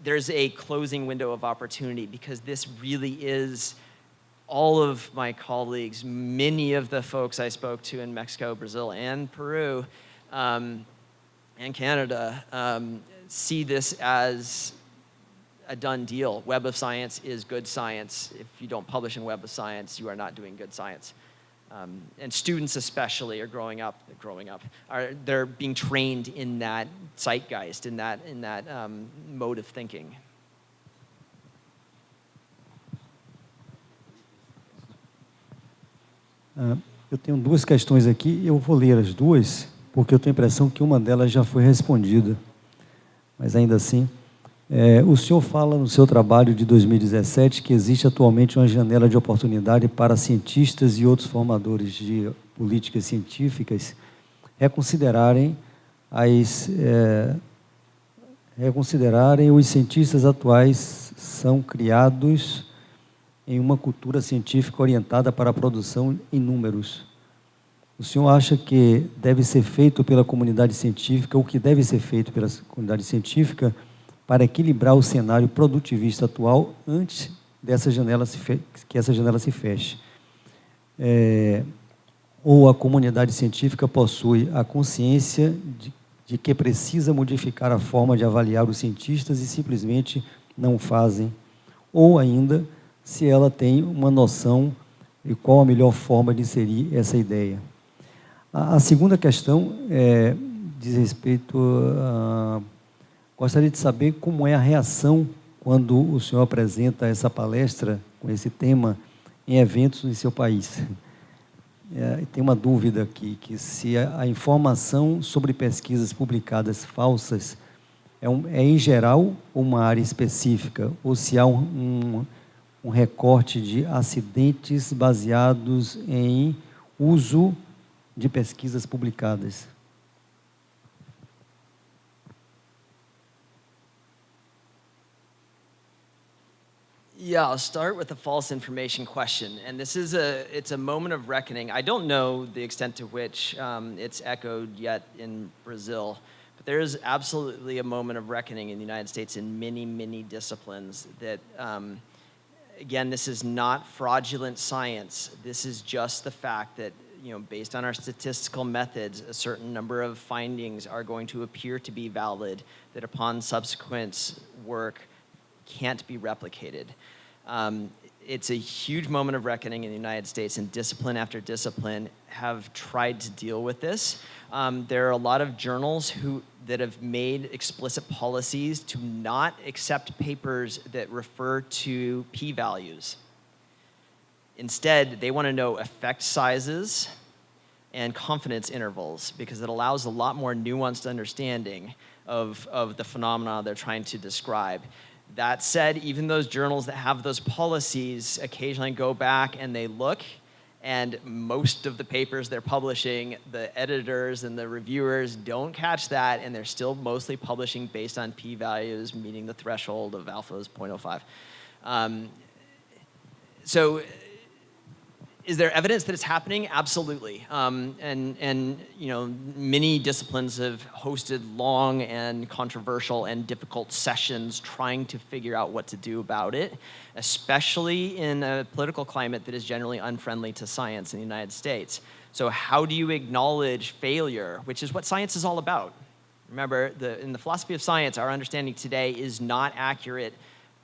there's a closing window of opportunity because this really is all of my colleagues, many of the folks I spoke to in Mexico, Brazil, and Peru, and Canada, see this as a done deal. Web of Science is good science. If you don't publish in Web of Science, you are not doing good science. And students especially are growing up, they're being trained in that zeitgeist, in that mode of thinking. Eu tenho duas questões aqui, eu vou ler as duas, porque eu tenho a impressão que uma delas já foi respondida. Mas ainda assim, o senhor fala no seu trabalho de 2017 que existe atualmente uma janela de oportunidade para cientistas e outros formadores de políticas científicas reconsiderarem os cientistas atuais são criados em uma cultura científica orientada para a produção em números. O senhor acha que deve ser feito pela comunidade científica, o que deve ser feito pela comunidade científica para equilibrar o cenário produtivista atual antes dessa janela que essa janela se feche? Ou a comunidade científica possui a consciência de que precisa modificar a forma de avaliar os cientistas e simplesmente não fazem, ou ainda se ela tem uma noção de qual a melhor forma de inserir essa ideia. A segunda questão diz respeito a... Gostaria de saber como é a reação quando o senhor apresenta essa palestra com esse tema em eventos em seu país. Tem uma dúvida aqui, que se a informação sobre pesquisas publicadas falsas é em geral ou uma área específica, ou se há um recorte de acidentes baseados em uso de pesquisas publicadas. Yeah, I'll start with the false information question. And this is it's a moment of reckoning. I don't know the extent to which it's echoed yet in Brazil, but there is absolutely a moment of reckoning in the United States in many, many disciplines that, again, this is not fraudulent science. This is just the fact that, based on our statistical methods, a certain number of findings are going to appear to be valid, that upon subsequent work can't be replicated. It's a huge moment of reckoning in the United States, and discipline after discipline have tried to deal with this. There are a lot of journals that have made explicit policies to not accept papers that refer to p-values. Instead, they want to know effect sizes and confidence intervals, because it allows a lot more nuanced understanding of the phenomena they're trying to describe. That said, even those journals that have those policies occasionally go back and they look, and most of the papers they're publishing, the editors and the reviewers don't catch that, and they're still mostly publishing based on p-values, meeting the threshold of alpha is 0.05. So is there evidence that it's happening? Absolutely. Many disciplines have hosted long and controversial and difficult sessions trying to figure out what to do about it, especially in a political climate that is generally unfriendly to science in the United States. So how do you acknowledge failure, which is what science is all about? Remember, in the philosophy of science, our understanding today is not accurate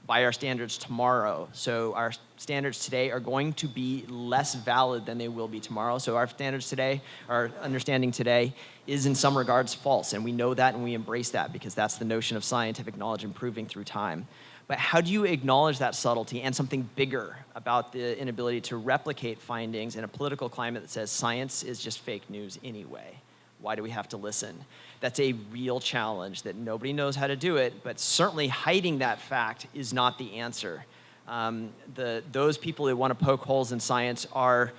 by our standards tomorrow. So our standards today are going to be less valid than they will be tomorrow. So our standards today, our understanding today, is in some regards false. And we know that and we embrace that, because that's the notion of scientific knowledge improving through time. But how do you acknowledge that subtlety and something bigger about the inability to replicate findings in a political climate that says science is just fake news anyway? Why do we have to listen? That's a real challenge that nobody knows how to do it, but certainly hiding that fact is not the answer. Those people who want to poke holes in science are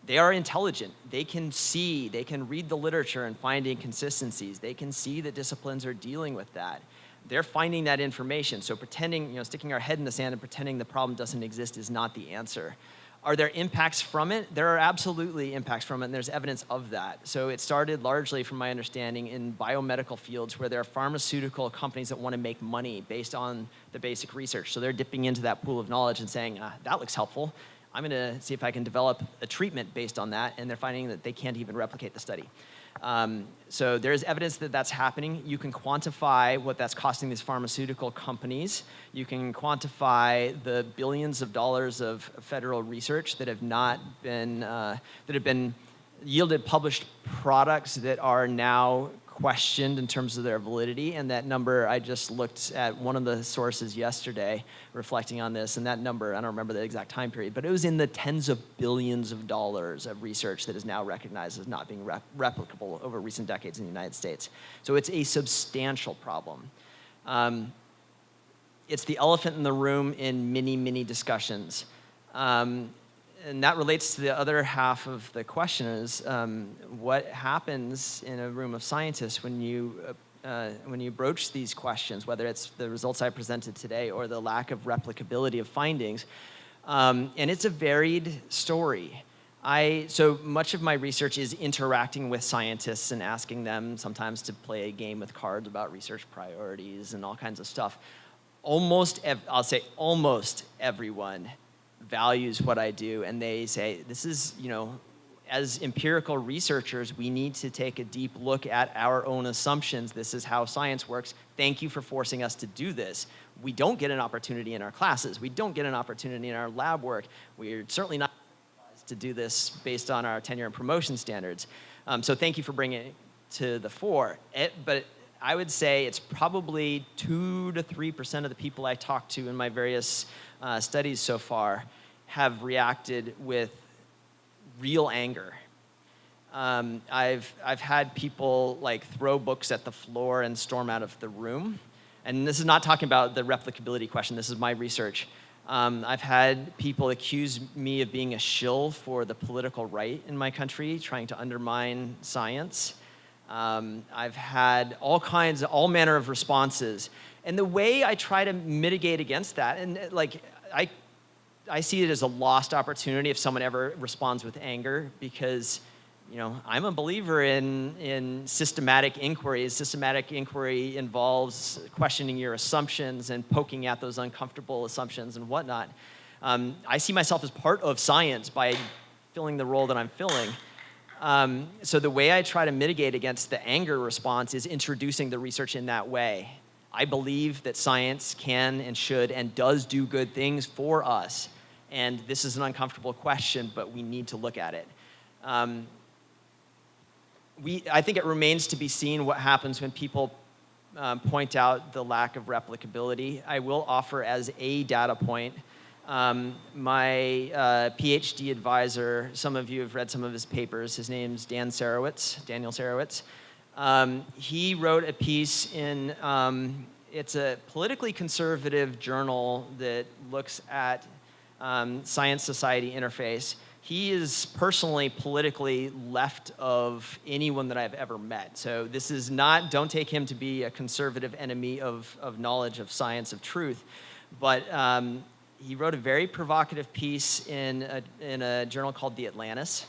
intelligent. They can see, they can read the literature and find inconsistencies. They can see that disciplines are dealing with that. They're finding that information. So pretending, sticking our head in the sand and pretending the problem doesn't exist is not the answer. Are there impacts from it? There are absolutely impacts from it, and there's evidence of that. So it started largely, from my understanding, in biomedical fields where there are pharmaceutical companies that want to make money based on the basic research. So they're dipping into that pool of knowledge and saying, that looks helpful. I'm going to see if I can develop a treatment based on that, and they're finding that they can't even replicate the study. So there's evidence that that's happening. You can quantify what that's costing these pharmaceutical companies. You can quantify the billions of dollars of federal research that have not been, that have been yielded published products that are now questioned in terms of their validity. And that number, I just looked at one of the sources yesterday reflecting on this, and that number, I don't remember the exact time period, but it was in the tens of billions of dollars of research that is now recognized as not being replicable over recent decades in the United States. So it's a substantial problem. It's the elephant in the room in many, many discussions. And that relates to the other half of the question is, what happens in a room of scientists when you broach these questions, whether it's the results I presented today or the lack of replicability of findings. And it's a varied story. So much of my research is interacting with scientists and asking them sometimes to play a game with cards about research priorities and all kinds of stuff. I'll say almost everyone values what I do, and they say, this is, as empirical researchers, we need to take a deep look at our own assumptions. This is how science works. Thank you for forcing us to do this. We don't get an opportunity in our classes. We don't get an opportunity in our lab work. We're certainly not to do this based on our tenure and promotion standards. So thank you for bringing it to the fore. But I would say it's probably 2 to 3% of the people I talked to in my various studies so far have reacted with real anger. I've had people like throw books at the floor and storm out of the room. And this is not talking about the replicability question. This is my research. I've had people accuse me of being a shill for the political right in my country, trying to undermine science. I've had all manner of responses. And the way I try to mitigate against that, and like I see it as a lost opportunity if someone ever responds with anger, because I'm a believer in systematic inquiry. Systematic inquiry involves questioning your assumptions and poking at those uncomfortable assumptions and whatnot. I see myself as part of science by filling the role that I'm filling. So the way I try to mitigate against the anger response is introducing the research in that way. I believe that science can and should and does do good things for us. And this is an uncomfortable question, but we need to look at it. I think it remains to be seen what happens when people point out the lack of replicability. I will offer as a data point, my PhD advisor, some of you have read some of his papers. His name's Daniel Sarowitz. He wrote a piece in, it's a politically conservative journal that looks at science-society interface. He is personally politically left of anyone that I've ever met. So this is not, don't take him to be a conservative enemy of knowledge, of science, of truth. But he wrote a very provocative piece in a journal called The Atlantis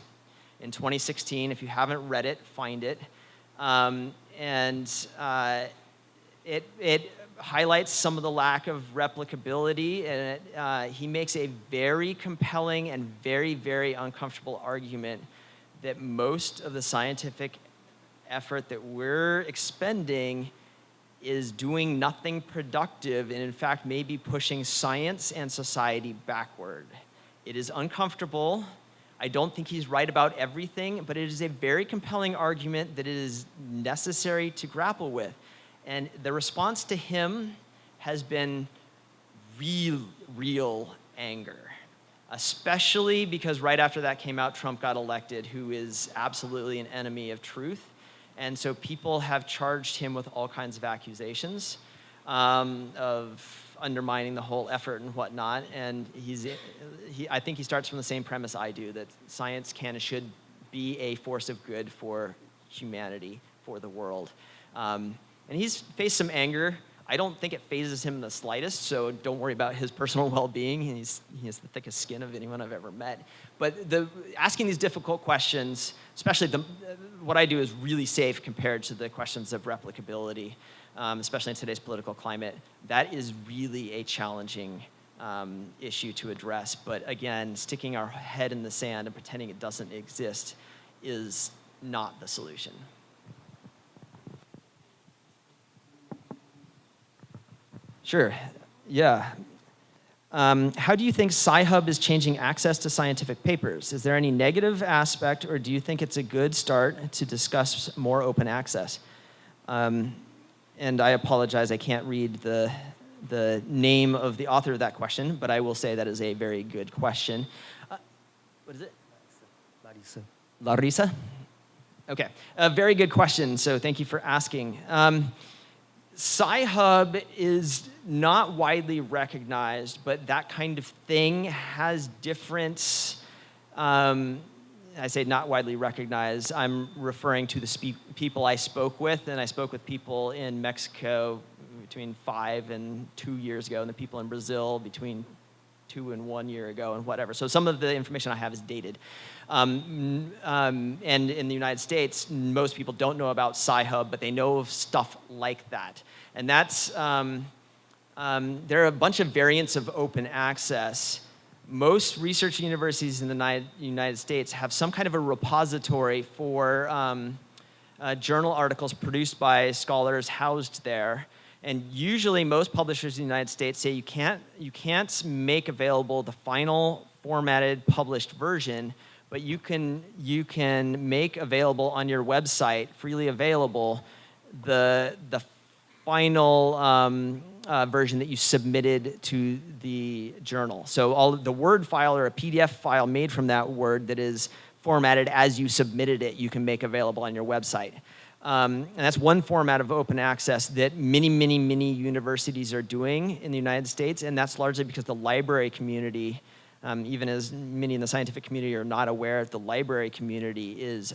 in 2016. If you haven't read it, find it. It highlights some of the lack of replicability, and he makes a very compelling and very, very uncomfortable argument that most of the scientific effort that we're expending is doing nothing productive, and in fact may be pushing science and society backward. It is uncomfortable. I don't think he's right about everything, but it is a very compelling argument that it is necessary to grapple with. And the response to him has been real anger, especially because right after that came out, Trump got elected, who is absolutely an enemy of truth. And so people have charged him with all kinds of accusations of undermining the whole effort and whatnot. And I think he starts from the same premise I do, that science can and should be a force of good for humanity, for the world. And he's faced some anger. I don't think it phases him in the slightest, so don't worry about his personal well-being. He has the thickest skin of anyone I've ever met. But asking these difficult questions, especially what I do is really safe compared to the questions of replicability, especially in today's political climate. That is really a challenging issue to address. But again, sticking our head in the sand and pretending it doesn't exist is not the solution. Sure, yeah. How do you think Sci-Hub is changing access to scientific papers? Is there any negative aspect, or do you think it's a good start to discuss more open access? And I apologize, I can't read the name of the author of that question, but I will say that is a very good question. What is it? Larissa? Okay, a very good question, so thank you for asking. Sci-Hub is not widely recognized, but that kind of thing has different, I say not widely recognized, I'm referring to the people I spoke with, and I spoke with people in Mexico between 5 and 2 years ago, and the people in Brazil between 2 and 1 year ago, and whatever. So some of the information I have is dated. And in the United States, most people don't know about Sci-Hub, but they know of stuff like that. And that's, there are a bunch of variants of open access. most research universities in the United States have some kind of a repository for journal articles produced by scholars housed there. And usually most publishers in the United States say you can't make available the final formatted published version, but you can make available on your website, freely available, the final version that you submitted to the journal. So all the Word file or a PDF file made from that Word that is formatted as you submitted it, you can make available on your website. And that's one format of open access that many universities are doing in the United States, and that's largely because the library community, even as many in the scientific community are not aware, the library community is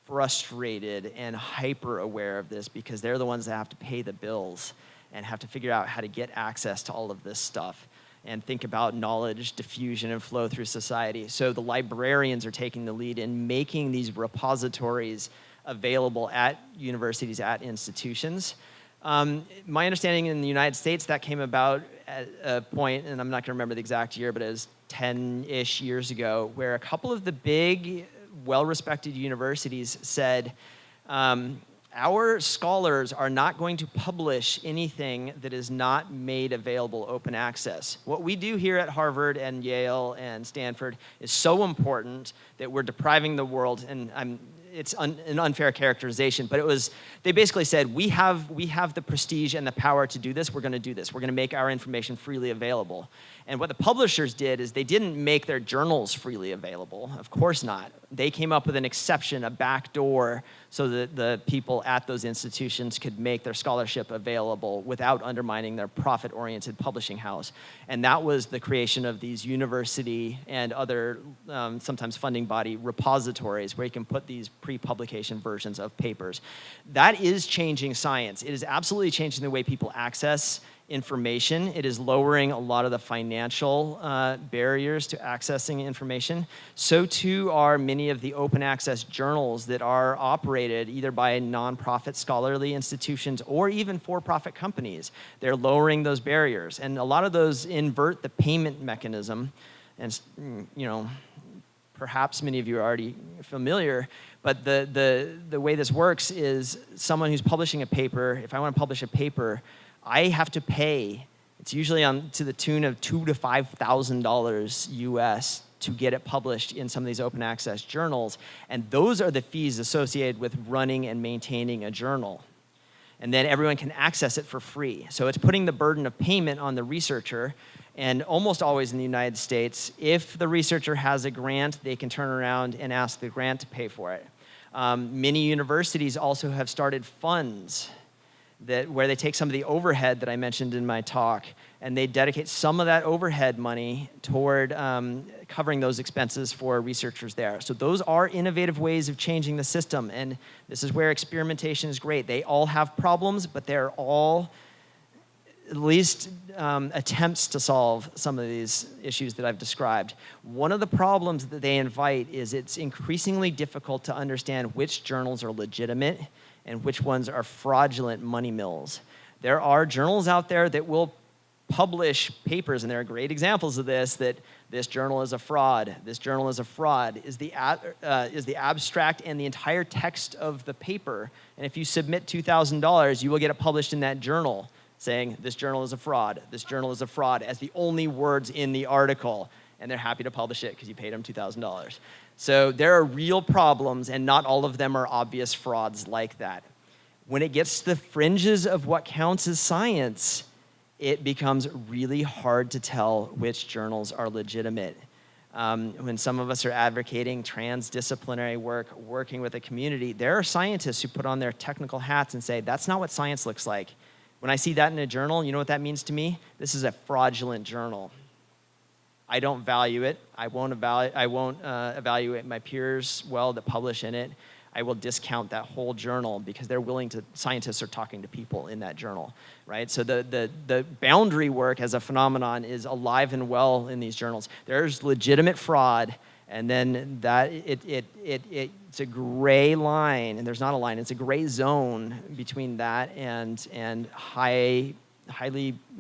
frustrated and hyper aware of this because they're the ones that have to pay the bills and have to figure out how to get access to all of this stuff and think about knowledge diffusion and flow through society. So the librarians are taking the lead in making these repositories available at universities, at institutions. My understanding in the United States, that came about at a point, and I'm not going to remember the exact year, but it was 10-ish years ago, where a couple of the big, well-respected universities said, our scholars are not going to publish anything that is not made available open access. What we do here at Harvard and Yale and Stanford is so important that we're depriving the world, and it's an unfair characterization, but they basically said, we have the prestige and the power to do this, we're gonna do this. We're gonna make our information freely available. And what the publishers did is they didn't make their journals freely available, of course not. They came up with an exception, a backdoor, so that the people at those institutions could make their scholarship available without undermining their profit-oriented publishing house. And that was the creation of these university and other, sometimes funding body repositories where you can put these pre-publication versions of papers. That is changing science. It is absolutely changing the way people access information. It is lowering a lot of the financial barriers to accessing information. So too are many of the open access journals that are operated either by nonprofit scholarly institutions or even for-profit companies. They're lowering those barriers. And a lot of those invert the payment mechanism. And perhaps many of you are already familiar, but the way this works is someone who's publishing a paper, if I want to publish a paper, I have to pay, it's usually to the tune of $2,000 to $5,000 US to get it published in some of these open access journals. And those are the fees associated with running and maintaining a journal. And then everyone can access it for free. So it's putting the burden of payment on the researcher. And almost always in the United States, if the researcher has a grant, they can turn around and ask the grant to pay for it. Many universities also have started funds where they take some of the overhead that I mentioned in my talk, and they dedicate some of that overhead money toward covering those expenses for researchers there. So those are innovative ways of changing the system, and this is where experimentation is great. They all have problems, but they're all at least attempts to solve some of these issues that I've described. One of the problems that they invite is it's increasingly difficult to understand which journals are legitimate and which ones are fraudulent money mills. There are journals out there that will publish papers, and there are great examples of this, that this journal is a fraud, this journal is a fraud, is the abstract and the entire text of the paper. And if you submit $2,000, you will get it published in that journal saying, this journal is a fraud, this journal is a fraud, as the only words in the article. And they're happy to publish it because you paid them $2,000. So there are real problems, and not all of them are obvious frauds like that. When it gets to the fringes of what counts as science, it becomes really hard to tell which journals are legitimate. When some of us are advocating transdisciplinary work, working with a community, there are scientists who put on their technical hats and say, that's not what science looks like. When I see that in a journal, you know what that means to me? This is a fraudulent journal. I don't value it. I won't evaluate my peers well that publish in it. I will discount that whole journal because they're willing to, scientists are talking to people in that journal, right? So the boundary work as a phenomenon is alive and well in these journals. There's legitimate fraud, and then it's a gray line, and there's not a line, it's a gray zone between that and highly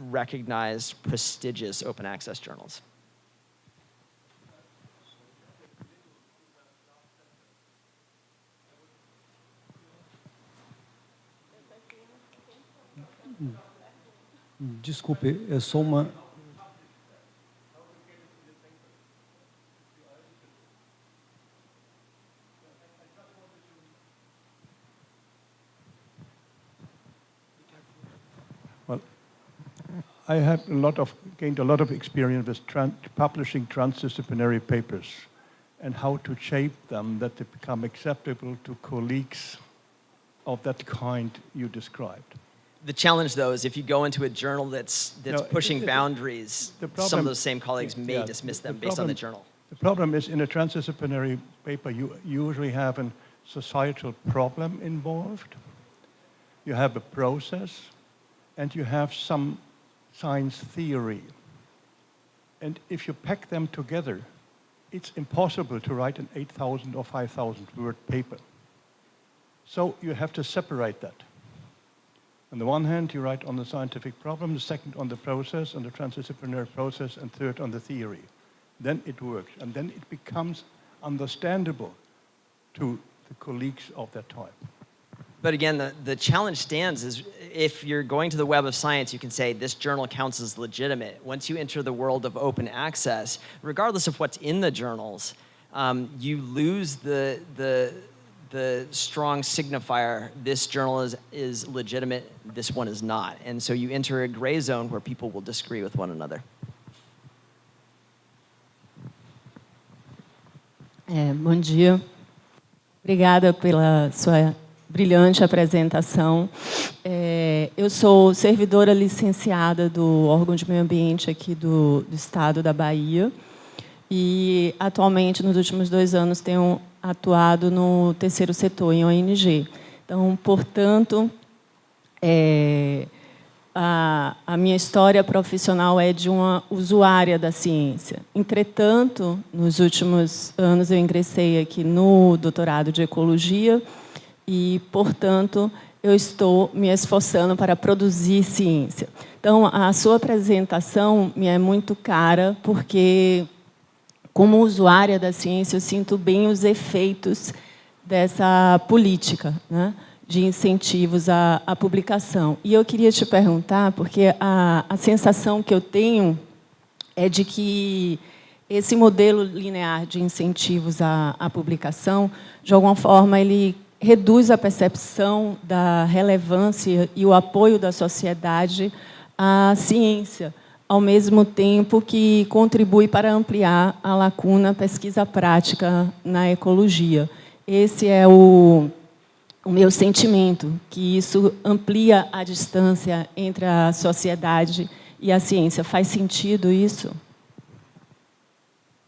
recognized, prestigious open access journals. Desculpe, é só uma... Well, I have gained a lot of experience with publishing transdisciplinary papers and how to shape them that they become acceptable to colleagues of that kind you described. The challenge, though, is if you go into a journal that's pushing boundaries, some of those same colleagues may dismiss them based on the journal. The problem is in a transdisciplinary paper, you usually have a societal problem involved. You have a process, and you have some science theory. And if you pack them together, it's impossible to write an 8,000 or 5,000 word paper. So you have to separate that. On the one hand, you write on the scientific problem, the second on the process, on the transdisciplinary process, and third on the theory. Then it works, and then it becomes understandable to the colleagues of that type. But again, the challenge stands is if you're going to the Web of Science, you can say this journal counts as legitimate. Once you enter the world of open access, regardless of what's in the journals, you lose the strong signifier, this journal is legitimate, this one is not. And so you enter a gray zone where people will disagree with one another. Bom dia. Obrigada pela sua brilhante apresentação. Eu sou servidora licenciada do órgão de meio ambiente aqui do estado da Bahia e, atualmente, nos últimos 2 anos, tenho atuado no terceiro setor, em ONG. Então, portanto, a minha história profissional é de uma usuária da ciência. Entretanto, nos últimos anos, eu ingressei aqui no doutorado de Ecologia e, portanto, eu estou me esforçando para produzir ciência. Então, a sua apresentação me é muito cara, porque, como usuária da ciência, eu sinto bem os efeitos dessa política, né, de incentivos à publicação. E eu queria te perguntar, porque a sensação que eu tenho é de que esse modelo linear de incentivos à publicação, de alguma forma, ele reduz a percepção da relevância e o apoio da sociedade à ciência, ao mesmo tempo que contribui para ampliar a lacuna pesquisa prática na ecologia. Esse é o meu sentimento, que isso amplia a distância entre a sociedade e a ciência. Faz sentido isso?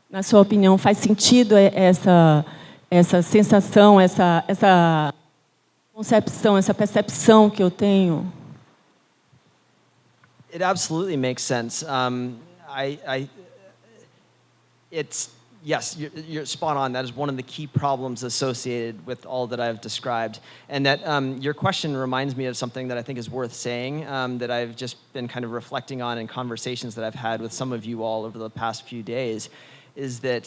Na sua opinião, faz sentido essa sensação, essa concepção, essa percepção que eu tenho? It absolutely makes sense. Yes, you're spot on. That is one of the key problems associated with all that I've described. And that your question reminds me of something that I think is worth saying, that I've just been kind of reflecting on in conversations that I've had with some of you all over the past few days, is that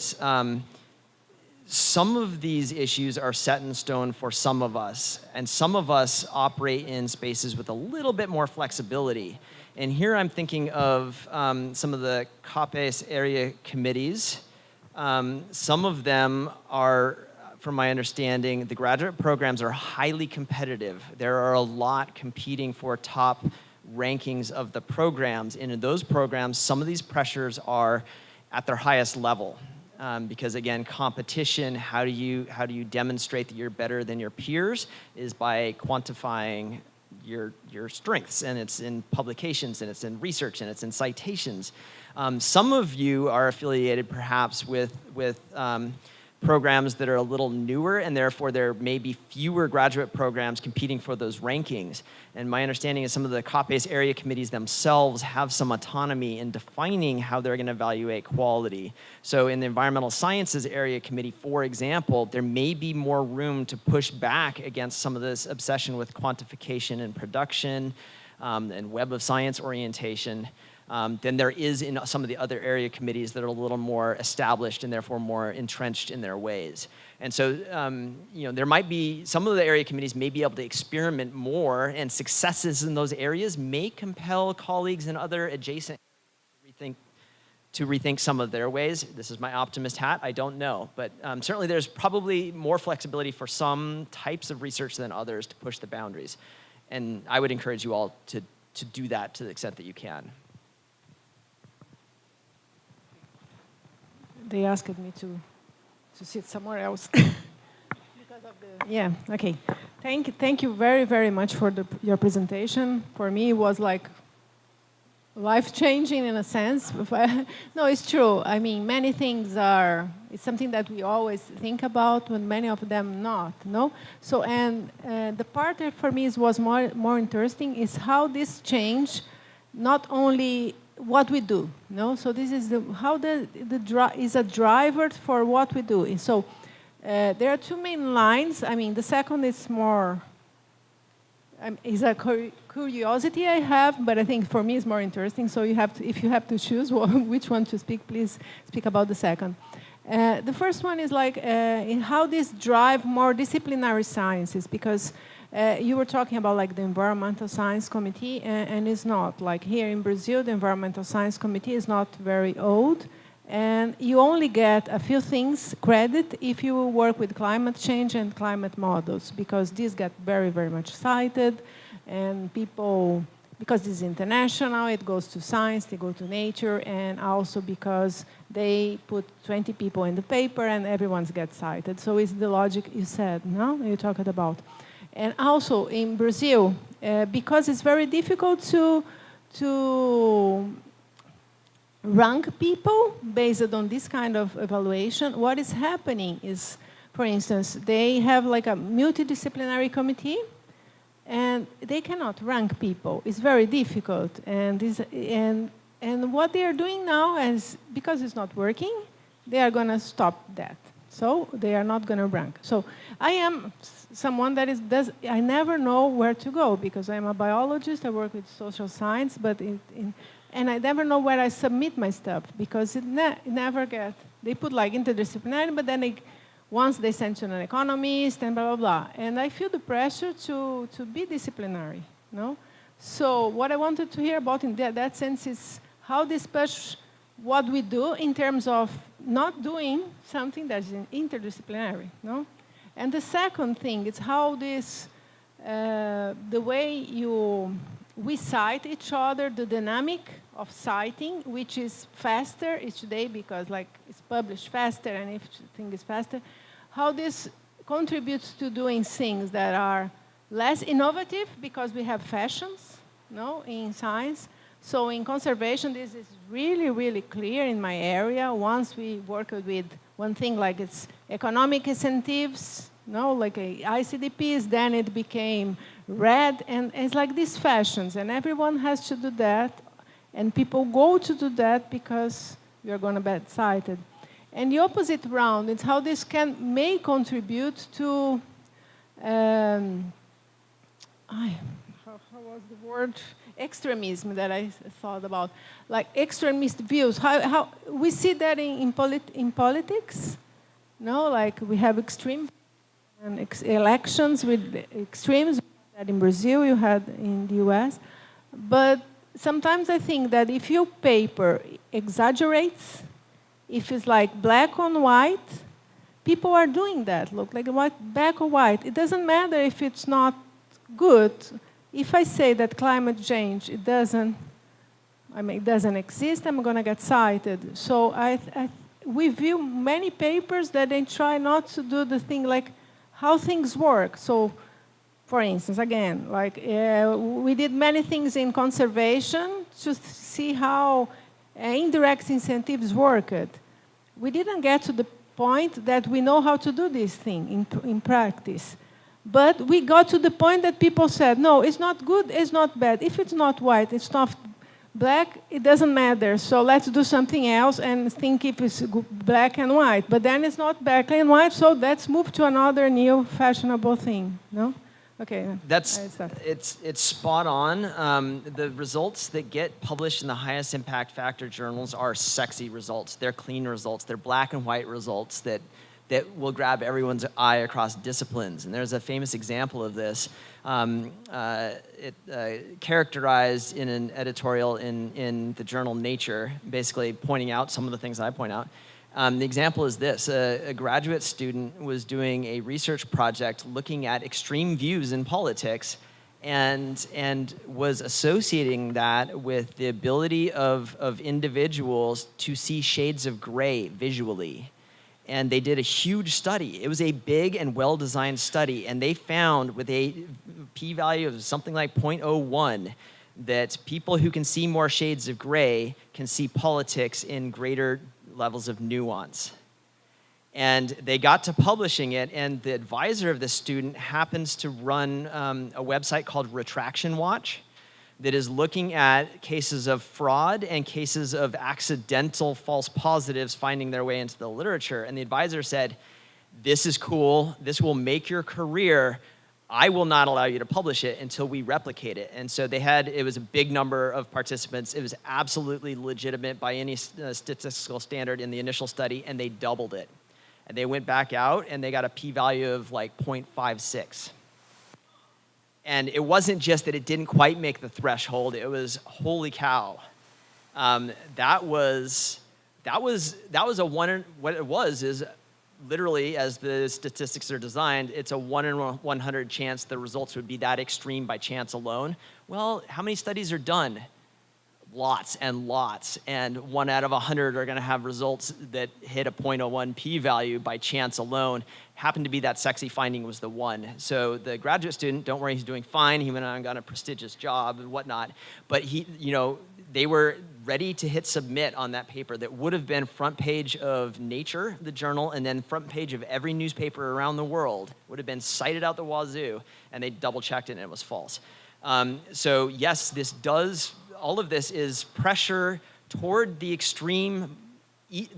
some of these issues are set in stone for some of us, and some of us operate in spaces with a little bit more flexibility. And here I'm thinking of some of the CAPES area committees. Some of them are, from my understanding, the graduate programs are highly competitive. There are a lot competing for top rankings of the programs. And in those programs, some of these pressures are at their highest level. Because again, competition, how do you demonstrate that you're better than your peers, is by quantifying your strengths, and it's in publications, and it's in research, and it's in citations. Some of you are affiliated perhaps with programs that are a little newer, and therefore there may be fewer graduate programs competing for those rankings. And my understanding is some of the CAPES area committees themselves have some autonomy in defining how they're going to evaluate quality. So in the environmental sciences area committee, for example, there may be more room to push back against some of this obsession with quantification and production and web of science orientation. than there is in some of the other area committees that are a little more established and therefore more entrenched in their ways. And so, you know, there might be, some of the area committees may be able to experiment more, and successes in those areas may compel colleagues in other adjacent to rethink some of their ways. This is my optimist hat, I don't know. But certainly there's probably more flexibility for some types of research than others to push the boundaries. And I would encourage you all to do that to the extent that you can. They asked me to sit somewhere else. Because of the, yeah, okay. Thank you very, very much for your presentation. For me, it was like life-changing in a sense. No, it's true. I mean, many things are, it's something that we always think about, when many of them not, no? So, and the part that for me was more interesting is how this change, not only what we do, no? So this is how is a driver for what we do. And so there are two main lines. I mean, the second is more, is a curiosity I have, but I think for me it's more interesting. So you have to, if you have to choose which one to speak, please speak about the second. The first one is like in how this drive more disciplinary sciences, because you were talking about like the Environmental Science Committee, and it's not. Like here in Brazil, the Environmental Science Committee is not very old, and you only get a few things credit if you work with climate change and climate models, because these get very, very much cited, and people, because this is international, it goes to science, they go to nature, and also because they put 20 people in the paper and everyone gets cited. So it's the logic you said, no? You talked about. And also in Brazil, because it's very difficult to rank people based on this kind of evaluation, what is happening is, for instance, they have like a multidisciplinary committee, and they cannot rank people. It's very difficult. And what they are doing now is, because it's not working, they are going to stop that. So they are not going to rank. So I am someone that I never know where to go, because I'm a biologist, I work with social science, but and I never know where I submit my stuff, because it never gets, they put like interdisciplinary, but then once they send to an economist and blah, blah, blah. And I feel the pressure to be disciplinary, no? So what I wanted to hear about in that sense is how this push what we do in terms of not doing something that's interdisciplinary, no? And the second thing is how this, the way we cite each other, the dynamic of citing, which is faster each day because like it's published faster and everything is faster, how this contributes to doing things that are less innovative because we have fashions, no, in science. So in conservation, this is really, really clear in my area. Once we worked with one thing like it's economic incentives, no, like ICDPs, then it became red, and it's like these fashions, and everyone has to do that, and people go to do that because we are going to be cited. And the opposite round is how this may contribute to, how was the word? Extremism that I thought about, like extremist views. How we see that in politics, no? Like we have extreme and elections with extremes that in Brazil, you had in the US. But sometimes I think that if your paper exaggerates, if it's like black on white, people are doing that. Look, like black or white. It doesn't matter if it's not good. If I say that climate change, it doesn't exist, I'm going to get cited. So we view many papers that they try not to do the thing like how things work. So, for instance, again, like we did many things in conservation to see how indirect incentives worked. We didn't get to the point that we know how to do this thing in practice. But we got to the point that people said, no, it's not good, it's not bad. If it's not white, it's not black, it doesn't matter. So let's do something else and think if it's black and white. But then it's not black and white, so let's move to another new fashionable thing. No? Okay. It's spot on. The results that get published in the highest impact factor journals are sexy results. They're clean results. They're black and white results that will grab everyone's eye across disciplines. And there's a famous example of this, characterized in an editorial in the journal Nature, basically pointing out some of the things that I point out. The example is this. A graduate student was doing a research project looking at extreme views in politics and was associating that with the ability of individuals to see shades of gray visually. And they did a huge study. It was a big and well-designed study, and they found with a p-value of something like 0.01 that people who can see more shades of gray can see politics in greater levels of nuance. And they got to publishing it, and the advisor of this student happens to run a website called Retraction Watch that is looking at cases of fraud and cases of accidental false positives finding their way into the literature. And the advisor said, this is cool, this will make your career, I will not allow you to publish it until we replicate it. And so it was a big number of participants. It was absolutely legitimate by any statistical standard in the initial study, and they doubled it. And they went back out, and they got a p-value of like 0.56. And it wasn't just that it didn't quite make the threshold, it was, holy cow. That was a one, what it was is literally, as the statistics are designed, it's a 1 in 100 chance the results would be that extreme by chance alone. Well, how many studies are done? Lots and lots, and 1 out of 100 are gonna have results that hit a 0.01 p-value by chance alone. Happened to be that sexy finding was the one. So the graduate student, don't worry, he's doing fine. He went on and got a prestigious job and whatnot. But they were ready to hit submit on that paper that would have been front page of Nature, the journal, and then front page of every newspaper around the world. Would have been cited out the wazoo, and they double checked it and it was false. So yes, all of this is pressure toward the extreme,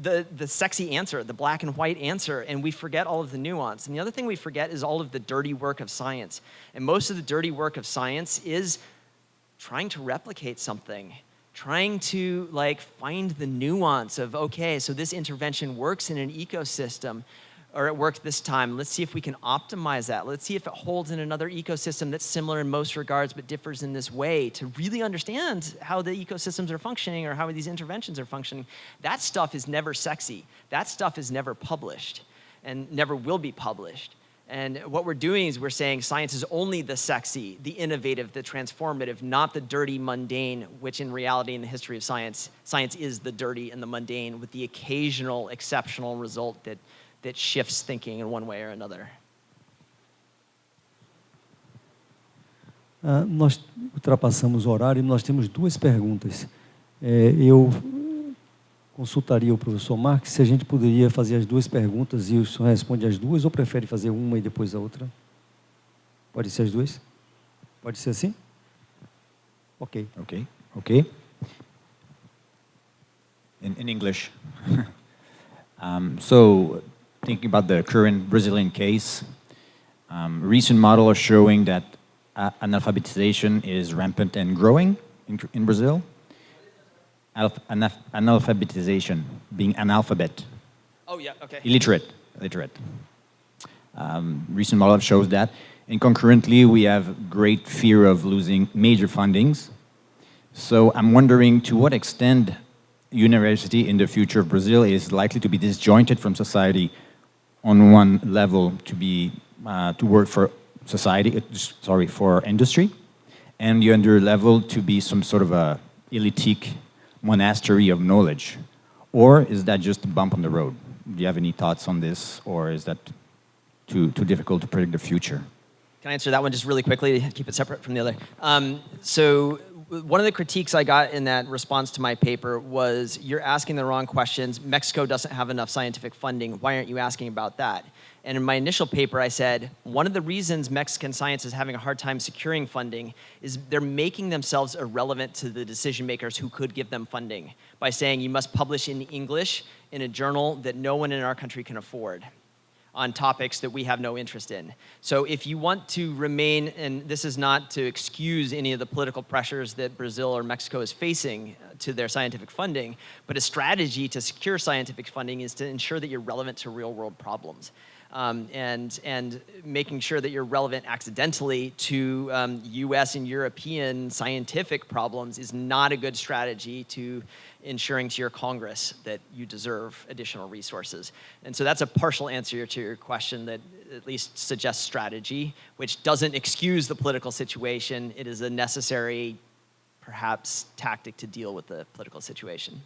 the sexy answer, the black and white answer, and we forget all of the nuance. And the other thing we forget is all of the dirty work of science. And most of the dirty work of science is trying to replicate something, trying to find the nuance of, okay, so this intervention works in an ecosystem, or it worked this time. Let's see if we can optimize that. Let's see if it holds in another ecosystem that's similar in most regards but differs in this way, to really understand how the ecosystems are functioning or how these interventions are functioning. That stuff is never sexy. That stuff is never published and never will be published. And what we're doing is we're saying science is only the sexy, the innovative, the transformative, not the dirty, mundane, which in reality in the history of science is the dirty and the mundane with the occasional exceptional result that shifts thinking in one way or another. Nós ultrapassamos o horário e nós temos 2 perguntas. Eu consultaria o professor Marques se a gente poderia fazer as 2 perguntas e o senhor responde as 2 ou prefere fazer uma e depois a outra? Pode ser as 2? Pode ser assim? Ok. Okay. In English. So, thinking about the current Brazilian case, recent models are showing that analphabetization is rampant and growing in Brazil. Analphabetization, being analphabet. Oh, yeah, okay. Illiterate. Recent model shows that. And concurrently, we have great fear of losing major fundings. So I'm wondering to what extent university in the future of Brazil is likely to be disjointed from society on one level to work for for industry, and the other level to be some sort of a elitic monastery of knowledge? Or is that just a bump on the road? Do you have any thoughts on this, or is that too difficult to predict the future? Can I answer that one just really quickly to keep it separate from the other? So one of the critiques I got in that response to my paper was, you're asking the wrong questions. Mexico doesn't have enough scientific funding. Why aren't you asking about that? And in my initial paper, I said, one of the reasons Mexican science is having a hard time securing funding is they're making themselves irrelevant to the decision makers who could give them funding by saying you must publish in English in a journal that no one in our country can afford. on topics that we have no interest in. So if you want to remain, and this is not to excuse any of the political pressures that Brazil or Mexico is facing to their scientific funding, but a strategy to secure scientific funding is to ensure that you're relevant to real world problems. And making sure that you're relevant accidentally to US and European scientific problems is not a good strategy to ensuring to your Congress that you deserve additional resources. And so that's a partial answer to your question that at least suggests strategy, which doesn't excuse the political situation. It is a necessary, perhaps, tactic to deal with the political situation.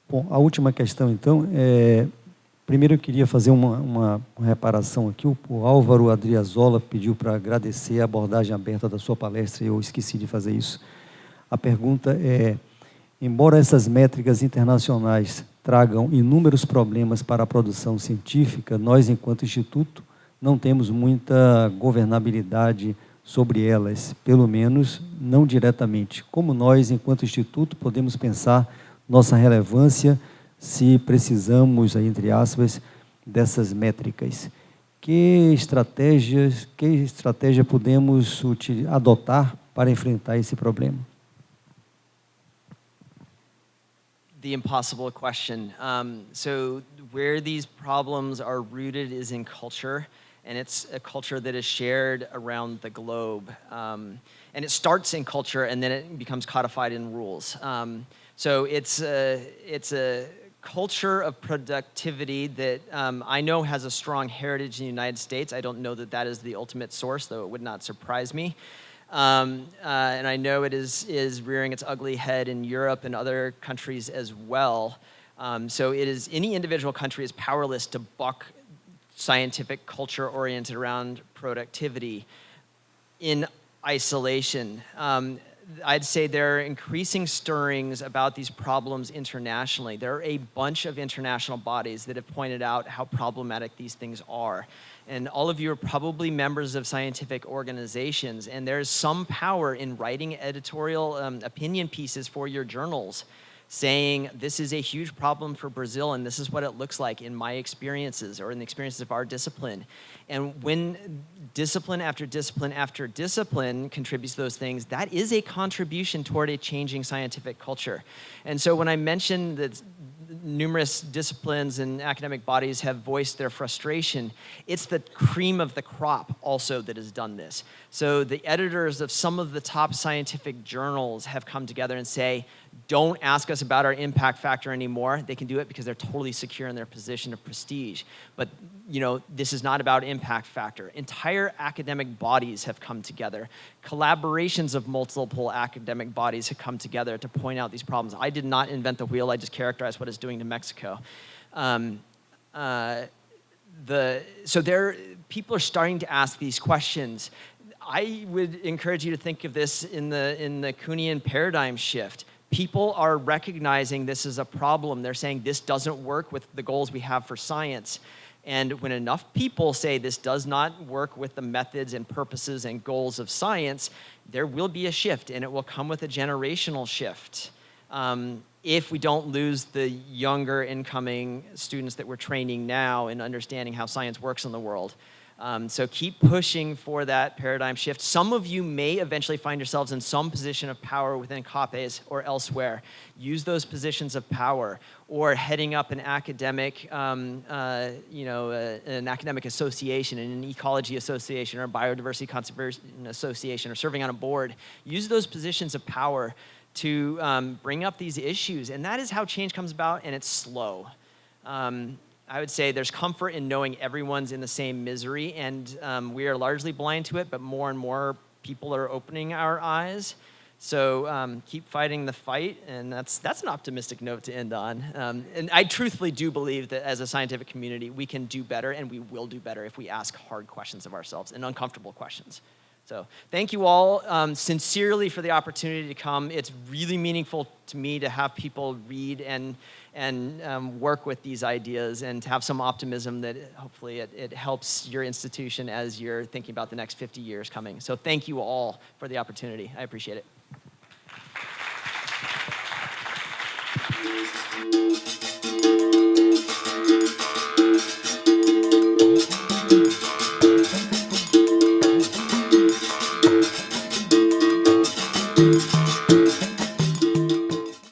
Bom, a última questão, então, primeiro eu queria fazer uma reparação aqui. O Álvaro Adriazola pediu para agradecer a abordagem aberta da sua palestra e eu esqueci de fazer isso. A pergunta é, embora essas métricas internacionais tragam inúmeros problemas para a produção científica, nós, enquanto Instituto, não temos muita governabilidade sobre elas, pelo menos não diretamente. Como nós, enquanto Instituto, podemos pensar nossa relevância se precisamos, aí, entre aspas, dessas métricas? Que estratégia podemos adotar para enfrentar esse problema? The impossible question. So where these problems are rooted is in culture, and it's a culture that is shared around the globe. And it starts in culture, and then it becomes codified in rules. So it's a culture of productivity that I know has a strong heritage in the United States. I don't know that that is the ultimate source, though it would not surprise me. And I know it is rearing its ugly head in Europe and other countries as well. So it is, any individual country is powerless to buck scientific culture oriented around productivity in isolation. I'd say there are increasing stirrings about these problems internationally. There are a bunch of international bodies that have pointed out how problematic these things are. And all of you are probably members of scientific organizations, and there's some power in writing editorial opinion pieces for your journals saying this is a huge problem for Brazil and this is what it looks like in my experiences or in the experiences of our discipline. And when discipline after discipline after discipline contributes to those things, that is a contribution toward a changing scientific culture. And so when I mentioned that numerous disciplines and academic bodies have voiced their frustration, it's the cream of the crop also that has done this. So the editors of some of the top scientific journals have come together and say, don't ask us about our impact factor anymore. They can do it because they're totally secure in their position of prestige. But this is not about impact factor. Entire academic bodies have come together. Collaborations of multiple academic bodies have come together to point out these problems. I did not invent the wheel. I just characterized what it's doing to Mexico. People are starting to ask these questions. I would encourage you to think of this in the Kuhnian paradigm shift. People are recognizing this is a problem. They're saying this doesn't work with the goals we have for science. And when enough people say this does not work with the methods and purposes and goals of science, there will be a shift, and it will come with a generational shift. If we don't lose the younger incoming students that we're training now in understanding how science works in the world. So keep pushing for that paradigm shift. Some of you may eventually find yourselves in some position of power within CAPES or elsewhere. Use those positions of power, or heading up an academic, an academic association, an ecology association, or a biodiversity conservation association, or serving on a board. Use those positions of power to bring up these issues, and that is how change comes about, and it's slow. I would say there's comfort in knowing everyone's in the same misery, and we are largely blind to it, but more and more people are opening our eyes. So keep fighting the fight, and that's an optimistic note to end on. And I truthfully do believe that as a scientific community, we can do better, and we will do better if we ask hard questions of ourselves and uncomfortable questions. So thank you all sincerely for the opportunity to come. It's really meaningful to me to have people read and work with these ideas, and to have some optimism that hopefully it helps your institution as you're thinking about the next 50 years coming. So thank you all for the opportunity. I appreciate it.